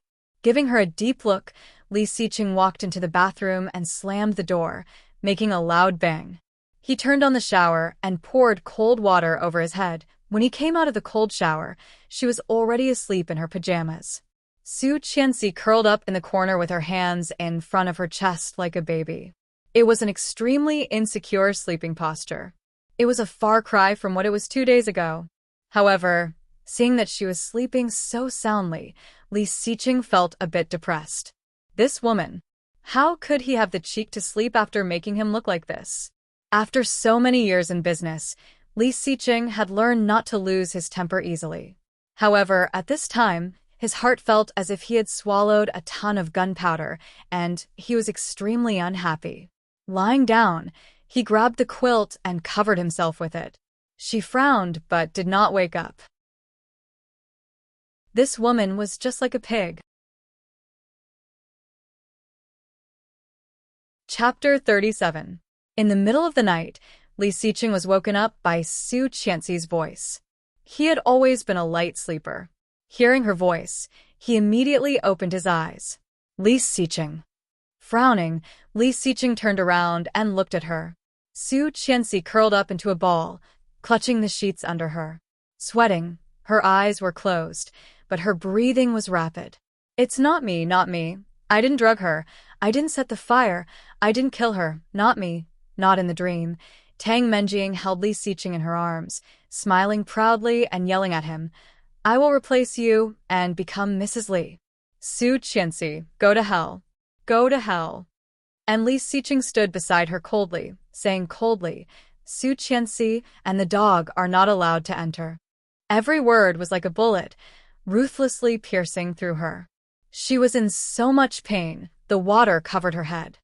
giving her a deep look, Li Xiqing walked into the bathroom and slammed the door, making a loud bang. He turned on the shower and poured cold water over his head. When he came out of the cold shower, she was already asleep in her pajamas. Su Qianxi curled up in the corner with her hands in front of her chest like a baby. It was an extremely insecure sleeping posture. It was a far cry from what it was 2 days ago. However, seeing that she was sleeping so soundly, Li Xiqing felt a bit depressed. This woman. How could he have the cheek to sleep after making him look like this? After so many years in business, Li Xiqing had learned not to lose his temper easily. However, at this time, his heart felt as if he had swallowed a ton of gunpowder, and he was extremely unhappy. Lying down, he grabbed the quilt and covered himself with it. She frowned but did not wake up. This woman was just like a pig. Chapter 37. In the middle of the night, Li Xiqing was woken up by Su Qianxi's voice. He had always been a light sleeper. Hearing her voice, he immediately opened his eyes. Li Xiqing. Frowning, Li Xiqing turned around and looked at her. Su Qianxi curled up into a ball, clutching the sheets under her. Sweating, her eyes were closed, but her breathing was rapid. It's not me, not me. I didn't drug her. I didn't set the fire. I didn't kill her. Not me. Not in the dream. Tang Menjing held Li Xiqing in her arms, smiling proudly and yelling at him. I will replace you and become Mrs. Li. Su Qianxi, go to hell. Go to hell. And Li Xiqing stood beside her coldly, saying coldly, Su Qianxi and the dog are not allowed to enter. Every word was like a bullet, ruthlessly piercing through her. She was in so much pain, the water covered her head.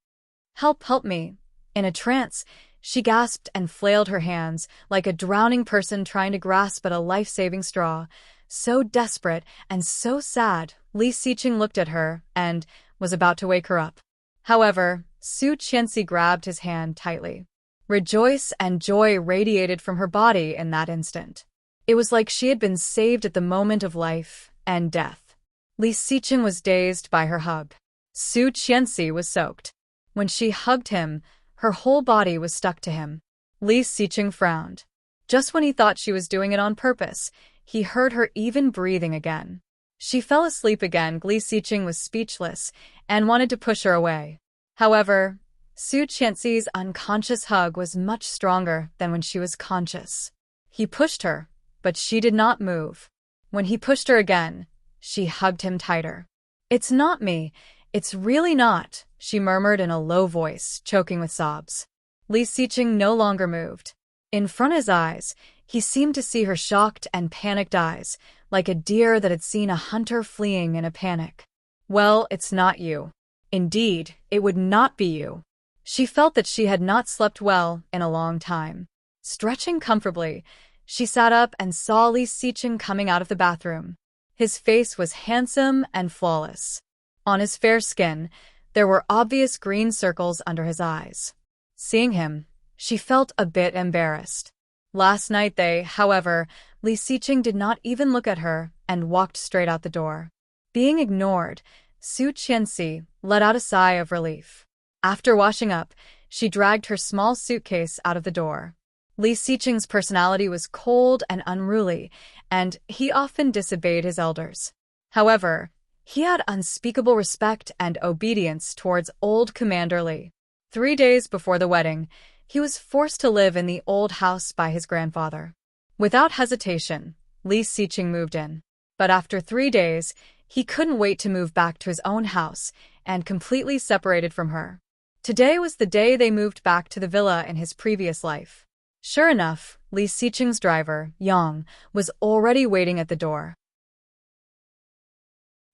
Help, help me. In a trance, she gasped and flailed her hands, like a drowning person trying to grasp at a life-saving straw. So desperate and so sad, Li Xiqing looked at her and was about to wake her up. However, Su Qianxi grabbed his hand tightly. Rejoice and joy radiated from her body in that instant. It was like she had been saved at the moment of life and death. Li Xiqing was dazed by her hug. Su Qianxi was soaked. When she hugged him, her whole body was stuck to him. Li Xiqing frowned. Just when he thought she was doing it on purpose, he heard her even breathing again. She fell asleep again. Li Xiqing was speechless and wanted to push her away. However, Su Qianxi's unconscious hug was much stronger than when she was conscious. He pushed her, but she did not move. When he pushed her again, she hugged him tighter. It's not me. It's really not, she murmured in a low voice, choking with sobs. Li Xiqing no longer moved. In front of his eyes, he seemed to see her shocked and panicked eyes, like a deer that had seen a hunter fleeing in a panic. Well, it's not you. Indeed, it would not be you. She felt that she had not slept well in a long time. Stretching comfortably, she sat up and saw Li Xiqing coming out of the bathroom. His face was handsome and flawless. On his fair skin, there were obvious green circles under his eyes. Seeing him, she felt a bit embarrassed. Last night however, Li Xiqing did not even look at her and walked straight out the door. Being ignored, Su Qianxi let out a sigh of relief. After washing up, she dragged her small suitcase out of the door. Li Xiqing's personality was cold and unruly, and he often disobeyed his elders. However, he had unspeakable respect and obedience towards old Commander Li. 3 days before the wedding, he was forced to live in the old house by his grandfather. Without hesitation, Li Xiqing moved in. But after 3 days, he couldn't wait to move back to his own house and completely separated from her. Today was the day they moved back to the villa in his previous life. Sure enough, Li Xiqing's driver, Yang, was already waiting at the door.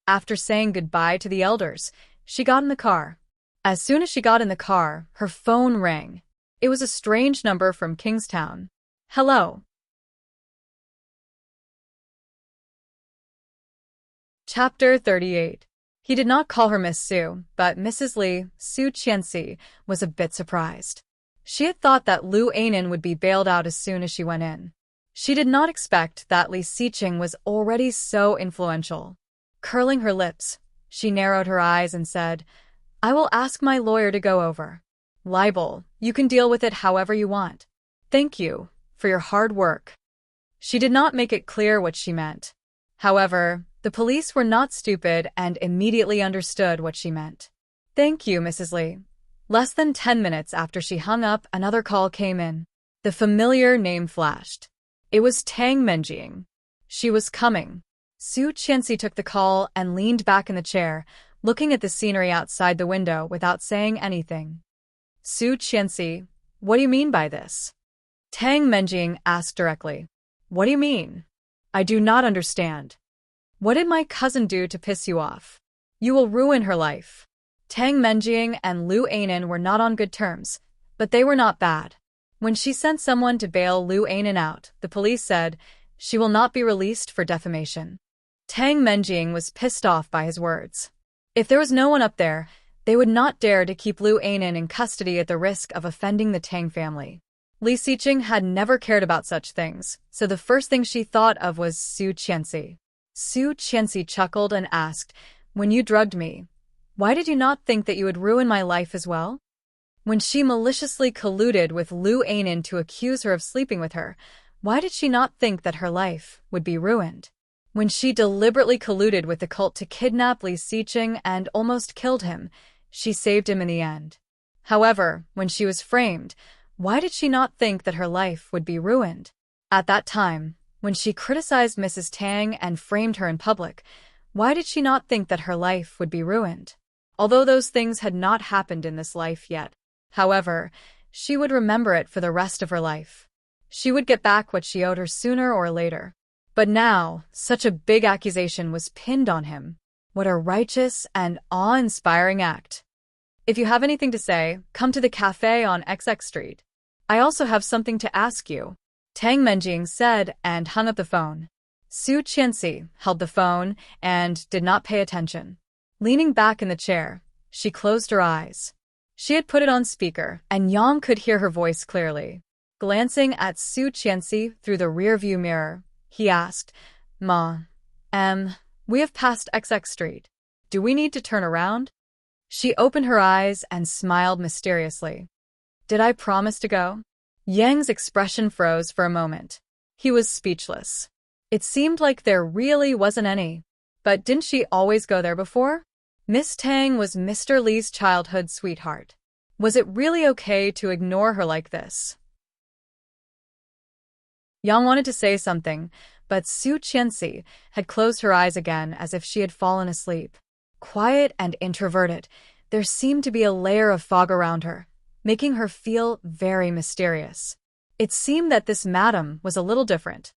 After saying goodbye to the elders, she got in the car. As soon as she got in the car, her phone rang. It was a strange number from Kingstown. Hello. Chapter 38. He did not call her Miss Su, but Mrs. Li, Su Qianxi, was a bit surprised. She had thought that Lu Anan would be bailed out as soon as she went in. She did not expect that Li Xiqing was already so influential. Curling her lips, she narrowed her eyes and said, I will ask my lawyer to go over. Libel, you can deal with it however you want. Thank you for your hard work. She did not make it clear what she meant. However, the police were not stupid and immediately understood what she meant. Thank you, Mrs. Li. Less than 10 minutes after she hung up, another call came in. The familiar name flashed. It was Tang Menjing. She was coming. Su Qianxi took the call and leaned back in the chair, looking at the scenery outside the window without saying anything. Su Qianxi, what do you mean by this? Tang Menjing asked directly. What do you mean? I do not understand. What did my cousin do to piss you off? You will ruin her life. Tang Menjing and Lu Anan were not on good terms, but they were not bad. When she sent someone to bail Lu Anan out, the police said, she will not be released for defamation. Tang Menjing was pissed off by his words. If there was no one up there, they would not dare to keep Lu Ainin in custody at the risk of offending the Tang family. Li Xiqing had never cared about such things, so the first thing she thought of was Su Qianxi. Su Qianxi chuckled and asked, "When you drugged me, why did you not think that you would ruin my life as well?" When she maliciously colluded with Lu Ainin to accuse her of sleeping with her, why did she not think that her life would be ruined? When she deliberately colluded with the cult to kidnap Li Xiqing and almost killed him, she saved him in the end. However, when she was framed, why did she not think that her life would be ruined? At that time, when she criticized Mrs. Tang and framed her in public, why did she not think that her life would be ruined? Although those things had not happened in this life yet, however, she would remember it for the rest of her life. She would get back what she owed her sooner or later. But now, such a big accusation was pinned on him. What a righteous and awe-inspiring act. If you have anything to say, come to the cafe on XX Street. I also have something to ask you, Tang Menjing said and hung up the phone. Su Qianxi held the phone and did not pay attention. Leaning back in the chair, she closed her eyes. She had put it on speaker, and Yang could hear her voice clearly. Glancing at Su Qianxi through the rearview mirror, he asked, "Ma, we have passed XX Street. Do we need to turn around?" She opened her eyes and smiled mysteriously. "Did I promise to go?" Yang's expression froze for a moment. He was speechless. It seemed like there really wasn't any. But didn't she always go there before? Miss Tang was Mr. Li's childhood sweetheart. Was it really okay to ignore her like this? Yang wanted to say something, but Su Qianxi had closed her eyes again as if she had fallen asleep. Quiet and introverted, there seemed to be a layer of fog around her, making her feel very mysterious. It seemed that this madam was a little different.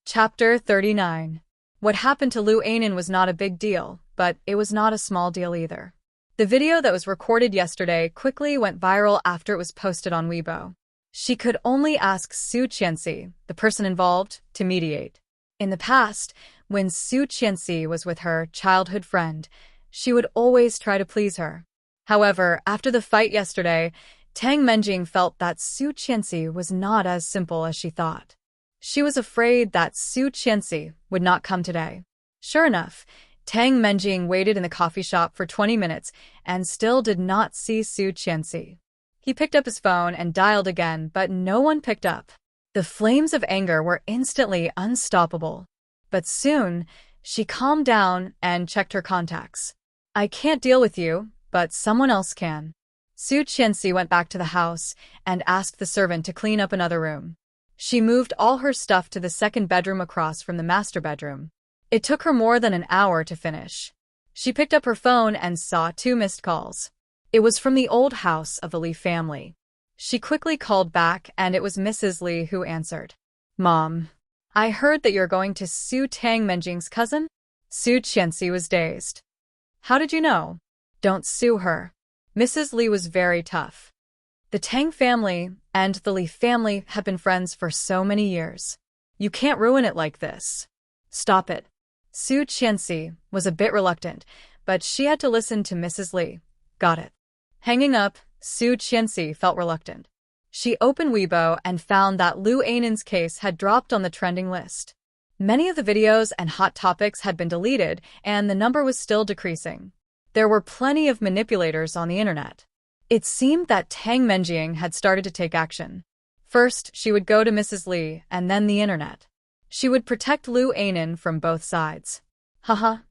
Chapter 39. What happened to Lu Ainin was not a big deal, but it was not a small deal either. The video that was recorded yesterday quickly went viral after it was posted on Weibo. She could only ask Su Qianxi, the person involved, to mediate. In the past, when Su Qianxi was with her childhood friend, she would always try to please her. However, after the fight yesterday, Tang Menjing felt that Su Qianxi was not as simple as she thought. She was afraid that Su Qianxi would not come today. Sure enough, Tang Menjing waited in the coffee shop for 20 minutes and still did not see Su Qianxi. He picked up his phone and dialed again, but no one picked up. The flames of anger were instantly unstoppable. But soon, she calmed down and checked her contacts. "I can't deal with you, but someone else can." Su Qianxi went back to the house and asked the servant to clean up another room. She moved all her stuff to the second bedroom across from the master bedroom. It took her more than an hour to finish. She picked up her phone and saw 2 missed calls. It was from the old house of the Li family. She quickly called back and it was Mrs. Li who answered. "Mom, I heard that you're going to sue Tang Menjing's cousin?" Su Qianxi was dazed. "How did you know?" "Don't sue her." Mrs. Li was very tough. The Tang family and the Li family have been friends for so many years. You can't ruin it like this. Stop it. Su Qianxi was a bit reluctant, but she had to listen to Mrs. Li. Got it. Hanging up, Su Qianxi felt reluctant. She opened Weibo and found that Lu Ainin's case had dropped on the trending list. Many of the videos and hot topics had been deleted, and the number was still decreasing. There were plenty of manipulators on the internet. It seemed that Tang Menjing had started to take action. First, she would go to Mrs. Li and then the internet. She would protect Lu Ainin from both sides.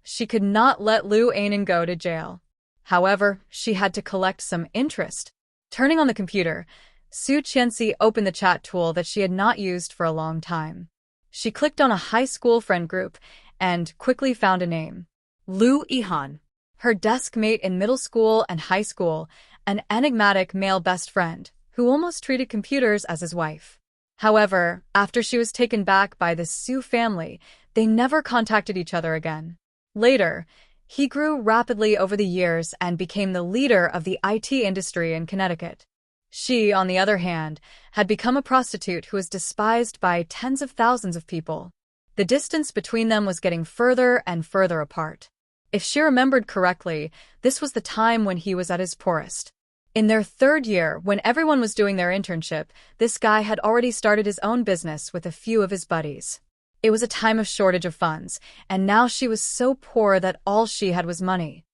She could not let Lu Ainin go to jail. However, she had to collect some interest. Turning on the computer, Su Qianxi opened the chat tool that she had not used for a long time. She clicked on a high school friend group and quickly found a name. Lu Yihan. Her desk mate in middle school and high school, an enigmatic male best friend who almost treated computers as his wife. However, after she was taken back by the Su family, they never contacted each other again. Later, he grew rapidly over the years and became the leader of the IT industry in Connecticut. She, on the other hand, had become a prostitute who was despised by tens of thousands of people. The distance between them was getting further and further apart. If she remembered correctly, this was the time when he was at his poorest. In their third year, when everyone was doing their internship, this guy had already started his own business with a few of his buddies. It was a time of shortage of funds, and now she was so poor that all she had was money.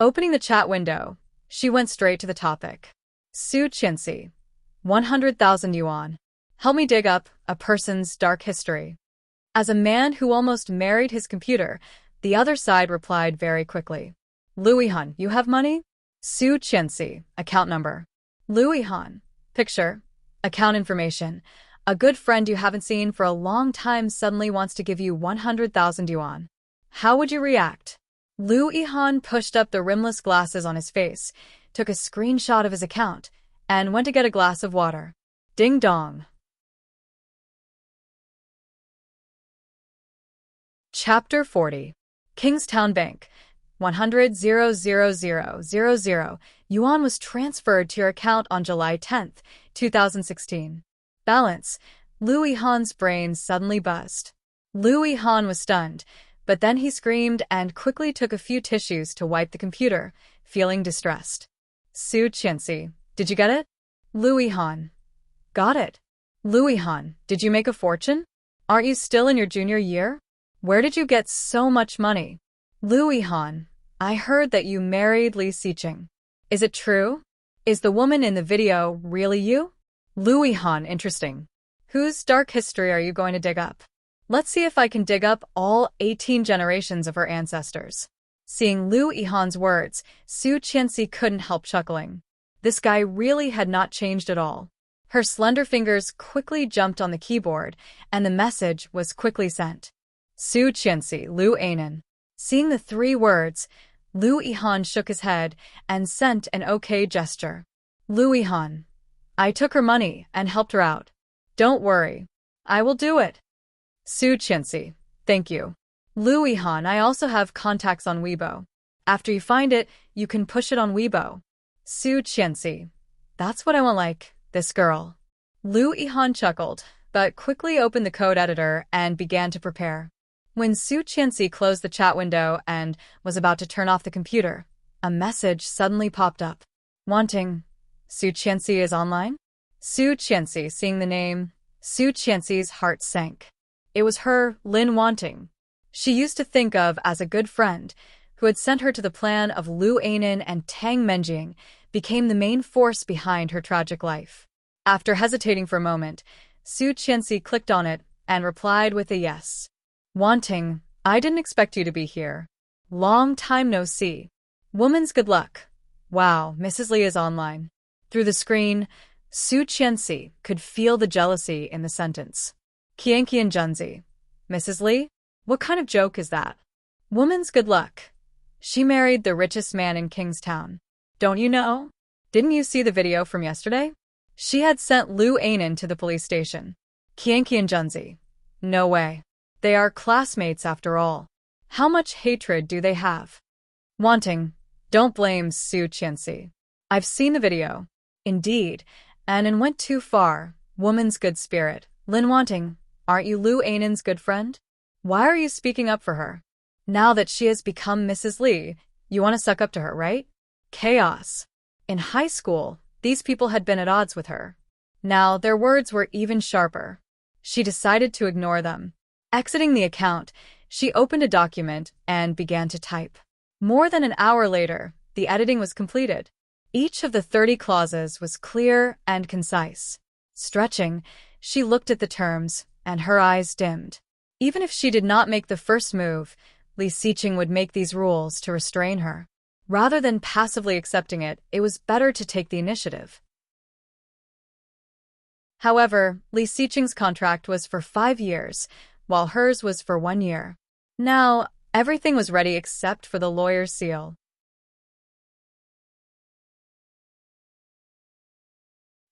Opening the chat window, she went straight to the topic. Su Qianxi, 100,000 yuan. Help me dig up a person's dark history. As a man who almost married his computer, the other side replied very quickly. Louis Han, you have money? Su Qianxi, account number. Louis Han, picture, account information. A good friend you haven't seen for a long time suddenly wants to give you 100,000 yuan. How would you react? Louis Han pushed up the rimless glasses on his face, took a screenshot of his account, and went to get a glass of water. Ding dong. Chapter 40. Kingstown Bank. 100,000,000 yuan was transferred to your account on July 10, 2016. Balance. Louis Han's brain suddenly buzzed. Louis Han was stunned, but then he screamed and quickly took a few tissues to wipe the computer, feeling distressed. Su Qianxi, did you get it? Louis Han. Got it. Louis Han, did you make a fortune? Aren't you still in your junior year? Where did you get so much money? Louis Han, I heard that you married Li Xiqing. Is it true? Is the woman in the video really you? Louis Han, interesting. Whose dark history are you going to dig up? Let's see if I can dig up all 18 generations of her ancestors. Seeing Louis Han's words, Su Qianxi couldn't help chuckling. This guy really had not changed at all. Her slender fingers quickly jumped on the keyboard, and the message was quickly sent. Su Qianxi, Lu Anan. Seeing the 3 words, Louis Han shook his head and sent an okay gesture. Louis Han. I took her money and helped her out. Don't worry. I will do it. Su Qianxi. Thank you. Louis Han, I also have contacts on Weibo. After you find it, you can push it on Weibo. Su Qianxi. That's what I want, like this girl. Louis Han chuckled, but quickly opened the code editor and began to prepare. When Su Qianxi closed the chat window and was about to turn off the computer, a message suddenly popped up. Wanting. Su Qianxi is online? Su Qianxi, seeing the name, Su Qianxi's heart sank. It was her, Lin Wanting. She used to think of as a good friend, who had sent her to the plan of Lu Anan and Tang Menjing, became the main force behind her tragic life. After hesitating for a moment, Su Qianxi clicked on it and replied with a yes. Wanting, I didn't expect you to be here. Long time no see. Woman's good luck. Wow, Mrs. Li is online. Through the screen, Su Qianxi could feel the jealousy in the sentence. Qianqian Junzi. Mrs. Li? What kind of joke is that? Woman's good luck. She married the richest man in Kingstown. Don't you know? Didn't you see the video from yesterday? She had sent Lu Anan to the police station. Qianqian Junzi. No way. They are classmates after all. How much hatred do they have? Wanting. Don't blame Su Qianxi. I've seen the video. Indeed, and went too far. Woman's good spirit. Lin Wanting, aren't you Lu Anan's good friend? Why are you speaking up for her? Now that she has become Mrs. Li, you want to suck up to her, right? Chaos. In high school, these people had been at odds with her. Now their words were even sharper. She decided to ignore them. Exiting the account, she opened a document and began to type. More than an hour later, the editing was completed. Each of the 30 clauses was clear and concise. Stretching, she looked at the terms, and her eyes dimmed. Even if she did not make the first move, Li Xiqing would make these rules to restrain her. Rather than passively accepting it, it was better to take the initiative. However, Li Xiqing's contract was for 5 years, while hers was for 1 year. Now, everything was ready except for the lawyer's seal.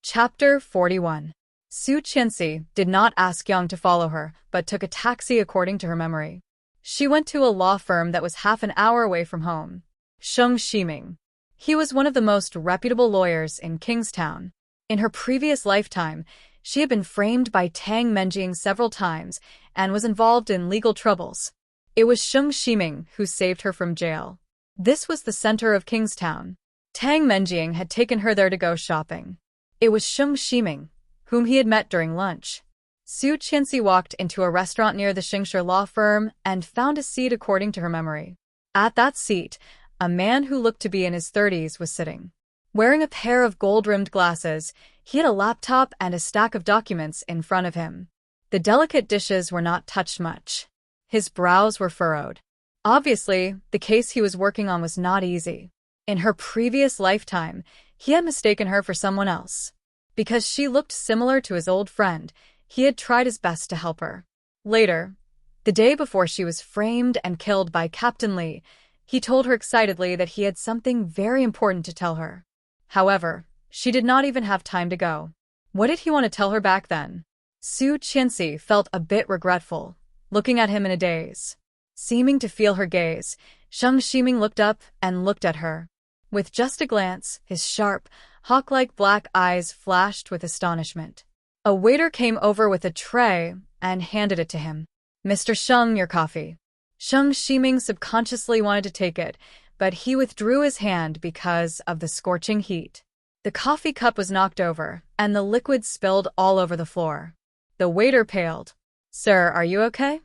Chapter 41. Su Qianxi did not ask Yang to follow her, but took a taxi according to her memory. She went to a law firm that was half an hour away from home. Sheng Shiming. He was one of the most reputable lawyers in Kingstown. In her previous lifetime, she had been framed by Tang Menjing several times and was involved in legal troubles. It was Sheng Shiming who saved her from jail. This was the center of Kingstown. Tang Menjing had taken her there to go shopping. It was Sheng Shiming, whom he had met during lunch. Su Qianxi walked into a restaurant near the Xingshi law firm and found a seat according to her memory. At that seat, a man who looked to be in his 30s was sitting. Wearing a pair of gold-rimmed glasses, he had a laptop and a stack of documents in front of him. The delicate dishes were not touched much. His brows were furrowed. Obviously, the case he was working on was not easy. In her previous lifetime, he had mistaken her for someone else. Because she looked similar to his old friend, he had tried his best to help her. Later, the day before she was framed and killed by Captain Li, he told her excitedly that he had something very important to tell her. However, she did not even have time to go. What did he want to tell her back then? Su Qianxi felt a bit regretful, looking at him in a daze. Seeming to feel her gaze, Sheng Shiming looked up and looked at her. With just a glance, his sharp, hawk-like black eyes flashed with astonishment. A waiter came over with a tray and handed it to him. "Mr. Sheng, your coffee." Sheng Shiming subconsciously wanted to take it, but he withdrew his hand because of the scorching heat. The coffee cup was knocked over, and the liquid spilled all over the floor. The waiter paled. "Sir, are you okay?"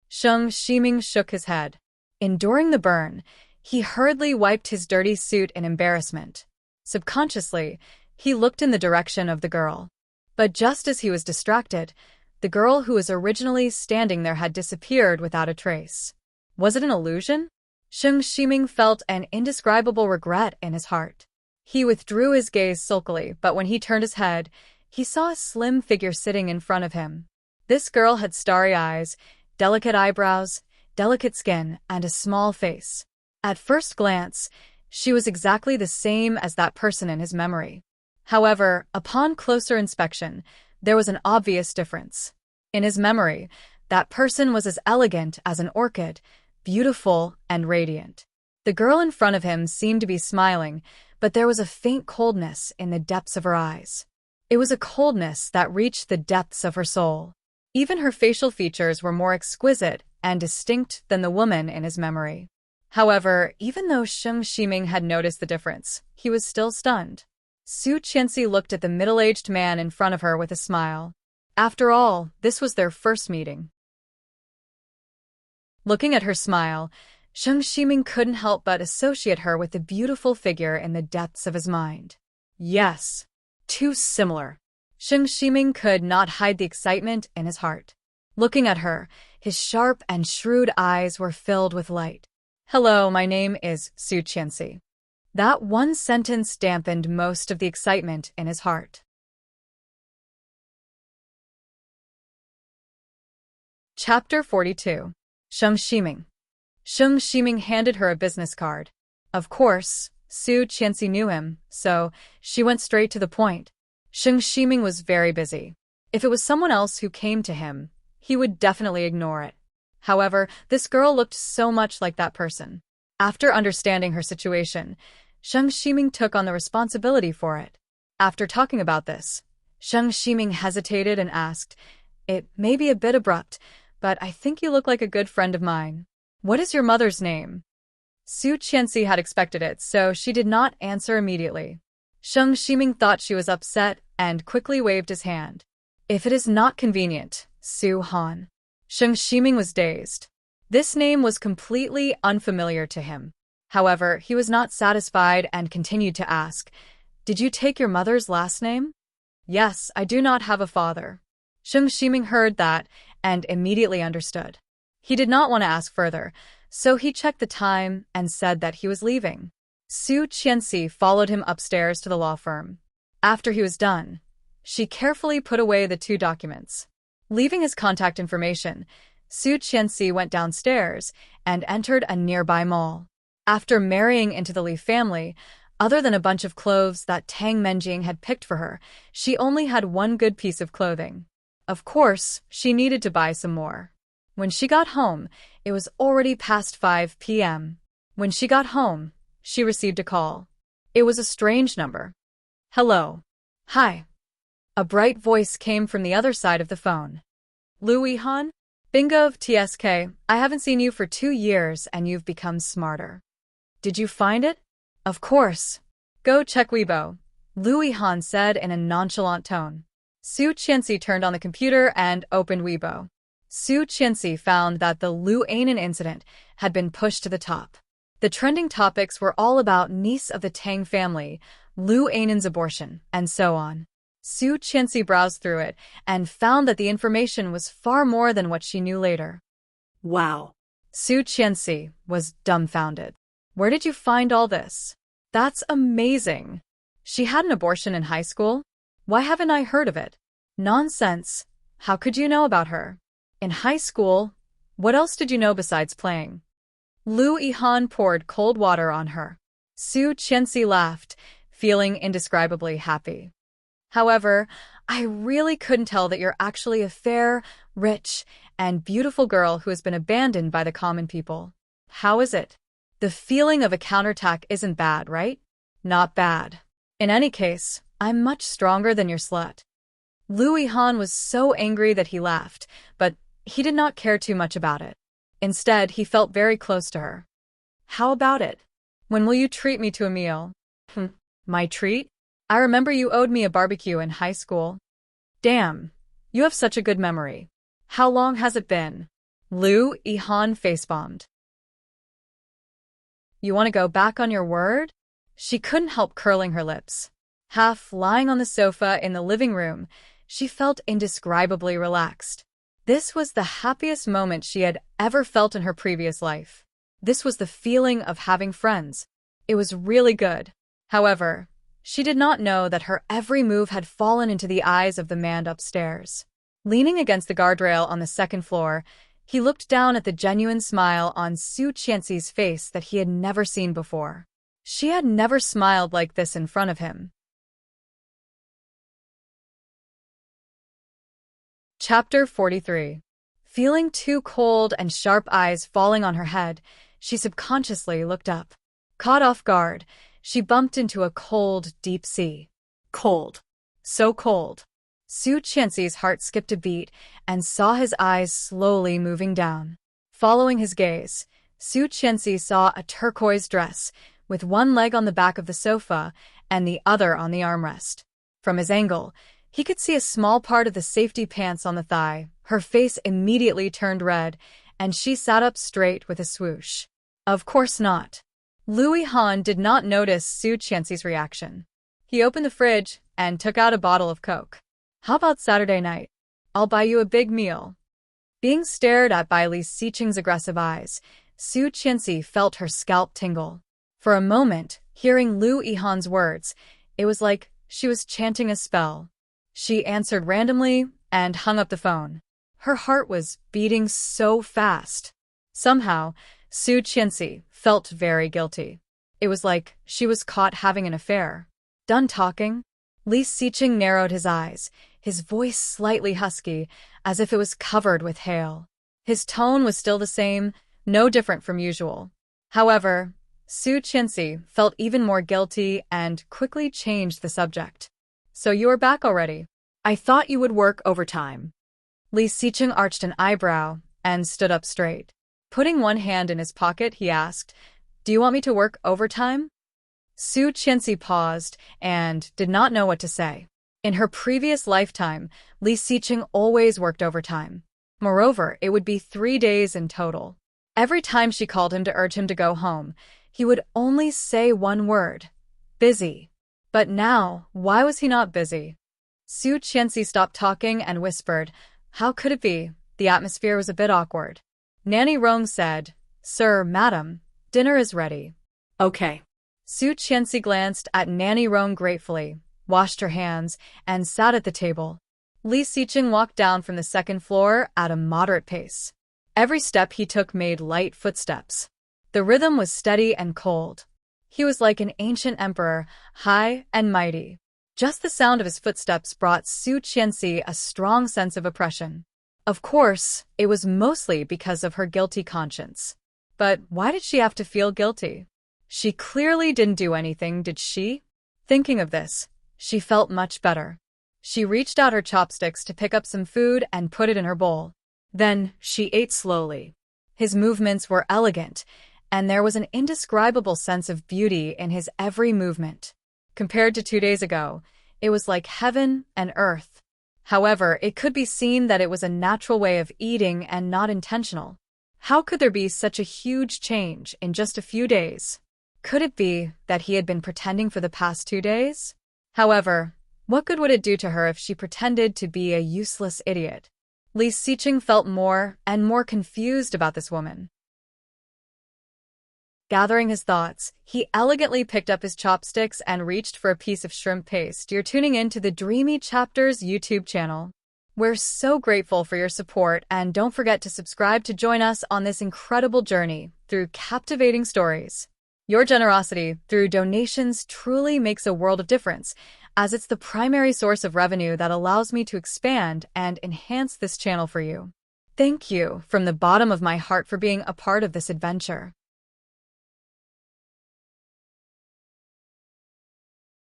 Sheng Shiming shook his head. Enduring the burn, he hurriedly wiped his dirty suit in embarrassment. Subconsciously, he looked in the direction of the girl. But just as he was distracted, the girl who was originally standing there had disappeared without a trace. Was it an illusion? Sheng Shiming felt an indescribable regret in his heart. He withdrew his gaze sulkily, but when he turned his head, he saw a slim figure sitting in front of him. This girl had starry eyes, delicate eyebrows, delicate skin, and a small face. At first glance, she was exactly the same as that person in his memory. However, upon closer inspection, there was an obvious difference. In his memory, that person was as elegant as an orchid, beautiful and radiant. The girl in front of him seemed to be smiling, but there was a faint coldness in the depths of her eyes. It was a coldness that reached the depths of her soul. Even her facial features were more exquisite and distinct than the woman in his memory. However, even though Sheng Shiming had noticed the difference, he was still stunned. Su Qianxi looked at the middle-aged man in front of her with a smile. After all, this was their first meeting. Looking at her smile, Sheng Shiming couldn't help but associate her with the beautiful figure in the depths of his mind. Yes, too similar. Sheng Shiming could not hide the excitement in his heart. Looking at her, his sharp and shrewd eyes were filled with light. "Hello, my name is Su Qianxi." That one sentence dampened most of the excitement in his heart. Chapter 42. Sheng Shiming. Sheng Shiming handed her a business card. Of course, Su Qianxi knew him, so she went straight to the point. Sheng Shiming was very busy. If it was someone else who came to him, he would definitely ignore it. However, this girl looked so much like that person. After understanding her situation, Sheng Shiming took on the responsibility for it. After talking about this, Sheng Shiming hesitated and asked, "It may be a bit abrupt, but I think you look like a good friend of mine. What is your mother's name?" Su Qianxi had expected it, so she did not answer immediately. Sheng Shiming thought she was upset and quickly waved his hand. "If it is not convenient, Su Han." Sheng Shiming was dazed. This name was completely unfamiliar to him. However, he was not satisfied and continued to ask, "Did you take your mother's last name?" "Yes, I do not have a father." Sheng Shiming heard that and immediately understood. He did not want to ask further, so he checked the time and said that he was leaving. Su Qianxi followed him upstairs to the law firm. After he was done, she carefully put away the 2 documents. Leaving his contact information, Su Qianxi went downstairs and entered a nearby mall. After marrying into the Li family, other than a bunch of clothes that Tang Menjing had picked for her, she only had one good piece of clothing. Of course, she needed to buy some more. When she got home, it was already past 5 p.m. When she got home, she received a call. It was a strange number. Hello. Hi. A bright voice came from the other side of the phone. Louis Han? Bingo of TSK, I haven't seen you for 2 years and you've become smarter. Did you find it? Of course. Go check Weibo, Louis Han said in a nonchalant tone. Su Qianxi turned on the computer and opened Weibo. Su Qianxi found that the Lu Anan incident had been pushed to the top. The trending topics were all about niece of the Tang family, Lu Anan's abortion, and so on. Su Qianxi browsed through it and found that the information was far more than what she knew later. Wow. Su Qianxi was dumbfounded. Where did you find all this? That's amazing. She had an abortion in high school? Why haven't I heard of it? Nonsense. How could you know about her? In high school, what else did you know besides playing? Lu Yihan poured cold water on her. Su Qianxi laughed, feeling indescribably happy. However, I really couldn't tell that you're actually a fair, rich, and beautiful girl who has been abandoned by the common people. How is it? The feeling of a counterattack isn't bad, right? Not bad. In any case, I'm much stronger than your slut. Louis Han was so angry that he laughed, but he did not care too much about it. Instead, he felt very close to her. How about it? When will you treat me to a meal? My treat? I remember you owed me a barbecue in high school. Damn, you have such a good memory. How long has it been? Lu Yihan facebombed. You want to go back on your word? She couldn't help curling her lips. Half lying on the sofa in the living room, she felt indescribably relaxed. This was the happiest moment she had ever felt in her previous life. This was the feeling of having friends. It was really good. However, she did not know that her every move had fallen into the eyes of the man upstairs. Leaning against the guardrail on the second floor, he looked down at the genuine smile on Su Qianxi's face that he had never seen before. She had never smiled like this in front of him. Chapter 43. Feeling two cold and sharp eyes falling on her head, she subconsciously looked up. Caught off guard, she bumped into a cold, deep sea. Cold. So cold. Su Qianxi's heart skipped a beat and saw his eyes slowly moving down. Following his gaze, Su Qianxi saw a turquoise dress, with one leg on the back of the sofa and the other on the armrest. From his angle, he could see a small part of the safety pants on the thigh. Her face immediately turned red, and she sat up straight with a swoosh. Of course not. Louis Han did not notice Su Qianxi's reaction. He opened the fridge and took out a bottle of Coke. How about Saturday night? I'll buy you a big meal. Being stared at by Li Xiqing's aggressive eyes, Su Qianxi felt her scalp tingle. For a moment, hearing Lu Yihan's words, it was like she was chanting a spell. She answered randomly and hung up the phone. Her heart was beating so fast. Somehow, Su Qianxi felt very guilty. It was like she was caught having an affair. Done talking? Li Xiqing narrowed his eyes, his voice slightly husky, as if it was covered with hail. His tone was still the same, no different from usual. However, Su Qianxi felt even more guilty and quickly changed the subject. So you are back already? I thought you would work overtime. Li Xiqing arched an eyebrow and stood up straight. Putting one hand in his pocket, he asked, Do you want me to work overtime? Su Qianxi paused and did not know what to say. In her previous lifetime, Li Xiqing always worked overtime. Moreover, it would be 3 days in total. Every time she called him to urge him to go home, he would only say one word, busy. But now, why was he not busy? Su Qianxi stopped talking and whispered, How could it be? The atmosphere was a bit awkward. Nanny Rong said, Sir, madam, dinner is ready. Okay. Su Qianxi glanced at Nanny Rong gratefully, washed her hands, and sat at the table. Li Xiqing walked down from the second floor at a moderate pace. Every step he took made light footsteps. The rhythm was steady and cold. He was like an ancient emperor, high and mighty. Just the sound of his footsteps brought Su Qianxi a strong sense of oppression. Of course, it was mostly because of her guilty conscience. But why did she have to feel guilty? She clearly didn't do anything, did she? Thinking of this, she felt much better. She reached out her chopsticks to pick up some food and put it in her bowl. Then, she ate slowly. His movements were elegant, and there was an indescribable sense of beauty in his every movement. Compared to 2 days ago, it was like heaven and earth. However, it could be seen that it was a natural way of eating and not intentional. How could there be such a huge change in just a few days? Could it be that he had been pretending for the past 2 days? However, what good would it do to her if she pretended to be a useless idiot? Li Siqing felt more and more confused about this woman. Gathering his thoughts, he elegantly picked up his chopsticks and reached for a piece of shrimp paste. You're tuning in to the Dreamy Chapters YouTube channel. We're so grateful for your support, and don't forget to subscribe to join us on this incredible journey through captivating stories. Your generosity through donations truly makes a world of difference, as it's the primary source of revenue that allows me to expand and enhance this channel for you. Thank you from the bottom of my heart for being a part of this adventure.